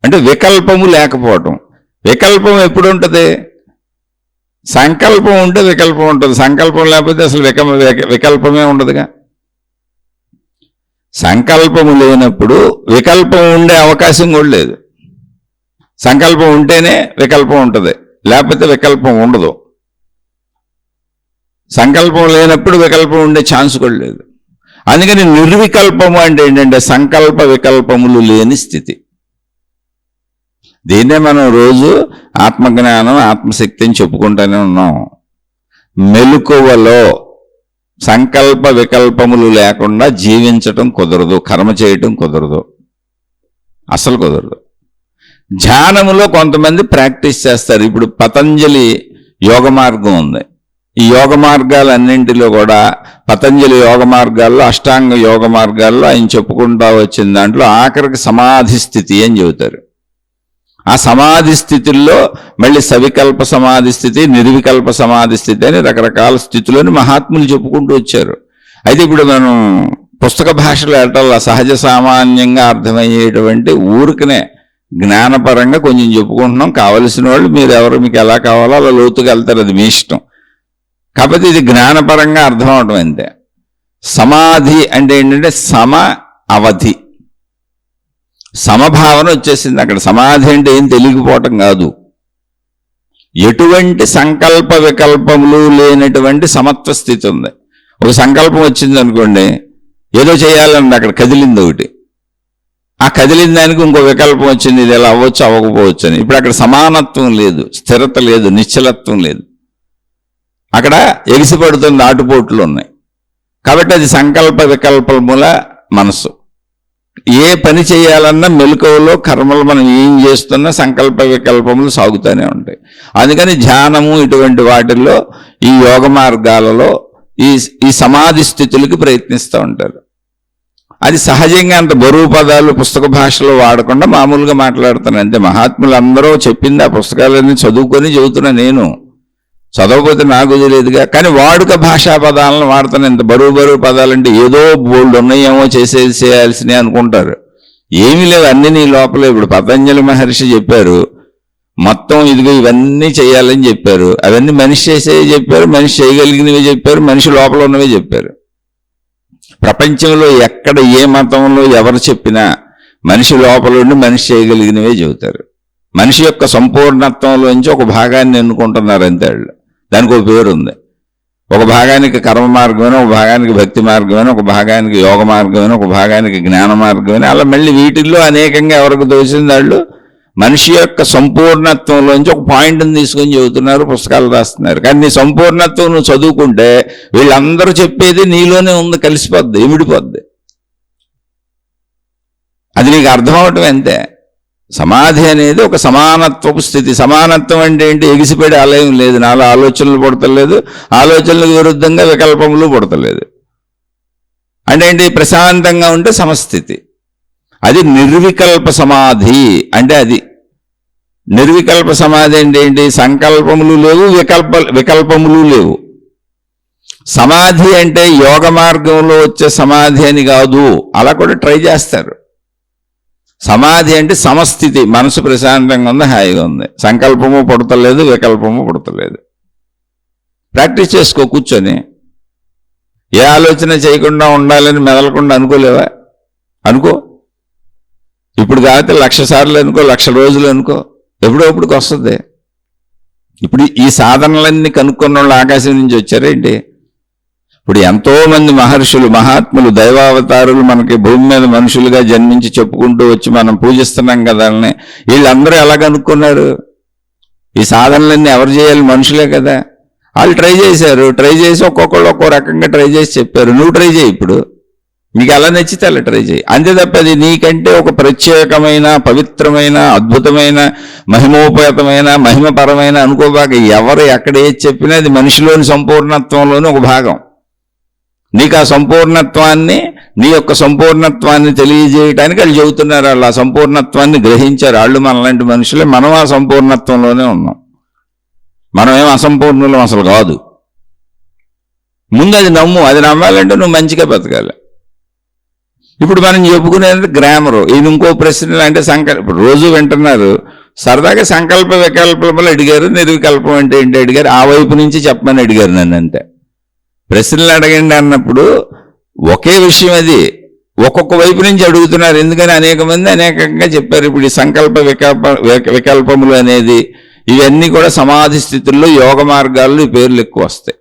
అంటే వికల్పము లేకపోవటం. వికల్పం ఎప్పుడు ఉంటుంది? సంకల్పం ఉంటే వికల్పం ఉంటుంది. సంకల్పం లేకపోతే అసలు వికల్పమే ఉండదుగా. సంకల్పము లేనప్పుడు వికల్పం ఉండే అవకాశం కూడా లేదు. సంకల్పం ఉంటేనే వికల్పం ఉంటుంది, లేకపోతే వికల్పం ఉండదు. సంకల్పం లేనప్పుడు వికల్పం ఉండే ఛాన్స్ కూడా లేదు. అందుకని నిర్వికల్పము అంటే ఏంటంటే సంకల్ప వికల్పములు లేని స్థితి. దీన్నే మనం రోజు ఆత్మజ్ఞానం ఆత్మశక్తి అని చెప్పుకుంటూనే ఉన్నాం. మెలకువలో సంకల్ప వికల్పములు లేకుండా జీవించటం కుదరదు, కర్మ చేయటం కుదరదు, అసలు కుదరదు. ధ్యానములో కొంతమంది ప్రాక్టీస్ చేస్తారు. ఇప్పుడు పతంజలి యోగ మార్గం ఉంది. ఈ యోగ మార్గాలన్నింటిలో కూడా పతంజలి యోగ మార్గాల్లో, అష్టాంగ యోగ మార్గాల్లో ఆయన చెప్పుకుంటా వచ్చిన దాంట్లో ఆఖరికి సమాధి స్థితి అని చెబుతారు. ఆ సమాధి స్థితుల్లో మళ్ళీ సవికల్ప సమాధి స్థితి, నిర్వికల్ప సమాధి స్థితి అని రకరకాల స్థితులని మహాత్ములు చెప్పుకుంటూ వచ్చారు. అయితే ఇప్పుడు మనం పుస్తక భాషలో ఎట్లా సహజ సామాన్యంగా అర్థమయ్యేటువంటి ఊరికనే జ్ఞానపరంగా కొంచెం చెప్పుకుంటున్నాం. కావలసిన వాళ్ళు మీరు ఎవరు, మీకు ఎలా కావాలో అలా లోతుగా వెళ్తారు, అది మీ ఇష్టం. కాకపోతే ఇది జ్ఞానపరంగా అర్థం అవడం అంతే. సమాధి అంటే ఏంటంటే సమ అవధి, సమభావన వచ్చేసింది అక్కడ. సమాధి అంటే ఏం తెలియకపోవటం కాదు, ఎటువంటి సంకల్ప వికల్పములు లేనటువంటి సమత్వ స్థితి ఉంది. ఒక సంకల్పం వచ్చింది అనుకోండి, ఏదో చేయాలని అక్కడ కదిలింది ఒకటి, ఆ కదిలిన దానికి ఇంకో వికల్పం వచ్చింది, ఇది ఎలా అవ్వచ్చు అవ్వకపోవచ్చు అని. ఇప్పుడు అక్కడ సమానత్వం లేదు, స్థిరత లేదు, నిశ్చలత్వం లేదు. అక్కడ ఎగిసిపడుతున్న ఆటుపోట్లు ఉన్నాయి. కాబట్టి అది సంకల్ప వికల్పముల మనసు. ఏ పని చేయాలన్నా మెలకువలో కర్మలు మనం ఏం చేస్తున్నా సంకల్ప వికల్పములు సాగుతూనే ఉంటాయి. అందుకని ధ్యానము ఇటువంటి వాటిల్లో, ఈ యోగ మార్గాలలో ఈ సమాధి స్థితులకి ప్రయత్నిస్తూ ఉంటారు. అది సహజంగా అంత బరువు పదాలు పుస్తక భాషలో వాడకుండా మామూలుగా మాట్లాడుతాను అంతే. మహాత్ములు అందరూ చెప్పింది ఆ పుస్తకాలన్నీ చదువుకొని చెబుతున్నా. నేను చదవకపోతే నాకు తెలియదుగా, కానీ వాడుక భాషా పదాలను వాడతాను. ఇంత బరువు పదాలంటే ఏదో బోల్డ్ ఉన్నాయేమో చేయాల్సినవి అనుకుంటారు. ఏమీ లేవు, అన్ని నీ లోపలే. ఇప్పుడు పతంజలి మహర్షి చెప్పారు, మొత్తం ఇదిగో ఇవన్నీ చేయాలని చెప్పారు. అవన్నీ మనిషి చేసేవి చెప్పారు, మనిషి చేయగలిగినవి చెప్పారు, మనిషి లోపల ఉన్నవి చెప్పారు. ప్రపంచంలో ఎక్కడ ఏ మతంలో ఎవరు చెప్పినా మనిషి లోపల ఉండి మనిషి చేయగలిగినవే చెబుతారు. మనిషి యొక్క సంపూర్ణత్వంలోంచి ఒక భాగాన్ని ఎన్నుకుంటున్నారు అంతే. దానికి ఒక పేరు ఉంది. ఒక భాగానికి కర్మ మార్గమైన, ఒక భాగానికి భక్తి మార్గమైన, ఒక భాగానికి యోగ మార్గమైన, ఒక భాగానికి జ్ఞాన మార్గమైన, అలా మళ్ళీ వీటిల్లో అనేకంగా ఎవరికి తోచింది వాళ్ళు మనిషి యొక్క సంపూర్ణత్వంలోంచి ఒక పాయింట్ని తీసుకొని చెబుతున్నారు, పుస్తకాలు రాస్తున్నారు. కానీ నీ సంపూర్ణత్వం నువ్వు చదువుకుంటే వీళ్ళందరూ చెప్పేది నీలోనే ఉంది, కలిసిపోద్ది, ఇమిడిపోద్ది. అది నీకు అర్థం అవటం అంతే. సమాధి అనేది ఒక సమానత్వపు స్థితి. సమానత్వం అంటే ఏంటి? ఎగిసిపడి ఆలయం లేదు, నాలో ఆలోచనలు పుడతలేదు, ఆలోచనలకు విరుద్ధంగా వికల్పములు పుడతలేదు. అంటే ఏంటి? ప్రశాంతంగా ఉంటే సమస్థితి. అది నిర్వికల్ప సమాధి అంటే అది. నిర్వికల్ప సమాధి అంటే ఏంటి? సంకల్పములు లేవు, వికల్పములు లేవు. సమాధి అంటే యోగ మార్గంలో వచ్చే సమాధి అని కాదు, అలా కూడా ట్రై చేస్తారు. సమాధి అంటే సమస్థితి, మనసు ప్రశాంతంగా ఉంది, హాయిగా ఉంది, సంకల్పము పుడతలేదు, వికల్పము పుడతలేదు. ప్రాక్టీస్ చేసుకో కూర్చొని. ఏ ఆలోచన చేయకుండా ఉండాలని మెదలకుండా అనుకోలేవా? అనుకో. ఇప్పుడు కాకపోతే 1,00,000 సార్లు అనుకో, 1,00,000 రోజులు అనుకో, ఎప్పుడో ఎప్పటికి వస్తుంది. ఇప్పుడు ఈ సాధనలన్నీ కనుక్కున్న వాళ్ళు ఆకాశం నుంచి వచ్చారేంటి? ఇప్పుడు ఎంతో మంది మహర్షులు, మహాత్ములు, దైవావతారులు మనకి భూమి మీద మనుషులుగా జన్మించి చెప్పుకుంటూ వచ్చి మనం పూజిస్తున్నాం కదా. వీళ్ళందరూ ఎలా కనుక్కున్నారు? ఈ సాధనలన్నీ ఎవరు చేయాలి? మనుషులే కదా. వాళ్ళు ట్రై చేశారు, ట్రై చేసి ఒక్కొక్కళ్ళు ఒక్కో రకంగా ట్రై చేసి చెప్పారు. నువ్వు ట్రై చేయి. ఇప్పుడు మీకు ఎలా నచ్చితే అలా ట్రై చేయి. అంతే తప్ప అది నీకంటే ఒక ప్రత్యేకమైన పవిత్రమైన అద్భుతమైన మహిమోపేతమైన మహిమపరమైన అనుకోబాక. ఎవరు ఎక్కడ ఏది చెప్పినా అది మనిషిలోని సంపూర్ణత్వంలోని ఒక భాగం. నీకు ఆ సంపూర్ణత్వాన్ని, నీ యొక్క సంపూర్ణత్వాన్ని తెలియజేయడానికి వాళ్ళు చెబుతున్నారు. వాళ్ళు ఆ సంపూర్ణత్వాన్ని గ్రహించారు. వాళ్ళు మనలాంటి మనుషులే. మనం ఆ సంపూర్ణత్వంలోనే ఉన్నాం. మనమేం అసంపూర్ణులం అసలు కాదు. ముందు అది నమ్ము. అది నమ్మాలంటే నువ్వు మంచిగా బతకాలి. ఇప్పుడు మనం చెప్పుకునేది గ్రామరు. ఇది ఇంకో ప్రశ్న అంటే ఇప్పుడు రోజు వింటున్నారు సరదాగా సంకల్ప వికల్పములు అడిగారు, నిర్వికల్పం అంటే ఏంటి అడిగారు, ఆ వైపు నుంచి చెప్పమని అడిగారు నన్ను. అంతే. ప్రశ్నలు అడగండి అన్నప్పుడు ఒకే విషయం అది ఒక్కొక్క వైపు నుంచి అడుగుతున్నారు. ఎందుకని అనేక మంది అనేకంగా చెప్పారు. ఇప్పుడు ఈ సంకల్ప వికల్పములు అనేది ఇవన్నీ కూడా సమాధి స్థితుల్లో యోగ మార్గాల్లో ఈ పేర్లు ఎక్కువ వస్తాయి.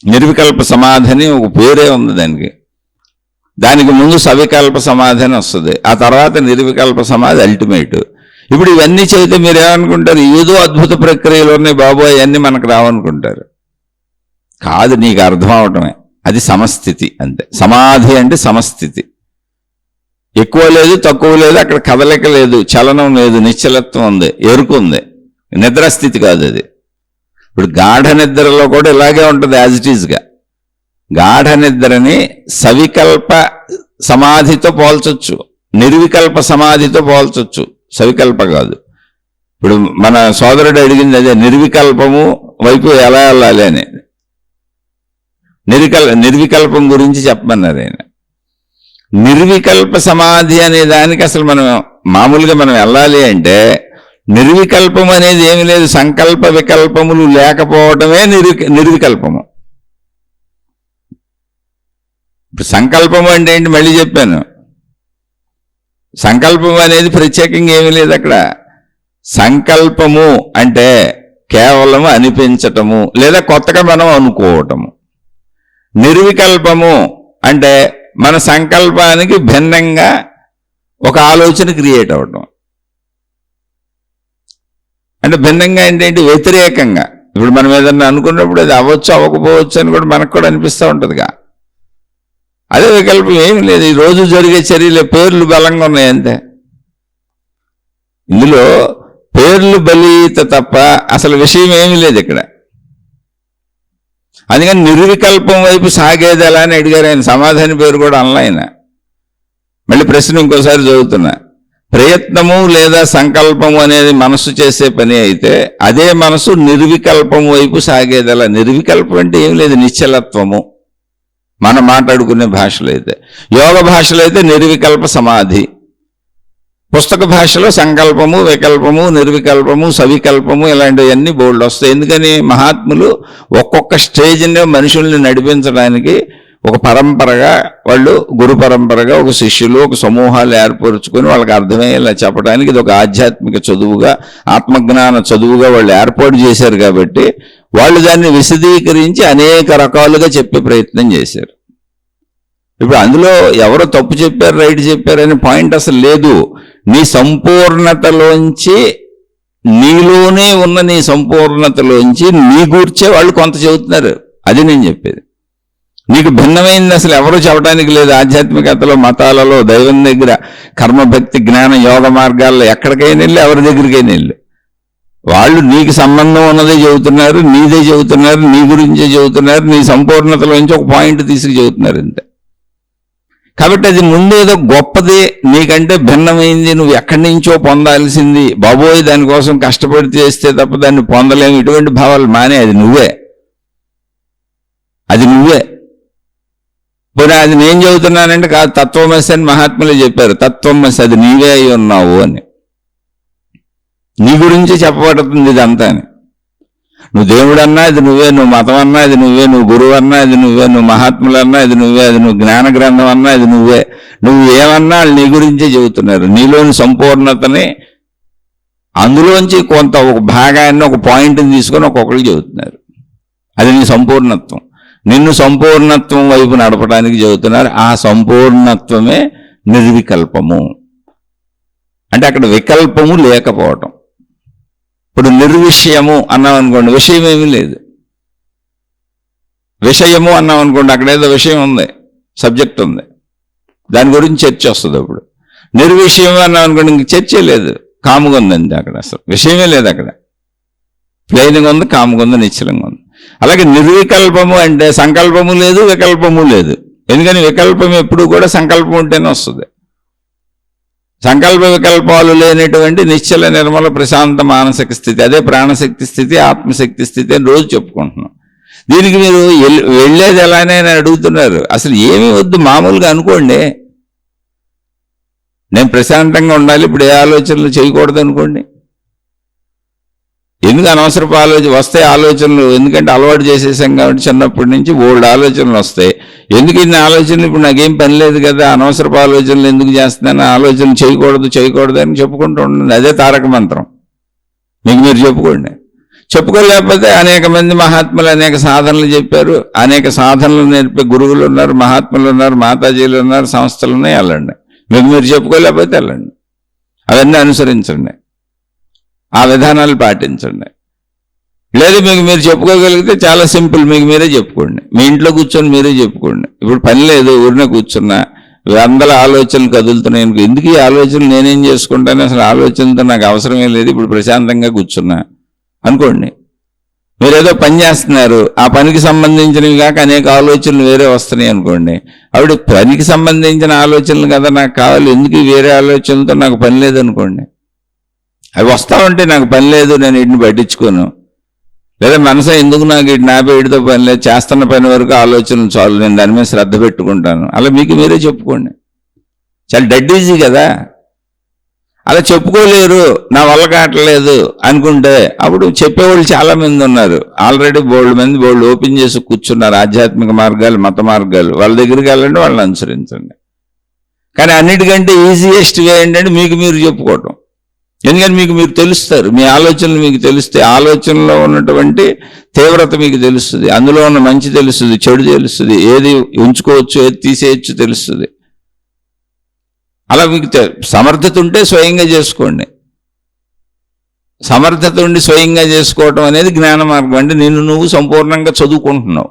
నిర్వికల్ప సమాధి అని ఒక పేరే ఉంది దానికి. దానికి ముందు సవికల్ప సమాధి అని వస్తుంది. ఆ తర్వాత నిర్వికల్ప సమాధి అల్టిమేట్. ఇప్పుడు ఇవన్నీ చేస్తే మీరు ఏమనుకుంటారు, ఏదో అద్భుత ప్రక్రియలు ఉన్నాయి బాబు, అవన్నీ మనకు రావనుకుంటారు. కాదు, నీకు అర్థం అవటమే. అది సమస్థితి అంతే. సమాధి అంటే సమస్థితి. ఎక్కువ లేదు, తక్కువ లేదు, అక్కడ కదలిక లేదు, చలనం లేదు, నిశ్చలత్వం ఉంది, ఎరుకు ఉంది. నిద్రాస్థితి కాదు అది. ఇప్పుడు గాఢ నిద్రలో కూడా ఇలాగే ఉంటుంది యాజ్ ఇట్ ఈజ్గా. గాఢ నిద్రని సవికల్ప సమాధితో పోల్చొచ్చు, నిర్వికల్ప సమాధితో పోల్చొచ్చు, సవికల్ప కాదు. ఇప్పుడు మన సోదరుడు అడిగింది అదే, నిర్వికల్పము వైపు ఎలా వెళ్ళాలి అని. నిర్వికల్పం గురించి చెప్పమన్నారు ఆయన. నిర్వికల్ప సమాధి అనే దానికి అసలు మనం మామూలుగా మనం వెళ్ళాలి అంటే నిర్వికల్పం అనేది ఏమి లేదు. సంకల్ప వికల్పములు లేకపోవటమే నిర్వికల్పము. ఇప్పుడు సంకల్పము అంటే ఏంటి మళ్ళీ చెప్పాను. సంకల్పం అనేది ప్రత్యేకంగా ఏమీ లేదు అక్కడ. సంకల్పము అంటే కేవలం అనిపించటము లేదా కొత్తగా మనం అనుకోవటము. నిర్వికల్పము అంటే మన సంకల్పానికి భిన్నంగా ఒక ఆలోచన క్రియేట్ అవ్వటం. అంటే భిన్నంగా ఏంటంటే వ్యతిరేకంగా. ఇప్పుడు మనం ఏదన్నా అనుకున్నప్పుడు అది అవ్వచ్చు అవ్వకపోవచ్చు అని కూడా మనకు కూడా అనిపిస్తూ ఉంటుందిగా. అదే వికల్పం ఏమి లేదు. ఈ రోజు జరిగే చర్యలే పేర్లు బలంగా ఉన్నాయి అంతే. ఇందులో పేర్లు బలీత తప్ప అసలు విషయం ఏమీ లేదు ఇక్కడ. అందుకని నిర్వికల్పం వైపు సాగేది ఎలా అని అడిగారు ఆయన. సమాధాన పేరు కూడా అనలైన. మళ్ళీ ప్రశ్న ఇంకోసారి చదువుతున్నా. ప్రయత్నము లేదా సంకల్పము అనేది మనసు చేసే పని అయితే అదే మనసు నిర్వికల్పం వైపు సాగేది ఎలా. నిర్వికల్పం అంటే ఏం లేదు, నిశ్చలత్వము. మనం మాట్లాడుకునే భాషలో అయితే, యోగ భాషలో అయితే నిర్వికల్ప సమాధి. పుస్తక భాషలో సంకల్పము, వికల్పము, నిర్వికల్పము, సవికల్పము ఇలాంటివన్నీ బోల్డ్ వస్తాయి. ఎందుకని మహాత్ములు ఒక్కొక్క స్టేజ్ని మనుషుల్ని నడిపించడానికి ఒక పరంపరగా, వాళ్ళు గురు పరంపరగా ఒక శిష్యులు, ఒక సమూహాలు ఏర్పరుచుకొని వాళ్ళకి అర్థమయ్యేలా చెప్పడానికి ఇది ఒక ఆధ్యాత్మిక చదువుగా, ఆత్మజ్ఞాన చదువుగా వాళ్ళు ఏర్పాటు చేశారు. కాబట్టి వాళ్ళు దాన్ని విశదీకరించి అనేక రకాలుగా చెప్పే ప్రయత్నం చేశారు. ఇప్పుడు అందులో ఎవరో తప్పు చెప్పారు, రైట్ చెప్పారు అనే పాయింట్ అసలు లేదు. నీ సంపూర్ణతలోంచి, నీలోనే ఉన్న నీ సంపూర్ణతలోంచి నీ గూర్చే వాళ్ళు కొంత చెబుతున్నారు. అది నేను చెప్పేది. నీకు భిన్నమైంది అసలు ఎవరూ చెప్పడానికి లేదు. ఆధ్యాత్మికతలో, మతాలలో, దైవం దగ్గర, కర్మభక్తి జ్ఞాన యోగ మార్గాల్లో ఎక్కడికైనా వెళ్ళి, ఎవరి దగ్గరికైనా వెళ్ళి వాళ్ళు నీకు సంబంధం ఉన్నదే చెబుతున్నారు, నీదే చెబుతున్నారు, నీ గురించే చెబుతున్నారు, నీ సంపూర్ణతలోంచి ఒక పాయింట్ తీసుకు చెబుతున్నారు అంతే. కాబట్టి అది ముందేదో గొప్పది, నీకంటే భిన్నమైంది, నువ్వు ఎక్కడి నుంచో పొందాల్సింది, బాబోయ్ దానికోసం కష్టపడి చేస్తే తప్ప దాన్ని పొందలేము, ఇటువంటి భావాలు మానే. అది నువ్వే, అది నువ్వే. పోనీ అది నేను చెబుతున్నానంటే కాదు, తత్వమసి అని మహాత్ములే చెప్పారు. తత్వమసి అది నీవే అయి ఉన్నావు అని. నీ గురించి చెప్పబడుతుంది ఇదంతా అని. నువ్వు దేవుడు అన్నా ఇది నువ్వే, నువ్వు మతం అన్నా ఇది నువ్వే, నువ్వు గురువు అన్నా ఇది నువ్వే, నువ్వు మహాత్ములన్నా ఇది నువ్వే, అది నువ్వు జ్ఞాన గ్రంథం అన్నా ఇది నువ్వే. నువ్వు ఏమన్నా వాళ్ళు నీ గురించే చెబుతున్నారు. నీలోని సంపూర్ణతని, అందులోంచి కొంత ఒక భాగాన్ని, ఒక పాయింట్ని తీసుకొని ఒక్కొక్కరు చెబుతున్నారు. అది నీ సంపూర్ణత్వం. నిన్ను సంపూర్ణత్వం వైపు నడపడానికి చెబుతున్నారు. ఆ సంపూర్ణత్వమే నిర్వికల్పము. అంటే అక్కడ వికల్పము లేకపోవటం. ఇప్పుడు నిర్విషయము అన్నాం అనుకోండి, విషయం ఏమీ లేదు. విషయము అన్నాం అనుకోండి, అక్కడ ఏదో విషయం ఉంది, సబ్జెక్ట్ ఉంది. దాని గురించి చర్చ వస్తుంది. అప్పుడు నిర్విషయం అన్నాం అనుకోండి, ఇంక చర్చే లేదు, కాముగా ఉందండి అక్కడ, అసలు విషయమే లేదు అక్కడ, ప్లెయిన్గా ఉంది, కాముగా ఉంది, నిశ్చలంగా ఉంది. అలాగే నిర్వికల్పము అంటే సంకల్పము లేదు, వికల్పము లేదు. ఎందుకని వికల్పం ఎప్పుడు కూడా సంకల్పం ఉంటేనే వస్తుంది. సంకల్ప వికల్పాలు లేనటువంటి నిశ్చల నిర్మల ప్రశాంత మానసిక స్థితి, అదే ప్రాణశక్తి స్థితి, ఆత్మశక్తి స్థితి అని రోజు చెప్పుకుంటున్నాం. దీనికి మీరు వెళ్ళేది ఎలానే అడుగుతున్నారు. అసలు ఏమీ వద్దు, మామూలుగా అనుకోండి, నేను ప్రశాంతంగా ఉండాలి, ఇప్పుడు ఏ ఆలోచనలు చేయకూడదు అనుకోండి. ఎందుకు అనవసరపు వస్తాయి ఆలోచనలు, ఎందుకంటే అలవాటు చేసేసాం కాబట్టి చిన్నప్పటి నుంచి ఓల్డ్ ఆలోచనలు వస్తాయి. ఎందుకు ఇన్ని ఆలోచనలు, ఇప్పుడు నాకేం పని లేదు కదా, అనవసరపు ఆలోచనలు ఎందుకు చేస్తున్నాను, ఆలోచనలు చేయకూడదు అని చెప్పుకుంటూ ఉండండి. అదే తారక మంత్రం. మీకు మీరు చెప్పుకోండి. చెప్పుకోలేకపోతే అనేక మంది మహాత్ములు అనేక సాధనలు చెప్పారు, అనేక సాధనలు నేర్పే గురువులు ఉన్నారు, మహాత్ములు ఉన్నారు, మాతాజీలు ఉన్నారు, సంస్థలు ఉన్నాయి, వెళ్ళండి. మీకు మీరు చెప్పుకోలేకపోతే వెళ్ళండి, అవన్నీ అనుసరించండి, ఆ విధానాలు పాటించండి. లేదు మీకు మీరు చెప్పుకోగలిగితే చాలా సింపుల్, మీకు మీరే చెప్పుకోండి. మీ ఇంట్లో కూర్చొని మీరే చెప్పుకోండి. ఇప్పుడు పని లేదు, ఊరినే కూర్చున్నా, వందల ఆలోచనలు కదులుతున్నాయి, ఎందుకు ఈ ఆలోచనలు నేనేం చేసుకుంటాను, అసలు ఆలోచనతో నాకు అవసరమే లేదు, ఇప్పుడు ప్రశాంతంగా కూర్చున్నా అనుకోండి. మీరు ఏదో పని చేస్తున్నారు, ఆ పనికి సంబంధించినవి కాక అనేక ఆలోచనలు వేరే వస్తున్నాయి అనుకోండి. అప్పుడు పనికి సంబంధించిన ఆలోచనలు కదా నాకు కావాలి, ఎందుకు వేరే ఆలోచనలతో నాకు పని లేదనుకోండి. అవి వస్తా ఉంటే నాకు పని లేదు, నేను వీటిని పట్టించుకోను. లేదా మనసా ఎందుకు నాకు వీటి నాపై వీటితో పని లేదు, చేస్తున్న పని వరకు ఆలోచనలు చాలు, నేను దాని మీద శ్రద్ధ పెట్టుకుంటాను, అలా మీకు మీరే చెప్పుకోండి. చాలా డెడ్ ఈజీ కదా. అలా చెప్పుకోలేరు, నా వల్ల కావట్లేదు అనుకుంటే అప్పుడు చెప్పేవాళ్ళు చాలా మంది ఉన్నారు. ఆల్రెడీ బోల్డ్ మంది ఓపెన్ చేసి కూర్చున్నారు, ఆధ్యాత్మిక మార్గాలు, మత మార్గాలు. వాళ్ళ దగ్గరికి వెళ్ళండి, వాళ్ళని అనుసరించండి. కానీ అన్నిటికంటే ఈజియెస్ట్ వే ఏంటంటే మీకు మీరు చెప్పుకోవటం. ఎందుకంటే మీకు మీరు తెలుస్తారు, మీ ఆలోచనలు మీకు తెలిస్తే, ఆలోచనలో ఉన్నటువంటి తీవ్రత మీకు తెలుస్తుంది, అందులో ఉన్న మంచి తెలుస్తుంది, చెడు తెలుస్తుంది, ఏది ఉంచుకోవచ్చు, ఏది తీసేయచ్చు తెలుస్తుంది. అలా మీకు సమర్థత ఉంటే స్వయంగా చేసుకోండి. సమర్థత ఉండి స్వయంగా చేసుకోవటం అనేది జ్ఞాన మార్గం. అంటే నువ్వు సంపూర్ణంగా చదువుకుంటున్నావు.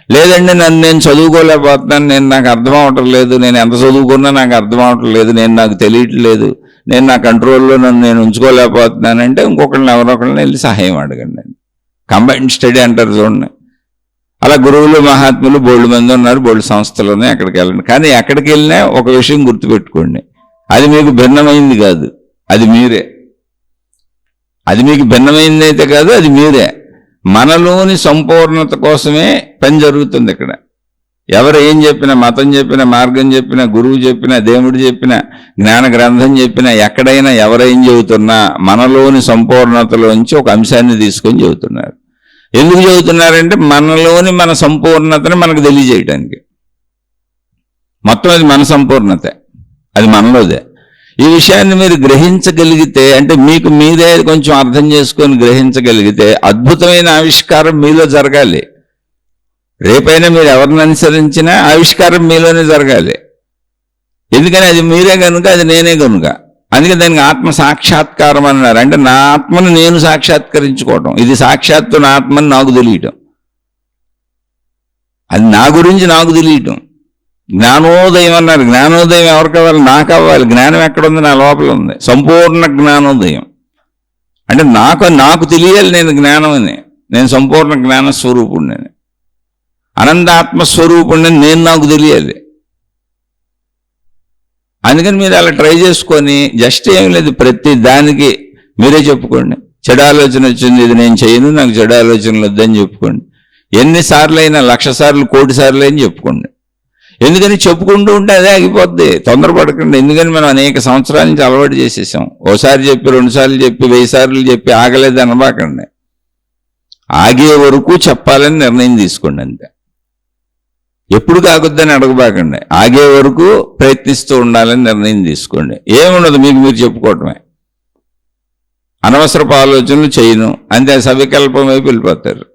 లేదండి నేను చదువుకోలేకపోతున్నాను, నాకు అర్థం అవటం లేదు, నేను ఎంత చదువుకున్నా నాకు అర్థం అవటం లేదు, నాకు తెలియట్లేదు, నేను నా కంట్రోల్లో నేను ఉంచుకోలేకపోతున్నానంటే ఇంకొకరిని ఎవరొకరిని వెళ్ళి సహాయం అడగండి. కంబైన్డ్ స్టడీ అంటారు చూడండి. అలా గురువులు మహాత్ములు బోల్డ్ మంది ఉన్నారు, బోల్డ్ సంస్థలు ఉన్నాయి, అక్కడికి వెళ్ళండి. కానీ ఎక్కడికి వెళ్ళినా ఒక విషయం గుర్తుపెట్టుకోండి, అది మీకు భిన్నమైంది కాదు, అది మీరే. అది మీకు భిన్నమైంది అయితే కాదు, అది మీరే. మనలోని సంపూర్ణత కోసమే పని జరుగుతుంది ఇక్కడ. ఎవరు ఏం చెప్పినా, మతం చెప్పినా, మార్గం చెప్పినా, గురువు చెప్పినా, దేవుడు చెప్పినా, జ్ఞాన గ్రంథం చెప్పినా, ఎక్కడైనా ఎవరేం చెబుతున్నా మనలోని సంపూర్ణతలోంచి ఒక అంశాన్ని తీసుకొని చెబుతున్నారు. ఎందుకు చెబుతున్నారంటే మనలోని మన సంపూర్ణతని మనకు తెలియజేయడానికి. మొత్తం అది మన సంపూర్ణతే, అది మనలోదే. ఈ విషయాన్ని మీరు గ్రహించగలిగితే, అంటే మీకు మీరే కొంచెం అర్థం చేసుకొని గ్రహించగలిగితే అద్భుతమైన ఆవిష్కారం మీలో జరగాలి. రేపైనా మీరు ఎవరిని అనుసరించినా ఆవిష్కారం మీలోనే జరగాలి. ఎందుకని అది మీరే కనుక, అది నేనే కనుక. అందుకే దానికి ఆత్మ సాక్షాత్కారం అన్నారు. అంటే నా ఆత్మను నేను సాక్షాత్కరించుకోవటం, ఇది సాక్షాత్తు నా ఆత్మని నాకు తెలియటం, అది నా గురించి నాకు తెలియటం. జ్ఞానోదయం అన్నారు. జ్ఞానోదయం ఎవరు కావాలి? నాకు అవ్వాలి. జ్ఞానం ఎక్కడుంది? నా లోపల ఉంది. సంపూర్ణ జ్ఞానోదయం అంటే నాకు తెలియాలి నేను జ్ఞానం అని, నేను సంపూర్ణ జ్ఞాన స్వరూపుణ్ణి, అనంతాత్మస్వరూపుణ్ణి నేను నాకు తెలియాలి. అందుకని మీరు అలా ట్రై చేసుకొని జస్ట్ ఏం లేదు, ప్రతి దానికి మీరే చెప్పుకోండి. చెడు ఆలోచన వచ్చింది, ఇది నేను చేయను, నాకు చెడు ఆలోచనలు వద్దని చెప్పుకోండి. ఎన్నిసార్లు అయినా, 1,00,000 సార్లు, 1,00,00,000 సార్లు అయినా చెప్పుకోండి. ఎందుకని చెప్పుకుంటూ ఉంటే అదే ఆగిపోద్ది. తొందరపడకండి. ఎందుకని మనం అనేక సంవత్సరాల నుంచి అలవాటు చేసేసాం. ఓసారి చెప్పి, 2 సార్లు చెప్పి, 1000 సార్లు చెప్పి ఆగలేదు అనబాకండి. ఆగే వరకు చెప్పాలని నిర్ణయం తీసుకోండి అంతే. ఎప్పుడు కాకొద్దని అడగబాకండి. ఆగే వరకు ప్రయత్నిస్తూ ఉండాలని నిర్ణయం తీసుకోండి. ఏముండదు, మీకు మీరు చెప్పుకోవటమే. అనవసరపు ఆలోచనలు చేయను అంతే, సవికల్పం వైపు వెళ్ళిపోతారు.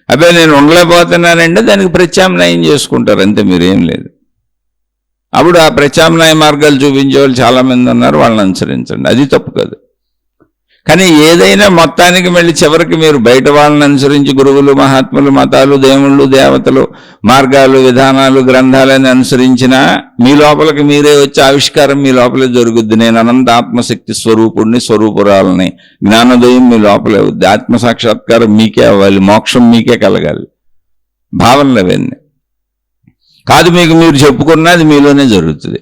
అదే నేను ఉండలేకపోతున్నానంటే దానికి ప్రత్యామ్నాయం చేసుకుంటారు అంతే, మీరేం లేదు. అప్పుడు ఆ ప్రత్యామ్నాయ మార్గాలు చూపించే వాళ్ళు చాలామంది ఉన్నారు, వాళ్ళని అనుసరించండి. అది తప్పు కాదు. కానీ ఏదైనా మొత్తానికి మళ్ళీ చివరికి మీరు బయట వాళ్ళని అనుసరించి గురువులు, మహాత్ములు, మతాలు, దేవుళ్ళు, దేవతలు, మార్గాలు, విధానాలు, గ్రంథాలని అనుసరించినా మీ లోపలికి మీరే వచ్చే ఆవిష్కారం మీ లోపలే జరుగుద్ది. నేను అనంత ఆత్మశక్తి స్వరూపుణ్ణి, స్వరూపురాలని, జ్ఞానోదయం మీ లోపలే అవుద్ది. ఆత్మసాక్షాత్కారం మీకే అవ్వాలి, మోక్షం మీకే కలగాలి. భావనలు అవన్నీ కాదు, మీకు మీరు చెప్పుకున్నది మీలోనే జరుగుతుంది.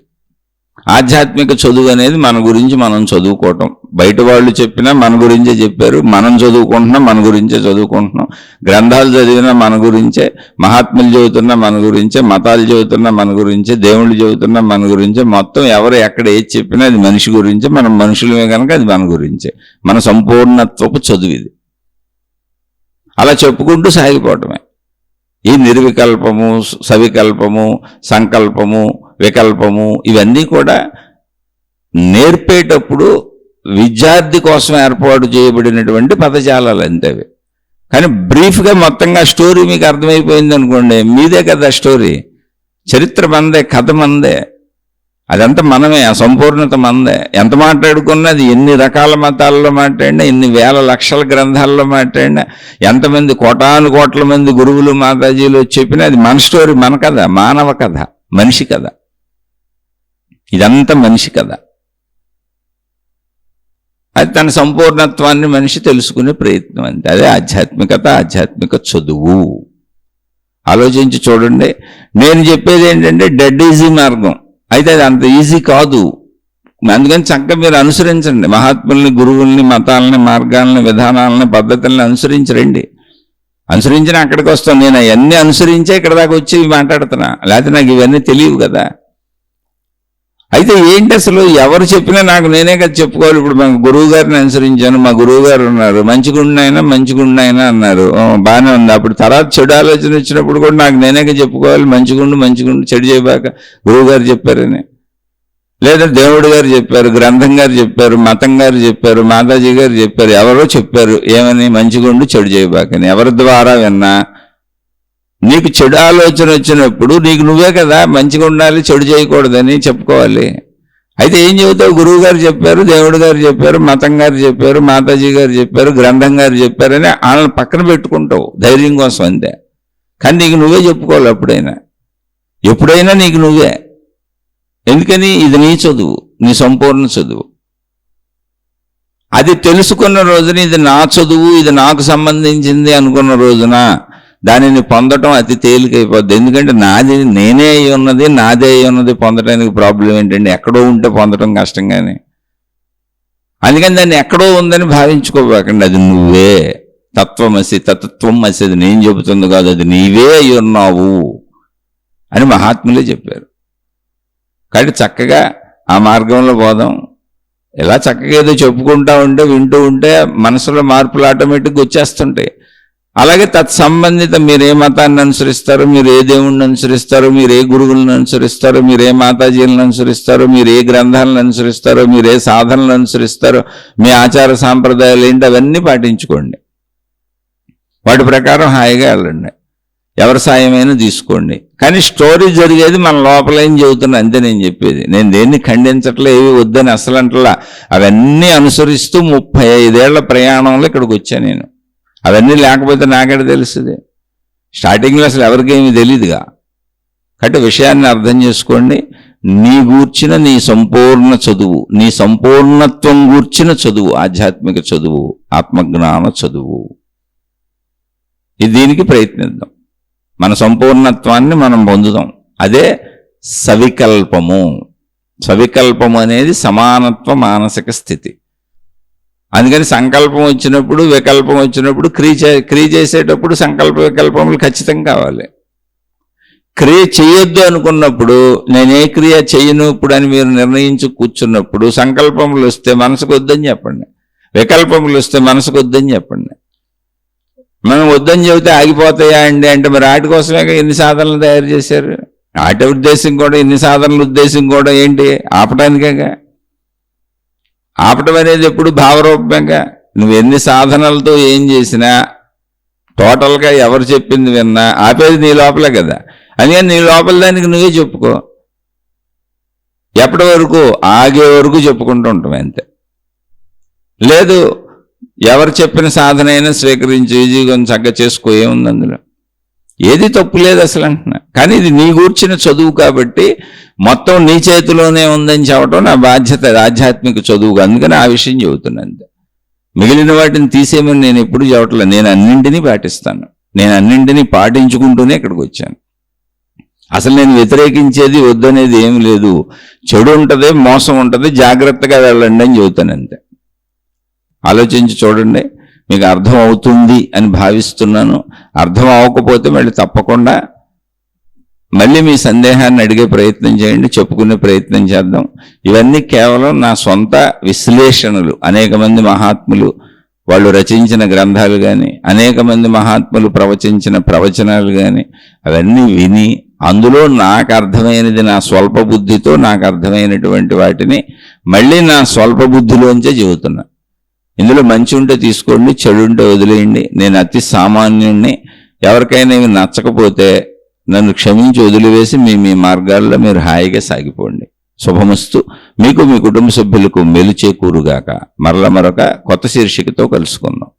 ఆధ్యాత్మిక చదువు అనేది మన గురించి మనం చదువుకోవటం. బయట వాళ్ళు చెప్పినా మన గురించే చెప్పారు, మనం చదువుకుంటున్నాం, మన గురించే చదువుకుంటున్నాం. గ్రంథాలు చదివినా మన గురించే, మహాత్ములు చెబుతున్నా మన గురించే, మతాలు చెబుతున్నా మన గురించే, దేవుళ్ళు చెబుతున్నా మన గురించే. మొత్తం ఎవరు ఎక్కడ ఏది చెప్పినా అది మనిషి గురించే. మనం మనుషులమే కనుక అది మన గురించే. మన సంపూర్ణత్వపు చదువు ఇది. అలా చెప్పుకుంటూ సాగిపోవటమే. ఈ నిర్వికల్పము, సవికల్పము, సంకల్పము, వికల్పము ఇవన్నీ కూడా నేర్పేటప్పుడు విద్యార్థి కోసం ఏర్పాటు చేయబడినటువంటి పదజాలాలు అంతేవి. కానీ బ్రీఫ్గా మొత్తంగా స్టోరీ మీకు అర్థమైపోయింది అనుకోండి, మీదే కదా స్టోరీ. చరిత్ర మందే, కథ మందే, అదంతా మనమే, ఆ సంపూర్ణత మందే. ఎంత మాట్లాడుకున్నది, ఎన్ని రకాల మతాల్లో మాట్లాడినా, ఎన్ని వేల లక్షల గ్రంథాల్లో మాట్లాడినా, ఎంతమంది కోటాను కోట్ల మంది గురువులు, మాతాజీలు చెప్పినా అది మన స్టోరీ, మన కథ, మానవ కథ, మనిషి కథ. ఇదంతా మనిషి కథ. అది తన సంపూర్ణత్వాన్ని మనిషి తెలుసుకునే ప్రయత్నం అంతే. అదే ఆధ్యాత్మికత, ఆధ్యాత్మిక చదువు. ఆలోచించి చూడండి. నేను చెప్పేది ఏంటంటే డెడ్ ఈజీ మార్గం, అయితే అది అంత ఈజీ కాదు. అందుకని చక్కగా మీరు అనుసరించండి. మహాత్ముల్ని, గురువుల్ని, మతాలని, మార్గాలని, విధానాలని, పద్ధతుల్ని అనుసరించరండి. అనుసరించిన అక్కడికి వస్తాను. నేను అవన్నీ అనుసరించే ఇక్కడ దాకా వచ్చి మాట్లాడుతున్నా, లేకపోతే నాకు ఇవన్నీ తెలియవు కదా. అయితే ఏంటి అసలు ఎవరు చెప్పినా నాకు నేనే కదా చెప్పుకోవాలి. ఇప్పుడు మా గురువు గారిని అనుసరించాను, మా గురువు గారు ఉన్నారు, మంచిగుండైనా అన్నారు, బాగానే ఉంది. అప్పుడు తర్వాత చెడు ఆలోచన వచ్చినప్పుడు కూడా నాకు నేనేగా చెప్పుకోవాలి, మంచిగుండు చెడు చేయబాక గురువు గారు చెప్పారని. లేదా దేవుడు గారు చెప్పారు, గ్రంథం గారు చెప్పారు, మతం గారు చెప్పారు, మాతాజీ గారు చెప్పారు, ఎవరో చెప్పారు ఏమని, మంచిగుండు చెడు చేయబాకని. ఎవరి ద్వారా విన్నా నీకు చెడు ఆలోచన వచ్చినప్పుడు నీకు నువ్వే కదా మంచిగా ఉండాలి, చెడు చేయకూడదని చెప్పుకోవాలి. అయితే ఏం చెబుతావు? గురువు గారు చెప్పారు, దేవుడు గారు చెప్పారు, మతం గారు చెప్పారు, మాతాజీ గారు చెప్పారు, గ్రంథం గారు చెప్పారని వాళ్ళని పక్కన పెట్టుకుంటావు ధైర్యం కోసం అంతే. కానీ నీకు నువ్వే చెప్పుకోవాలి ఎప్పుడైనా నీకు నువ్వే. ఎందుకని? ఇది నీ చదువు, నీ సంపూర్ణ చదువు. అది తెలుసుకున్న రోజున ఇది నా చదువు, ఇది నాకు సంబంధించింది అనుకున్న రోజున దానిని పొందటం అతి తేలికైపోద్ది. ఎందుకంటే నేనే అయి ఉన్నది, నాదే అయి ఉన్నది పొందటానికి ప్రాబ్లం ఏంటంటే ఎక్కడో ఉంటే పొందటం కష్టం. కానీ అందుకని దాన్ని ఎక్కడో ఉందని భావించుకోబోకండి. అది నువ్వే. తత్వమసి, తత్వం అసి, అది నేను చెబుతుంది కాదు, అది నీవే అయి ఉన్నావు అని మహాత్ములే చెప్పారు. కాబట్టి చక్కగా ఆ మార్గంలో పోదాం. ఇలా చక్కగా ఏదో చెప్పుకుంటా ఉంటే, వింటూ ఉంటే మనసులో మార్పులు ఆటోమేటిక్గా వచ్చేస్తుంటాయి. అలాగే తత్సంబంధిత మీరు ఏ మతాన్ని అనుసరిస్తారో, మీరు ఏ దేవుణ్ణి అనుసరిస్తారో, మీరు ఏ గురువులను అనుసరిస్తారో, మీరు ఏ మాతాజీలను అనుసరిస్తారో, మీరు ఏ గ్రంథాలను అనుసరిస్తారో, మీరు ఏ సాధనలు అనుసరిస్తారో, మీ ఆచార సాంప్రదాయాలు ఏంటి అవన్నీ పాటించుకోండి. వాటి ప్రకారం హాయిగా వెళ్ళండి. ఎవరి సాయమైనా తీసుకోండి. కానీ స్టోరీ జరిగేది మన లోపల ఏం చెబుతున్నా అంతే నేను చెప్పేది. నేను దేన్ని ఖండించట్లే, ఏవి వద్దని అసలు అంటలా. అవన్నీ అనుసరిస్తూ 35 ఏళ్ల ప్రయాణంలో ఇక్కడికి వచ్చాను నేను. అవన్నీ లేకపోతే నాకెడ తెలుస్తుంది? స్టార్టింగ్లో అసలు ఎవరికేమీ తెలియదుగా. కాబట్టి విషయాన్ని అర్థం చేసుకోండి. నీ గూర్చిన నీ సంపూర్ణ చదువు, నీ సంపూర్ణత్వం గూర్చిన చదువు, ఆధ్యాత్మిక చదువు, ఆత్మజ్ఞాన చదువు. దీనికి ప్రయత్నిద్దాం. మన సంపూర్ణత్వాన్ని మనం పొందుదాం. అదే సవికల్పము. సవికల్పము అనేది సమానత్వ మానసిక స్థితి. అందుకని సంకల్పం వచ్చినప్పుడు, వికల్పం వచ్చినప్పుడు, క్రియ చేసేటప్పుడు సంకల్ప వికల్పములు ఖచ్చితంగా కావాలి. క్రియ చేయొద్దు అనుకున్నప్పుడు, నేను ఏ క్రియ చేయను ఇప్పుడు అని మీరు నిర్ణయించి కూర్చున్నప్పుడు, సంకల్పములు వస్తే మనసుకు వద్దని చెప్పండి, వికల్పములు వస్తే మనసుకు వద్దని చెప్పండి. మనం వద్దని చెబితే ఆగిపోతాయా అండి అంటే, మరి వాటి కోసమే ఎన్ని సాధనలు తయారు చేశారు. వాటి ఉద్దేశం కూడా, ఎన్ని సాధనల ఉద్దేశం కూడా ఏంటి? ఆపటానికేగా. ఆపటం అనేది ఎప్పుడు భావరూపంగా. నువ్వు ఎన్ని సాధనలతో ఏం చేసినా, టోటల్గా ఎవరు చెప్పింది విన్నా, ఆపేది నీ లోపలే కదా. అందుకని నీ లోపల దానికి నువ్వే చెప్పుకో. ఎప్పటి వరకు? ఆగే వరకు చెప్పుకుంటూ ఉంటాం అంతే. లేదు ఎవరు చెప్పిన సాధన అయినా స్వీకరించి జీవితం చక్కగా చేసుకో, ఏముంది అందులో, ఏది తప్పు లేదు అసలు అంటున్నా. కానీ ఇది నీ గూర్చిన చదువు కాబట్టి మొత్తం నీ చేతిలోనే ఉందని చెప్పడం నా బాధ్యత, ఆధ్యాత్మిక చదువు. అందుకని ఆ విషయం చెబుతున్నాను అంతే. మిగిలిన వాటిని తీసేయమని నేను ఎప్పుడు చెప్పట్లేదు. నేను అన్నింటినీ పాటిస్తాను, నేను అన్నింటినీ పాటించుకుంటూనే ఇక్కడికి వచ్చాను. అసలు నేను వ్యతిరేకించేది వద్దనేది ఏం లేదు. చెడు ఉంటుంది, మోసం ఉంటుంది, జాగ్రత్తగా వెళ్ళండి అని చెబుతాను అంతే. ఆలోచించి చూడండి, మీకు అర్థం అవుతుంది అని భావిస్తున్నాను. అర్థం అవ్వకపోతే మళ్ళీ తప్పకుండా మళ్ళీ మీ సందేహాన్ని అడిగే ప్రయత్నం చేయండి, చెప్పుకునే ప్రయత్నం చేద్దాం. ఇవన్నీ కేవలం నా సొంత విశ్లేషణలు. అనేక మంది మహాత్ములు వాళ్ళు రచించిన గ్రంథాలు కానీ, అనేక మంది మహాత్ములు ప్రవచించిన ప్రవచనాలు కానీ అవన్నీ విని అందులో నాకు అర్థమైనది, నా స్వల్ప బుద్ధితో నాకు అర్థమైనటువంటి వాటిని మళ్ళీ నా స్వల్ప బుద్ధిలోంచే చెబుతున్నా. ఇందులో మంచి ఉంటే తీసుకోండి, చెడు ఉంటే వదిలేయండి. నేను అతి సామాన్యుణ్ణి. ఎవరికైనా ఇవి నచ్చకపోతే నన్ను క్షమించి వదిలివేసి మీ మార్గాల్లో మీరు హాయిగా సాగిపోండి. శుభమస్తు. మీకు, మీ కుటుంబ సభ్యులకు మేలు చేకూరుగాక. మరొక కొత్త శీర్షికతో కలుసుకుందాం.